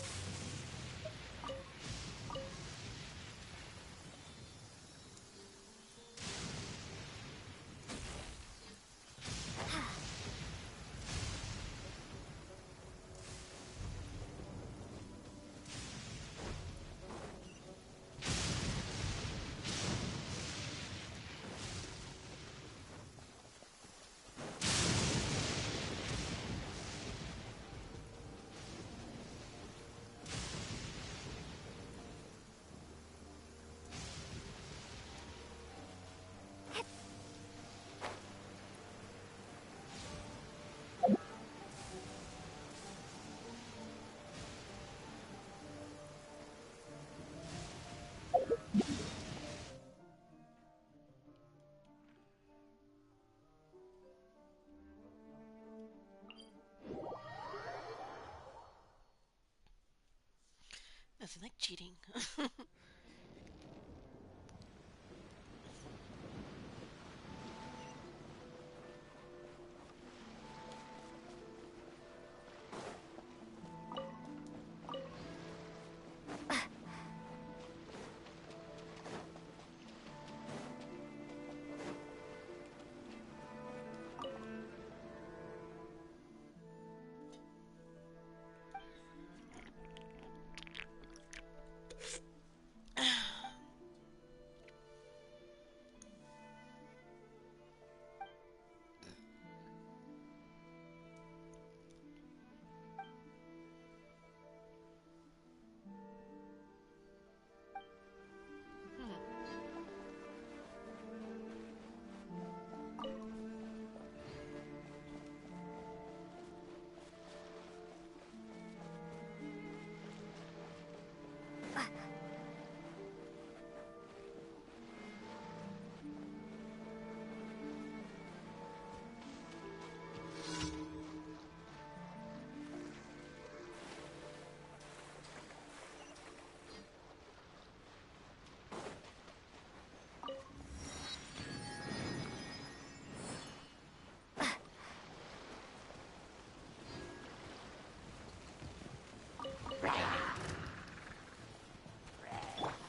Nothing like cheating.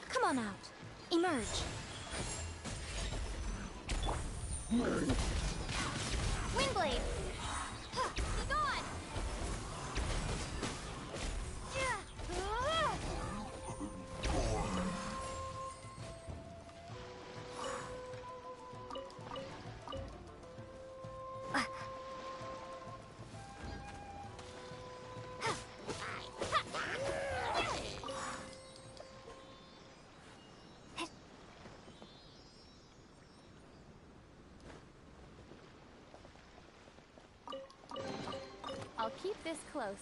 Come on out. Emerge. Windblade. Be gone. I'll keep this close.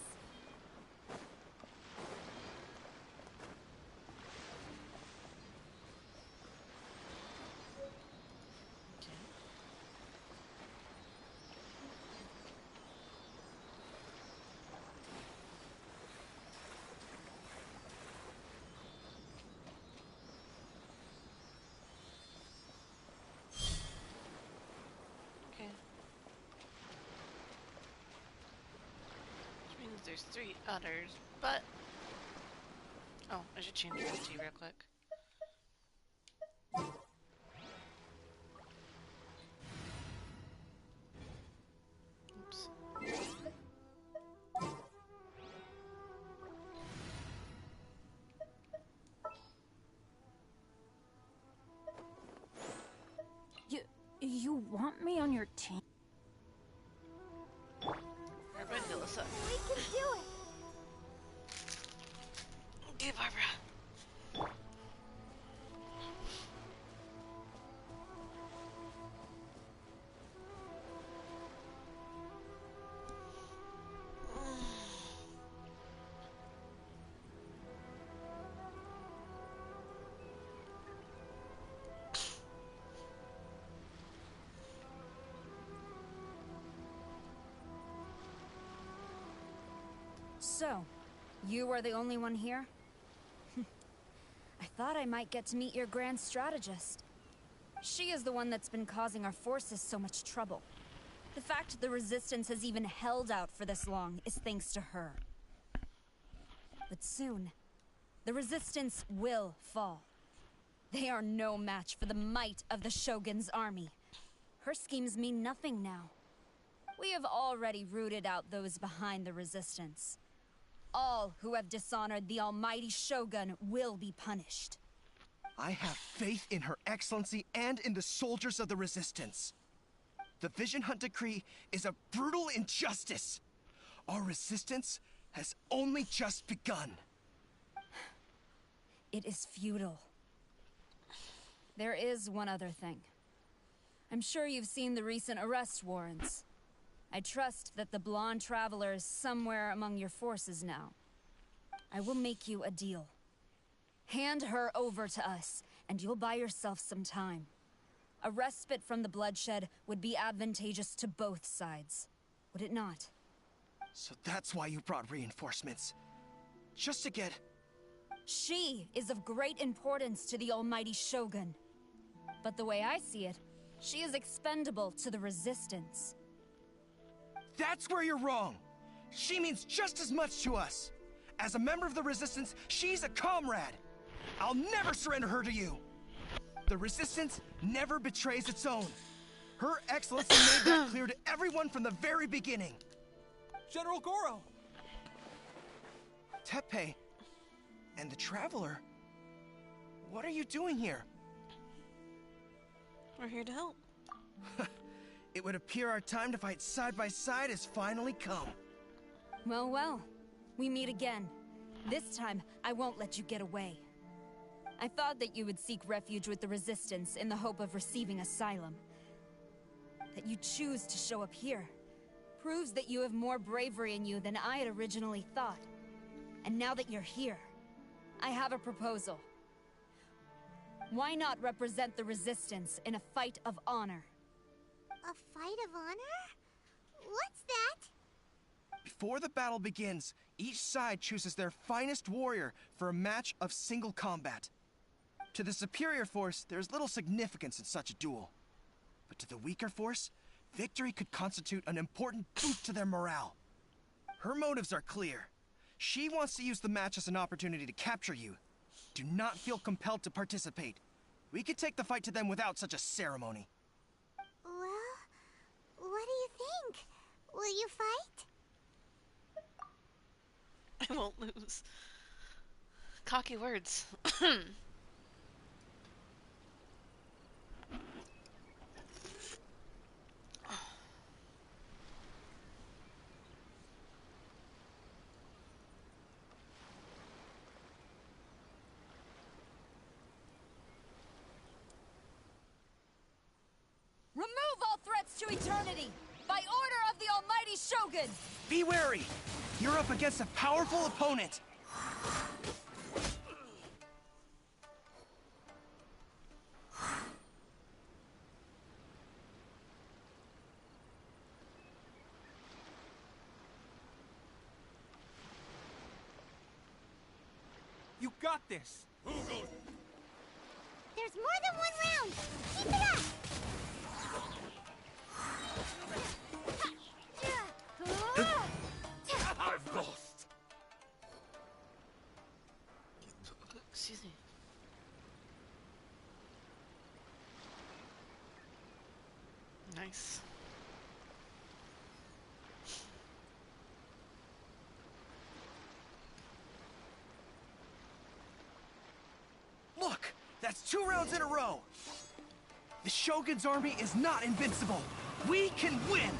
There's 3 others, but... Oh, I should change that to you real quick. want me on your team? Everybody feel this up. We can do it. Okay, Barbara. So, you are the only one here? I thought I might get to meet your grand strategist. She is the one that's been causing our forces so much trouble. The fact the Resistance has even held out for this long is thanks to her. But soon, the Resistance will fall. They are no match for the might of the Shogun's army. Her schemes mean nothing now. We have already rooted out those behind the Resistance. All who have dishonored the almighty Shogun will be punished. I have faith in Her Excellency and in the soldiers of the Resistance. The Vision Hunt Decree is a brutal injustice. Our resistance has only just begun. It is futile. There is one other thing. I'm sure you've seen the recent arrest warrants. I trust that the blonde traveler is somewhere among your forces now. I will make you a deal. Hand her over to us, and you'll buy yourself some time. A respite from the bloodshed would be advantageous to both sides, would it not? So that's why you brought reinforcements. Just to get... She is of great importance to the almighty Shogun. But the way I see it, she is expendable to the Resistance. That's where you're wrong! She means just as much to us! As a member of the Resistance, she's a comrade! I'll never surrender her to you! The Resistance never betrays its own. Her Excellency made that clear to everyone from the very beginning. General Goro! Teppei and the Traveler, what are you doing here? We're here to help. It would appear our time to fight side by side has finally come. Well, well. We meet again. This time, I won't let you get away. I thought that you would seek refuge with the Resistance in the hope of receiving asylum. That you choose to show up here proves that you have more bravery in you than I had originally thought. And now that you're here, I have a proposal. Why not represent the Resistance in a fight of honor? A fight of honor? What's that? Before the battle begins, each side chooses their finest warrior for a match of single combat. To the superior force, there's little significance in such a duel. But to the weaker force, victory could constitute an important boost to their morale. Her motives are clear. She wants to use the match as an opportunity to capture you. Do not feel compelled to participate. We could take the fight to them without such a ceremony. Well, what do you think? Will you fight? I won't lose. Cocky words. Remove all threats to eternity! By order of the almighty Shogun! Be wary! You're up against a powerful opponent! You got this! There's more than one round! Keep it up! I've lost. Excuse me. Nice. Look! That's 2 rounds in a row! The Shogun's army is not invincible. We can win.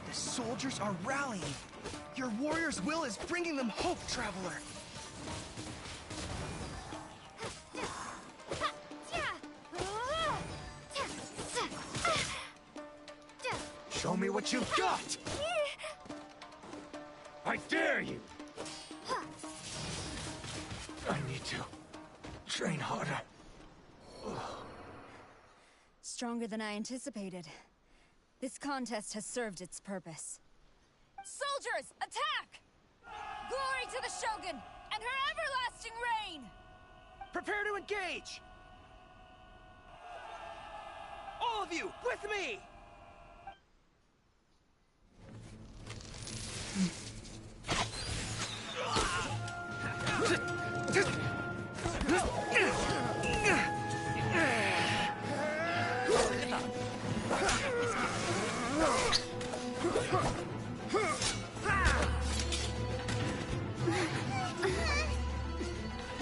The soldiers are rallying. Your warrior's will is bringing them hope, Traveler. Show me what you've got! I dare you! I need to train harder. Stronger than I anticipated. This contest has served its purpose. Soldiers, attack! Glory to the Shogun and her everlasting reign! Prepare to engage! All of you, with me!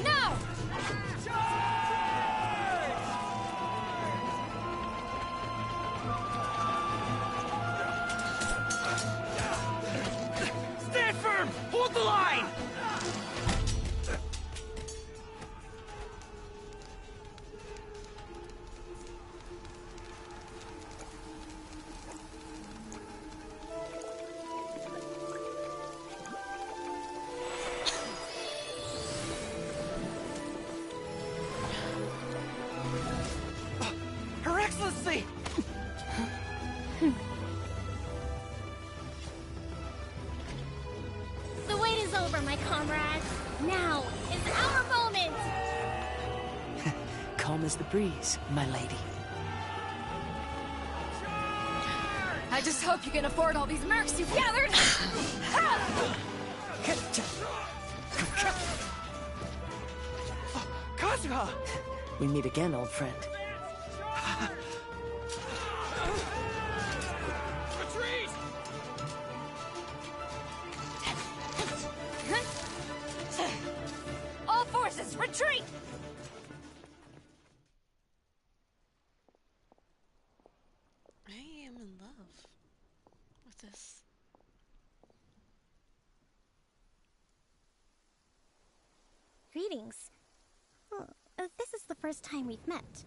No! Stand firm! Hold the line! Her Excellency! The wait is over, my comrades. Now is our moment! Calm as the breeze, my lady. I just hope you can afford all these mercs you've gathered! Kazuha! We meet again, old friend. Retreat! All forces, retreat! I am in love with this. Greetings. Well, this is the first time we've met.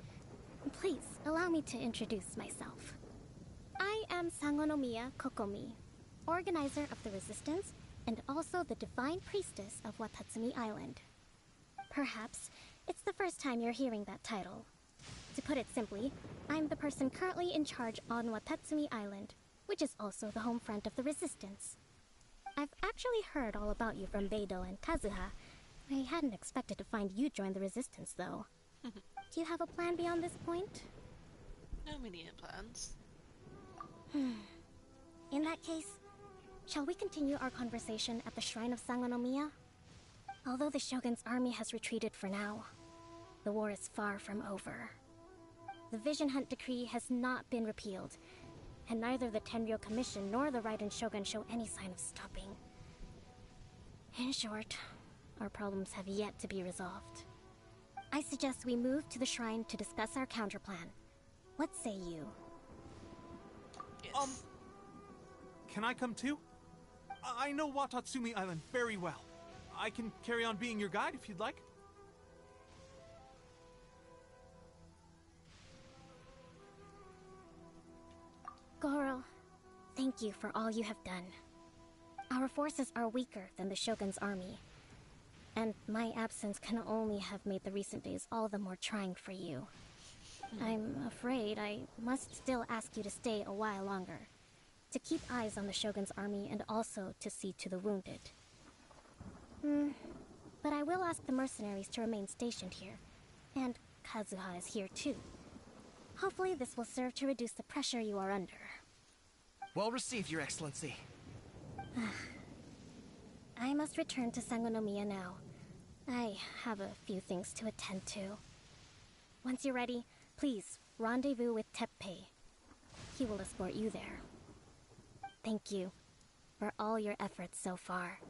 Please, allow me to introduce myself. I am Sangonomiya Kokomi, organizer of the Resistance and also the Divine Priestess of Watatsumi Island. Perhaps it's the first time you're hearing that title. To put it simply, I'm the person currently in charge on Watatsumi Island, which is also the home front of the Resistance. I've actually heard all about you from Beidou and Kazuha. I hadn't expected to find you join the Resistance, though. Do you have a plan beyond this point? No immediate plans. In that case, shall we continue our conversation at the Shrine of Sangonomiya? Although the Shogun's army has retreated for now, the war is far from over. The Vision Hunt Decree has not been repealed, and neither the Tenryo Commission nor the Raiden Shogun show any sign of stopping. In short, our problems have yet to be resolved. I suggest we move to the shrine to discuss our counterplan. What say you? Yes. Can I come too? I know Watatsumi Island very well. I can carry on being your guide if you'd like. Goro, thank you for all you have done. Our forces are weaker than the Shogun's army, and my absence can only have made the recent days all the more trying for you. I'm afraid I must still ask you to stay a while longer, to keep eyes on the Shogun's army and also to see to the wounded. But I will ask the mercenaries to remain stationed here, and Kazuha is here too. Hopefully this will serve to reduce the pressure you are under. Well received, Your Excellency. I must return to Sangonomiya now. I have a few things to attend to. Once you're ready, please rendezvous with Teppei. He will escort you there. Thank you for all your efforts so far.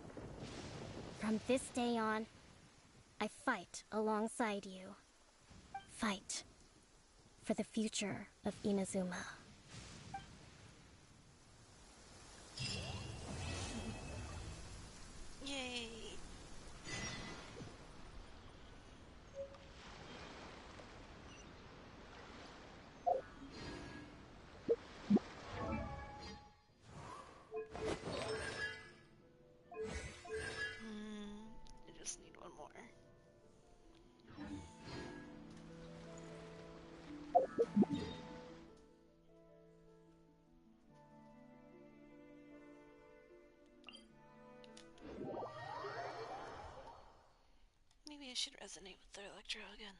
From this day on, I fight alongside you. Fight for the future of Inazuma. Yay! I just need one more. Maybe I should resonate with the Electro again.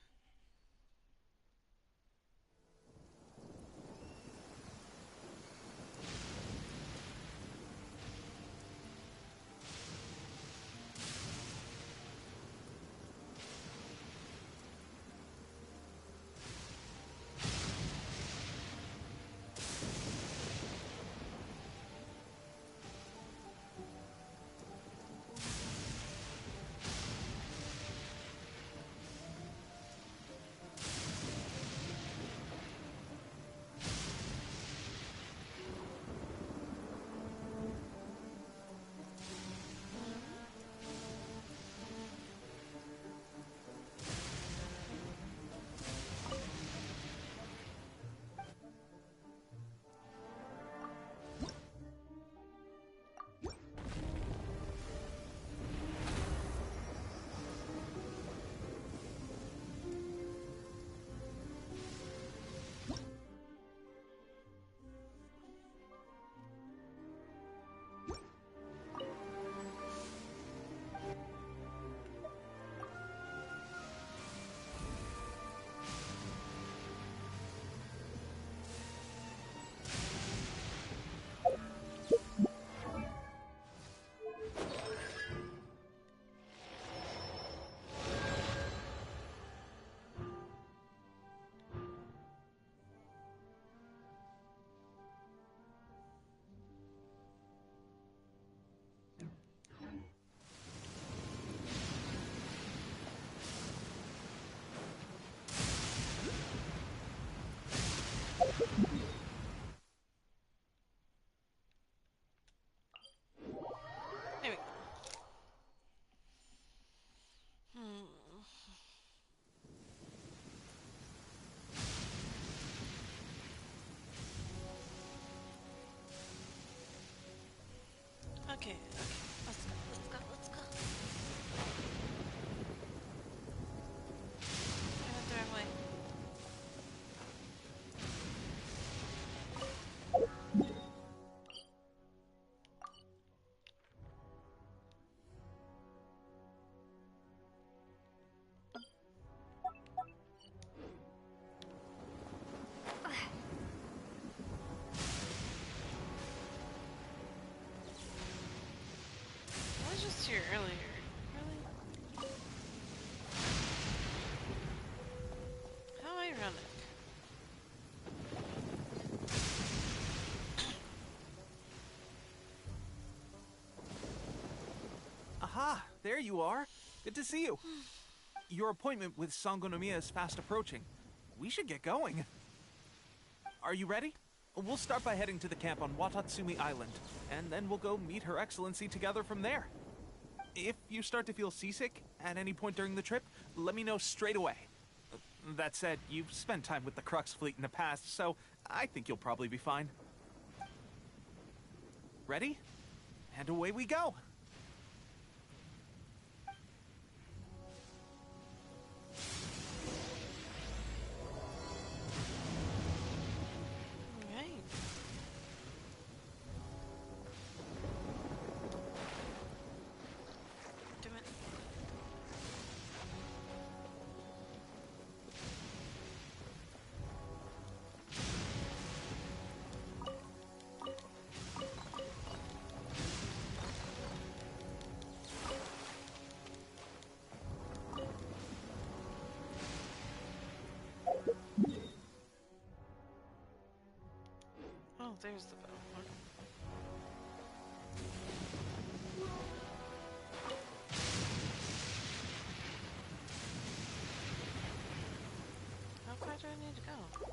There we go. Okay, let's go, let's go, let's go. I went the wrong way. I was just here earlier. Really? How ironic. Aha! There you are. Good to see you. Your appointment with Sangonomiya is fast approaching. We should get going. Are you ready? We'll start by heading to the camp on Watatsumi Island, and then we'll go meet Her Excellency together from there. If you start to feel seasick at any point during the trip, let me know straight away. That said, you've spent time with the Crux fleet in the past, so I think you'll probably be fine. Ready? And away we go! Alright. Do it. Oh, there's the bow. How far do I need to go?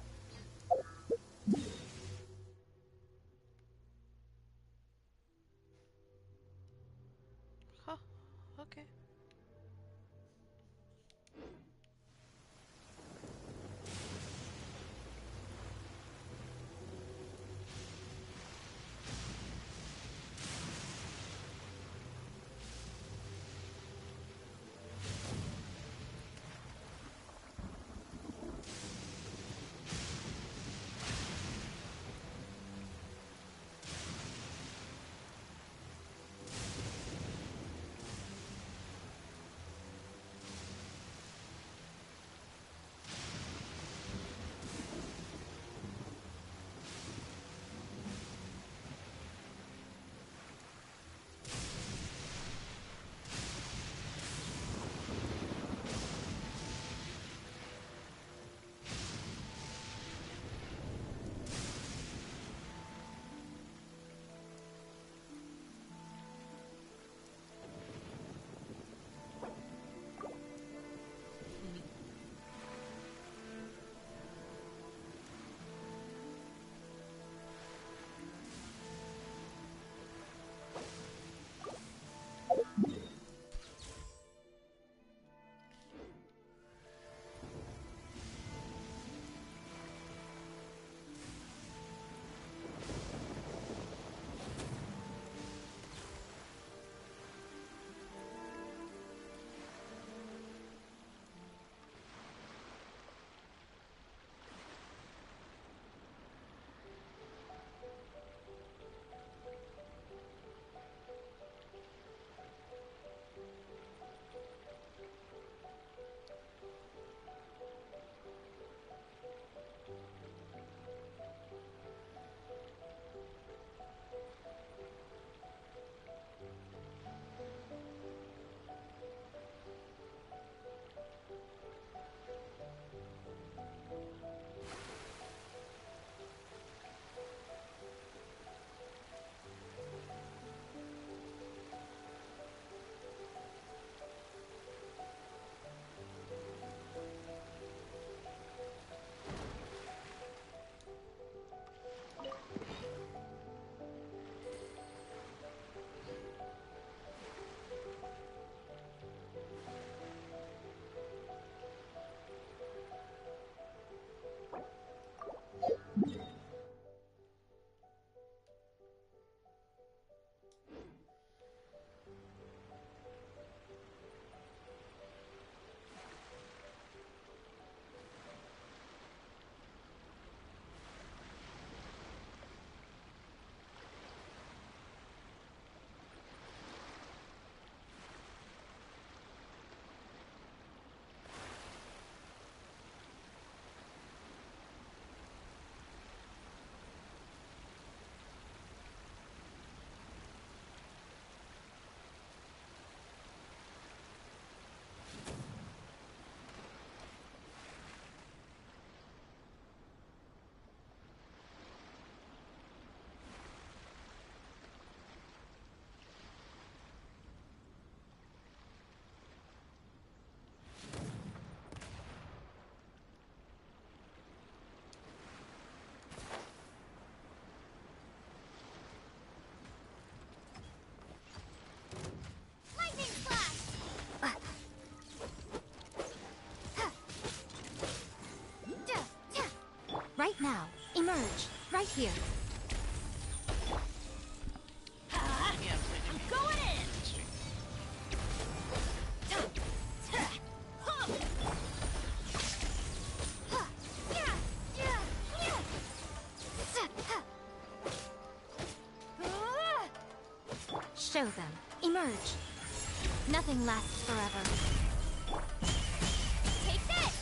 Right now. Emerge. Right here. Yeah, I'm going in! Show them. Emerge. Nothing lasts forever. Take this!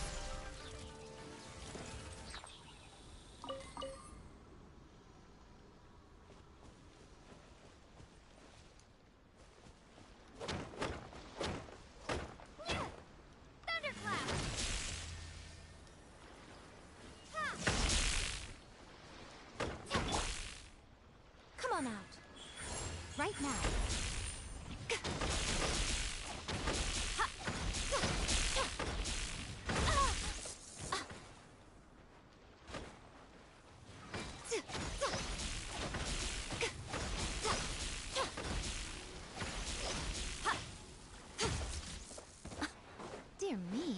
Thunderclap! Come on out. Right now. Dear me.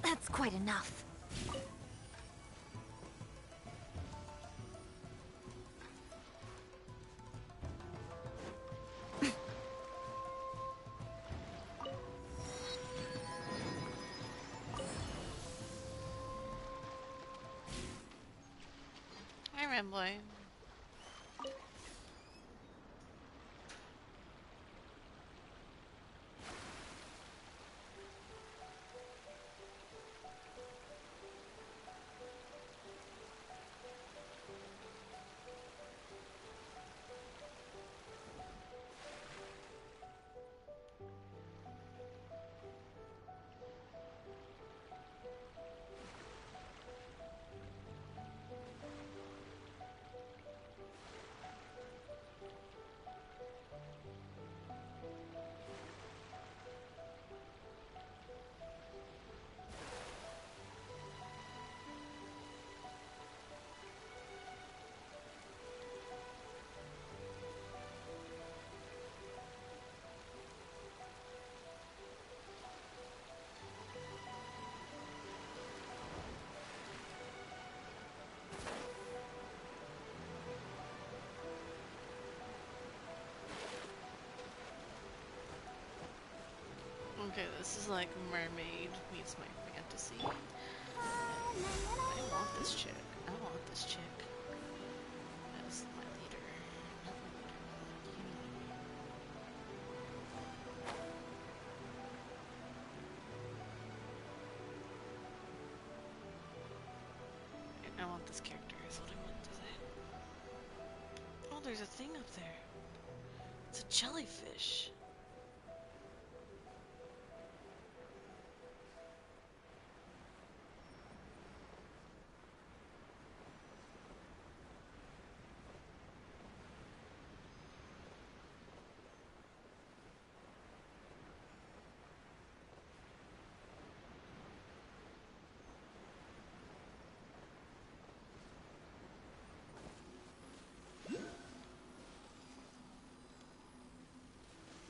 That's quite enough. Hi, Ramboy. Okay, this is like mermaid meets my fantasy. I want this chick. I want this chick as my leader. I want this character is what I meant to say. Oh, there's a thing up there. It's a jellyfish.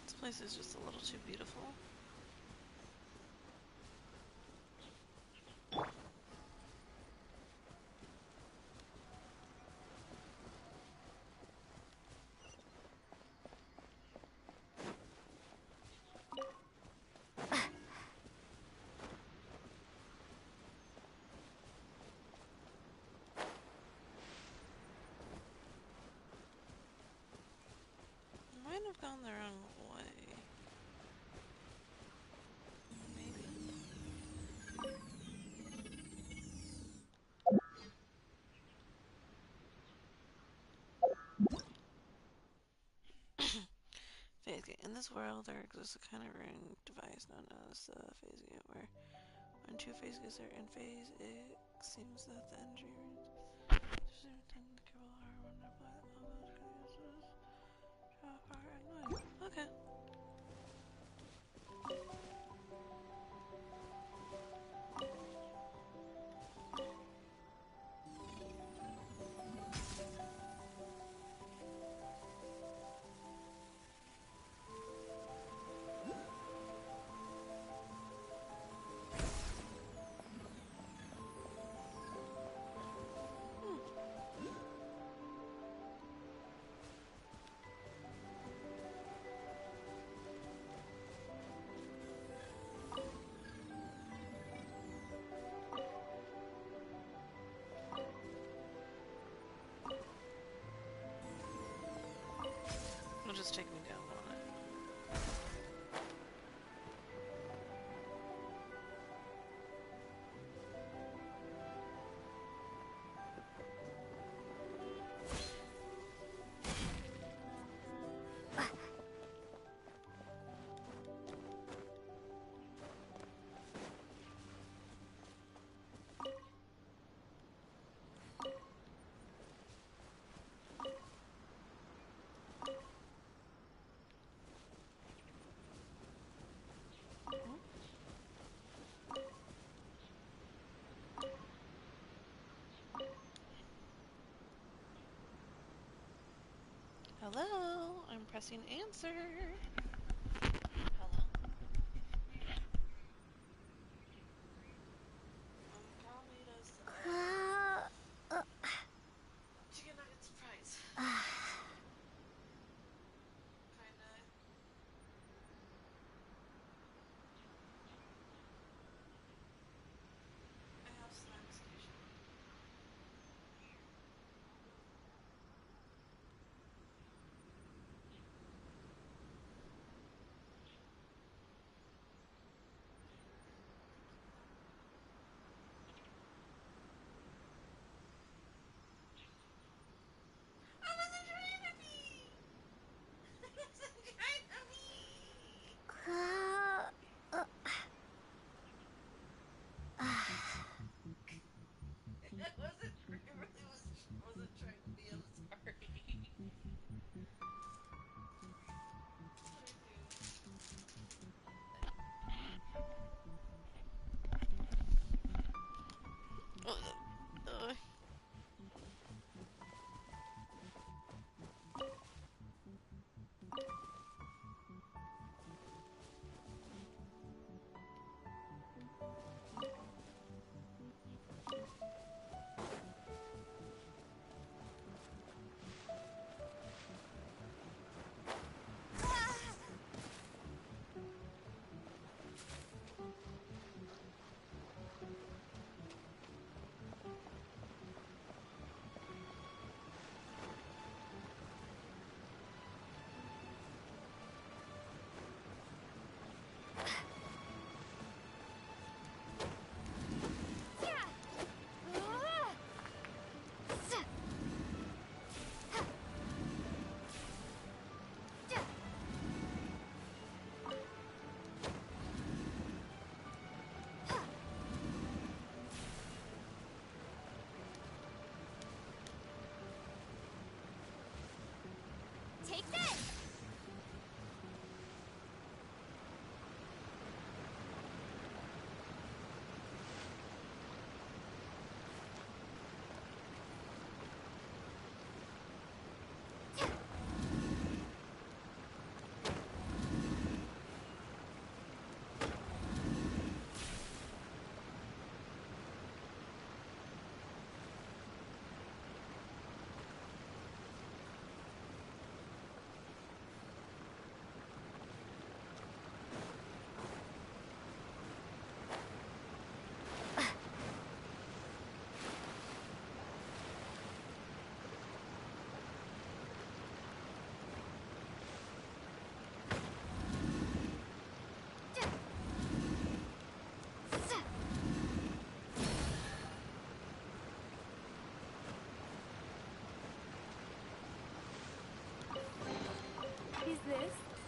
This place is just a little too beautiful. Might have gone the wrong way. Faith Okay, in this world, there exists a kind of ring device known as the phase gate, where when two phase gates are in phase, it seems that the energy okay. It'll just take me down on it. Hello, I'm pressing answer. Hello. Probably does. Chicken nugget surprise. Kinda. I have snack station.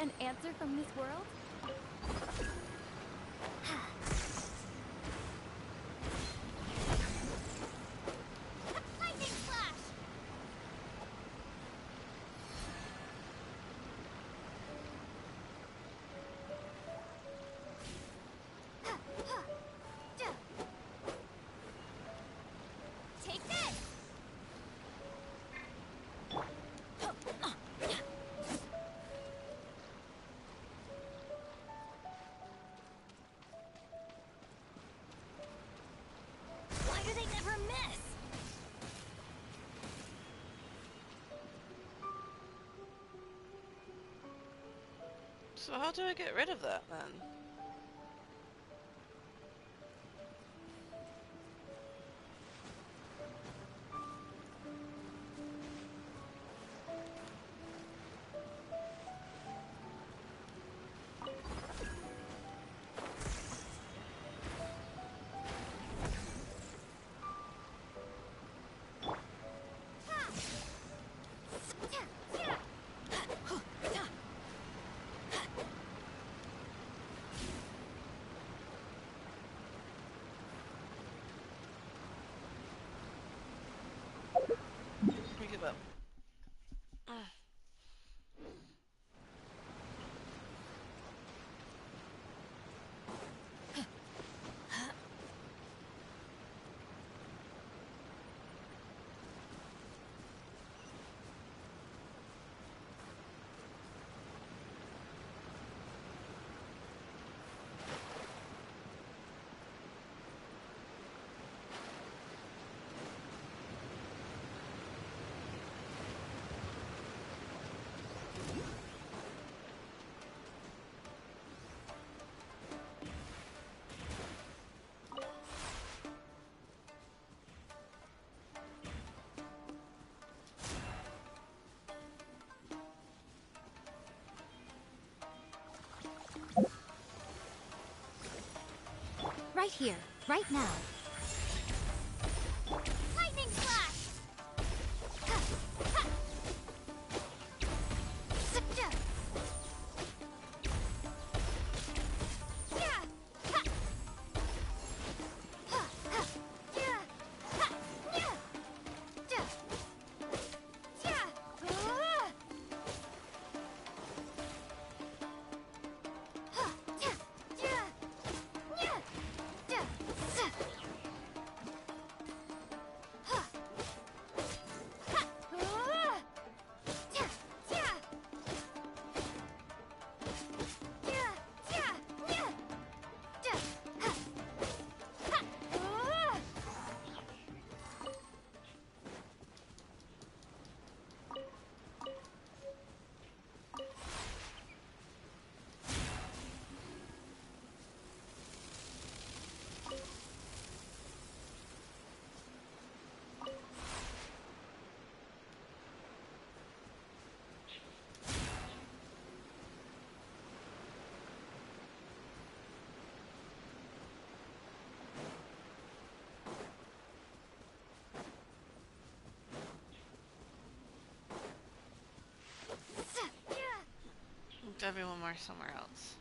An answer from this world? Lightning flash! Take this! Why do they never miss? So how do I get rid of that then? We give up. Right here, right now. Lightning flash! Everyone more somewhere else.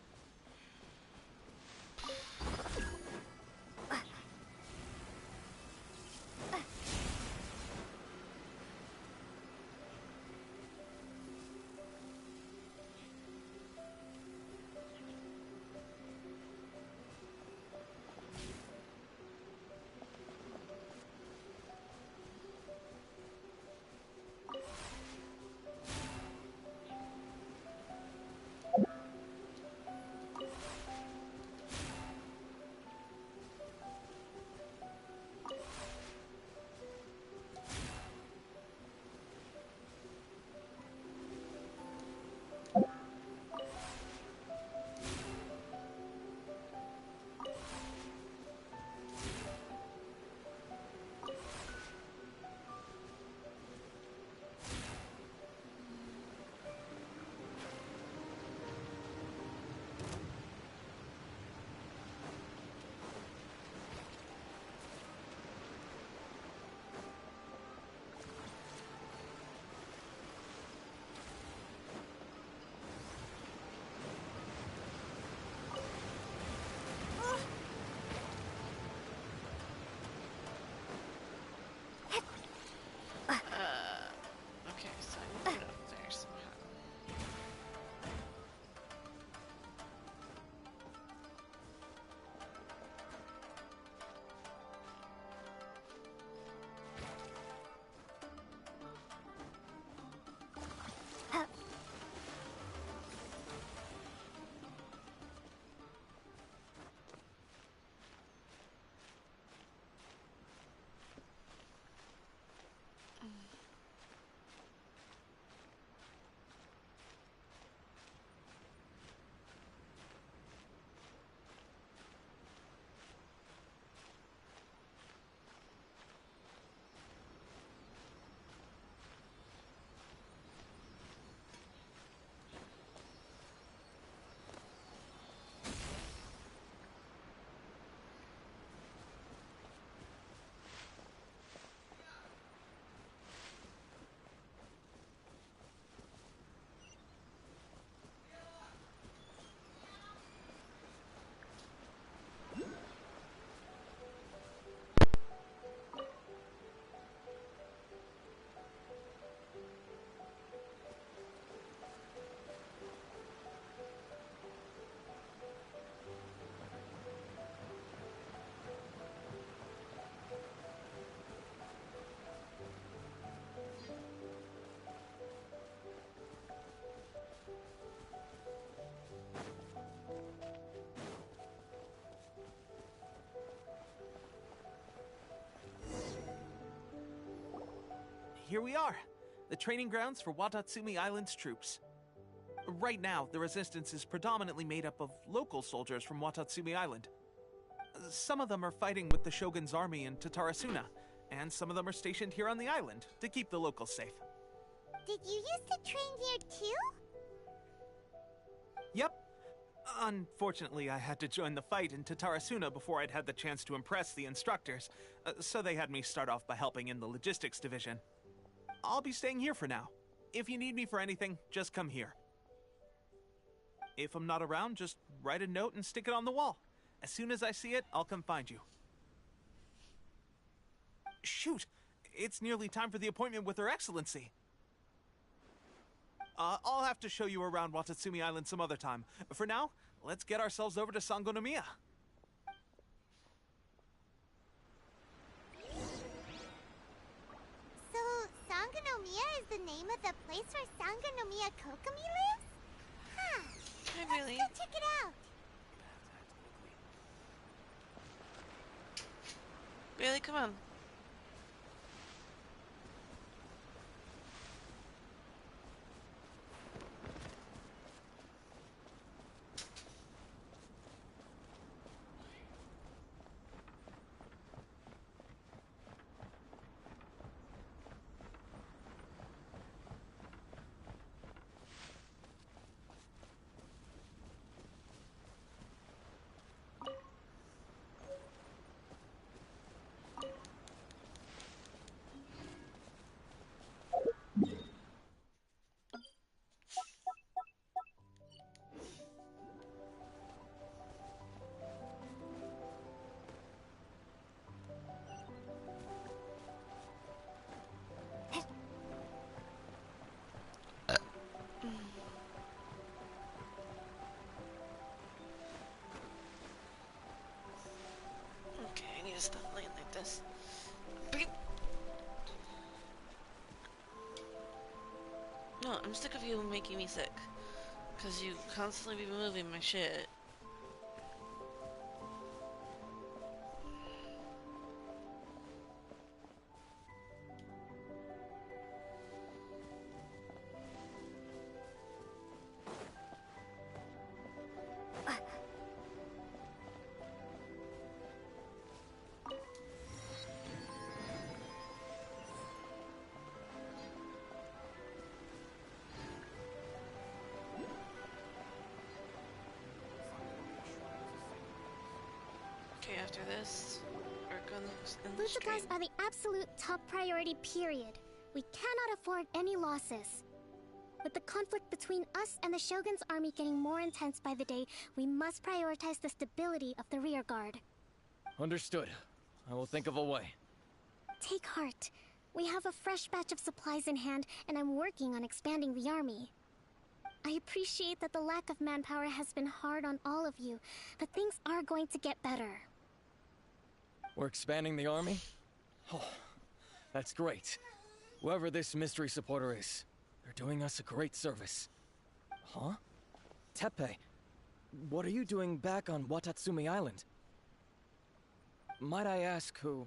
here we are. The training grounds for Watatsumi Island's troops. Right now, the resistance is predominantly made up of local soldiers from Watatsumi Island. Some of them are fighting with the Shogun's army in Tatarasuna, and some of them are stationed here on the island to keep the locals safe. Did you used to train here too? Yep. Unfortunately, I had to join the fight in Tatarasuna before I'd had the chance to impress the instructors, so they had me start off by helping in the logistics division. I'll be staying here for now. If you need me for anything, just come here. If I'm not around, just write a note and stick it on the wall. As soon as I see it, I'll come find you. Shoot! It's nearly time for the appointment with Her Excellency. I'll have to show you around Watatsumi Island some other time. For now, let's get ourselves over to Sangonomiya. So, Sangonomiya is the name of the place where Sangonomiya Kokomi lives? Huh. Really? Let's go check it out. Really? Come on. Okay, I need to stop laying like this. No, I'm sick of you making me sick. Because you constantly be moving my shit. Okay, after this, we're gonna in the Food street. supplies are the absolute top priority, period. We cannot afford any losses. With the conflict between us and the Shogun's army getting more intense by the day, we must prioritize the stability of the rear guard. Understood. I will think of a way. Take heart. We have a fresh batch of supplies in hand, and I'm working on expanding the army. I appreciate that the lack of manpower has been hard on all of you, but things are going to get better. We're expanding the army? Oh, that's great. Whoever this mystery supporter is, they're doing us a great service. Huh? Teppei, what are you doing back on Watatsumi Island? Might I ask who?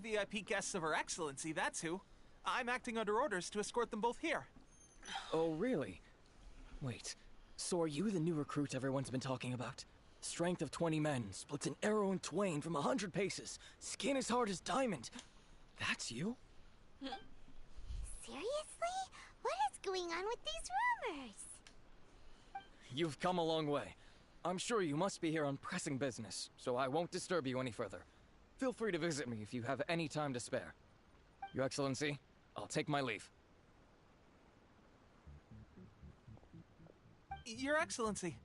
VIP guests of Her Excellency, that's who. I'm acting under orders to escort them both here. Oh, really? Wait, so are you the new recruit everyone's been talking about? Strength of 20 men, splits an arrow in twain from 100 paces, skin as hard as diamond. That's you? Seriously? What is going on with these rumors? You've come a long way. I'm sure you must be here on pressing business, so I won't disturb you any further. Feel free to visit me if you have any time to spare. Your Excellency, I'll take my leave. Your Excellency,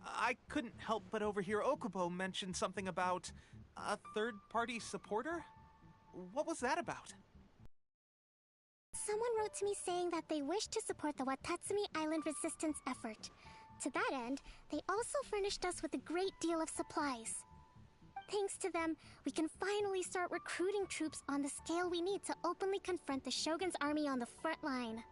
I couldn't help but overhear Okubo mention something about a third-party supporter? What was that about? Someone wrote to me saying that they wish to support the Watatsumi Island resistance effort. To that end, they also furnished us with a great deal of supplies. Thanks to them, we can finally start recruiting troops on the scale we need to openly confront the Shogun's army on the front line.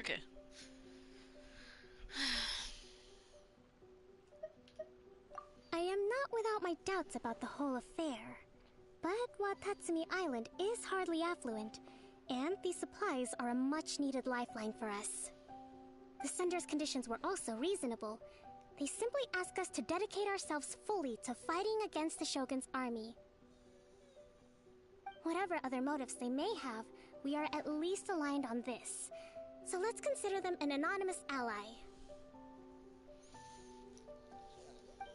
Okay. I am not without my doubts about the whole affair. But Watatsumi Island is hardly affluent, and these supplies are a much-needed lifeline for us. The sender's conditions were also reasonable. They simply ask us to dedicate ourselves fully to fighting against the Shogun's army. Whatever other motives they may have, we are at least aligned on this. So let's consider them an anonymous ally.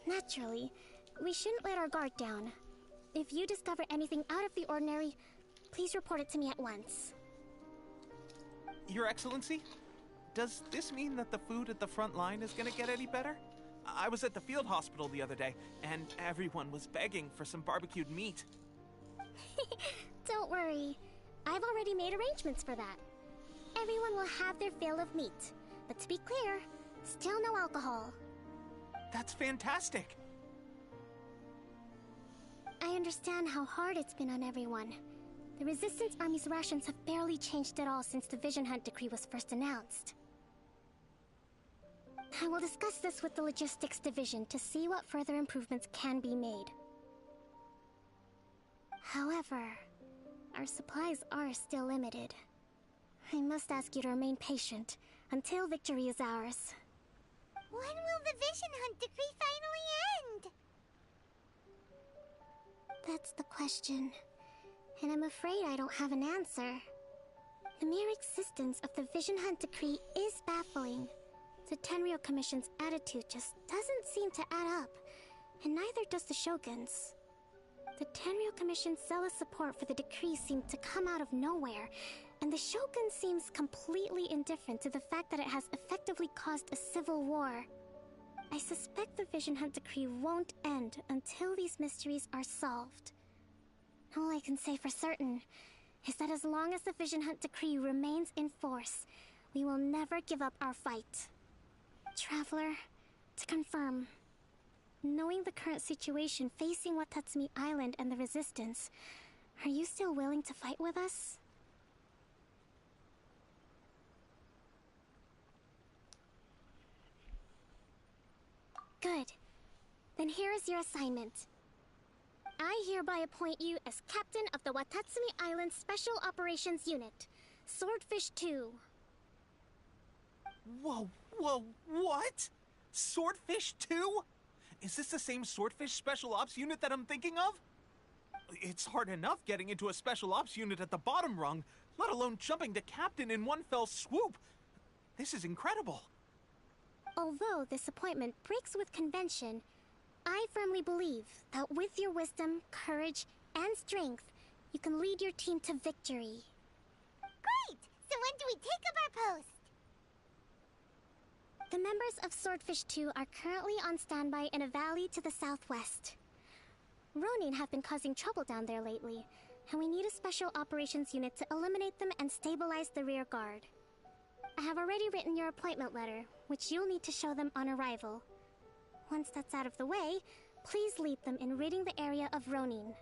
Naturally, we shouldn't let our guard down. If you discover anything out of the ordinary, please report it to me at once. Your Excellency, does this mean that the food at the front line is gonna get any better? I was at the field hospital the other day, and everyone was begging for some barbecued meat. Don't worry. I've already made arrangements for that. Everyone will have their fill of meat. But to be clear, still no alcohol. That's fantastic! I understand how hard it's been on everyone. The Resistance Army's rations have barely changed at all since the Vision Hunt decree was first announced. I will discuss this with the Logistics Division to see what further improvements can be made. However, our supplies are still limited. I must ask you to remain patient until victory is ours. When will the Vision Hunt decree finally end? That's the question. And I'm afraid I don't have an answer. The mere existence of the Vision Hunt decree is baffling. The Tenryou Commission's attitude just doesn't seem to add up, and neither does the Shogun's. The Tenryou Commission's zealous support for the decree seemed to come out of nowhere, and the Shogun seems completely indifferent to the fact that it has effectively caused a civil war. I suspect the Vision Hunt decree won't end until these mysteries are solved. All I can say for certain is that as long as the Vision Hunt decree remains in force, we will never give up our fight. Traveler, to confirm, knowing the current situation facing Watatsumi Island and the Resistance, are you still willing to fight with us? Good. Then here is your assignment. I hereby appoint you as captain of the Watatsumi Island Special Operations Unit, Swordfish 2. Whoa, what? Swordfish 2? Is this the same Swordfish Special Ops unit that I'm thinking of? It's hard enough getting into a Special Ops unit at the bottom rung, let alone jumping to captain in one fell swoop. This is incredible. Although this appointment breaks with convention, I firmly believe that with your wisdom, courage, and strength, you can lead your team to victory. Great! So when do we take up our post? The members of Swordfish 2 are currently on standby in a valley to the southwest. Ronin have been causing trouble down there lately, and we need a special operations unit to eliminate them and stabilize the rear guard. I have already written your appointment letter, which you'll need to show them on arrival. Once that's out of the way, please lead them in ridding the area of Ronin.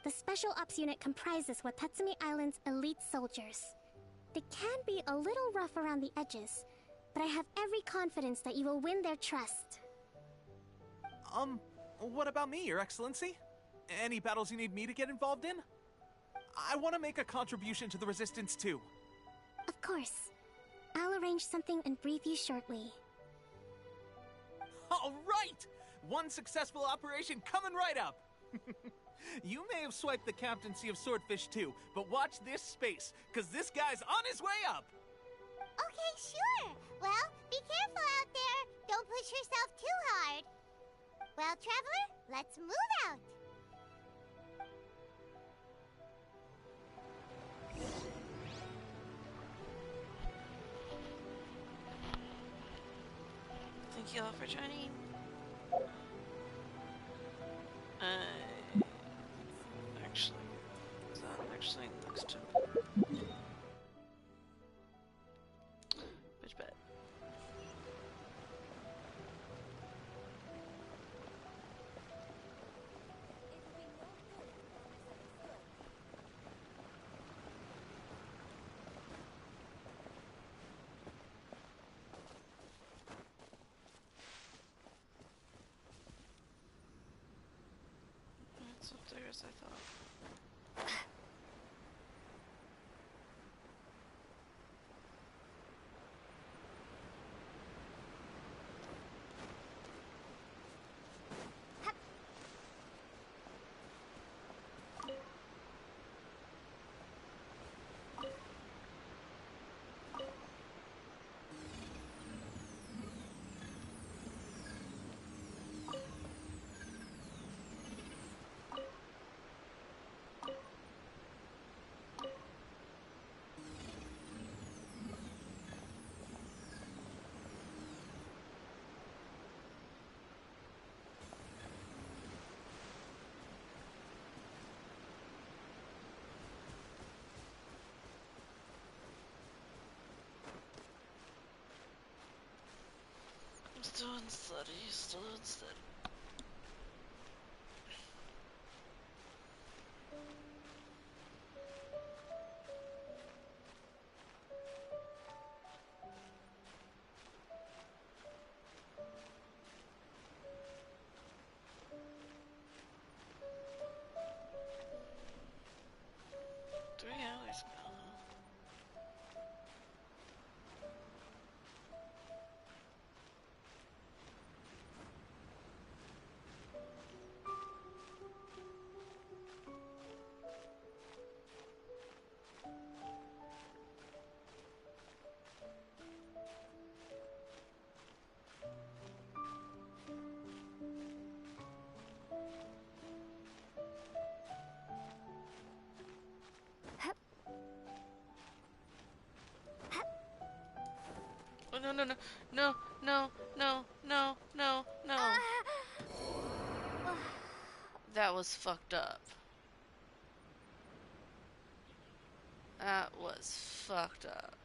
The Special Ops unit comprises Watatsumi Island's elite soldiers. They can be a little rough around the edges, but I have every confidence that you will win their trust. What about me, Your Excellency? Any battles you need me to get involved in? I want to make a contribution to the Resistance too. Of course. I'll arrange something and brief you shortly. All right! One successful operation coming right up! You may have swiped the captaincy of Swordfish 2, but watch this space, because this guy's on his way up! Okay, sure. Well, be careful out there. Don't push yourself too hard. Well, Traveler, let's move out. Thank you all for joining. Actually, is that next thing next to bitch bet. was up there as I thought. Still unsteady, still unsteady. Three hours ago. Oh, no, no, no, no, no, no, no, no, no. That was fucked up. That was fucked up.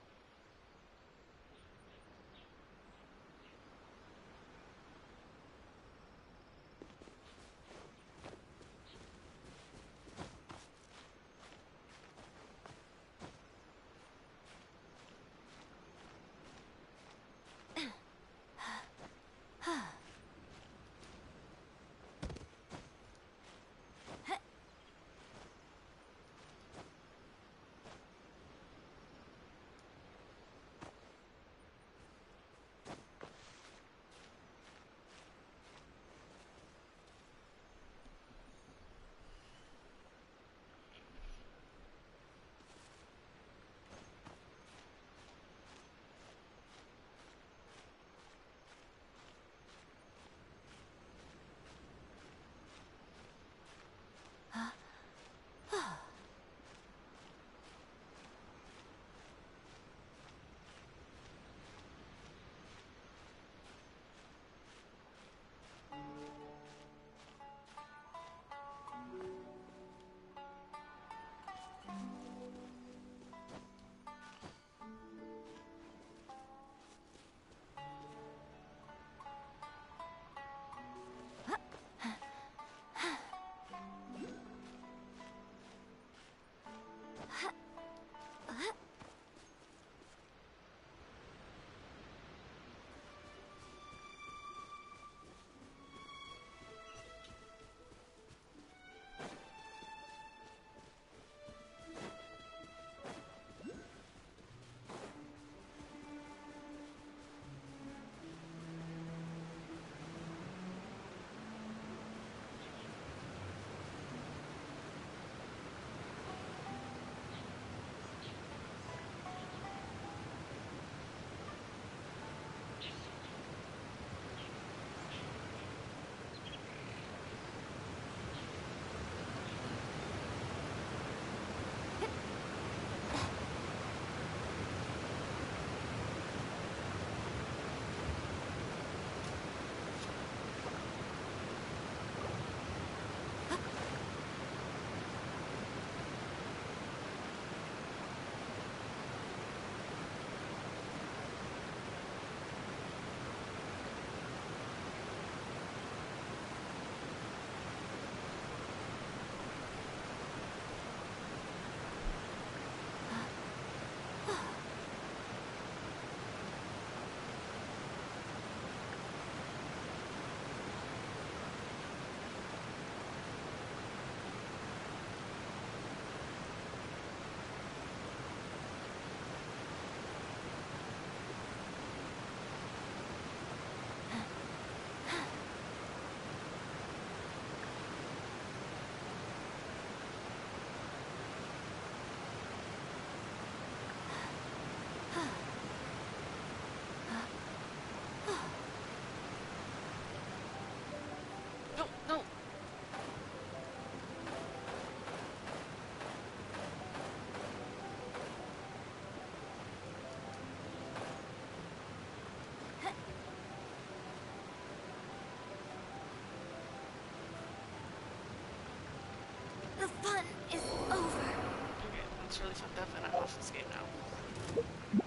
looks really fucked up and I'm off this game now.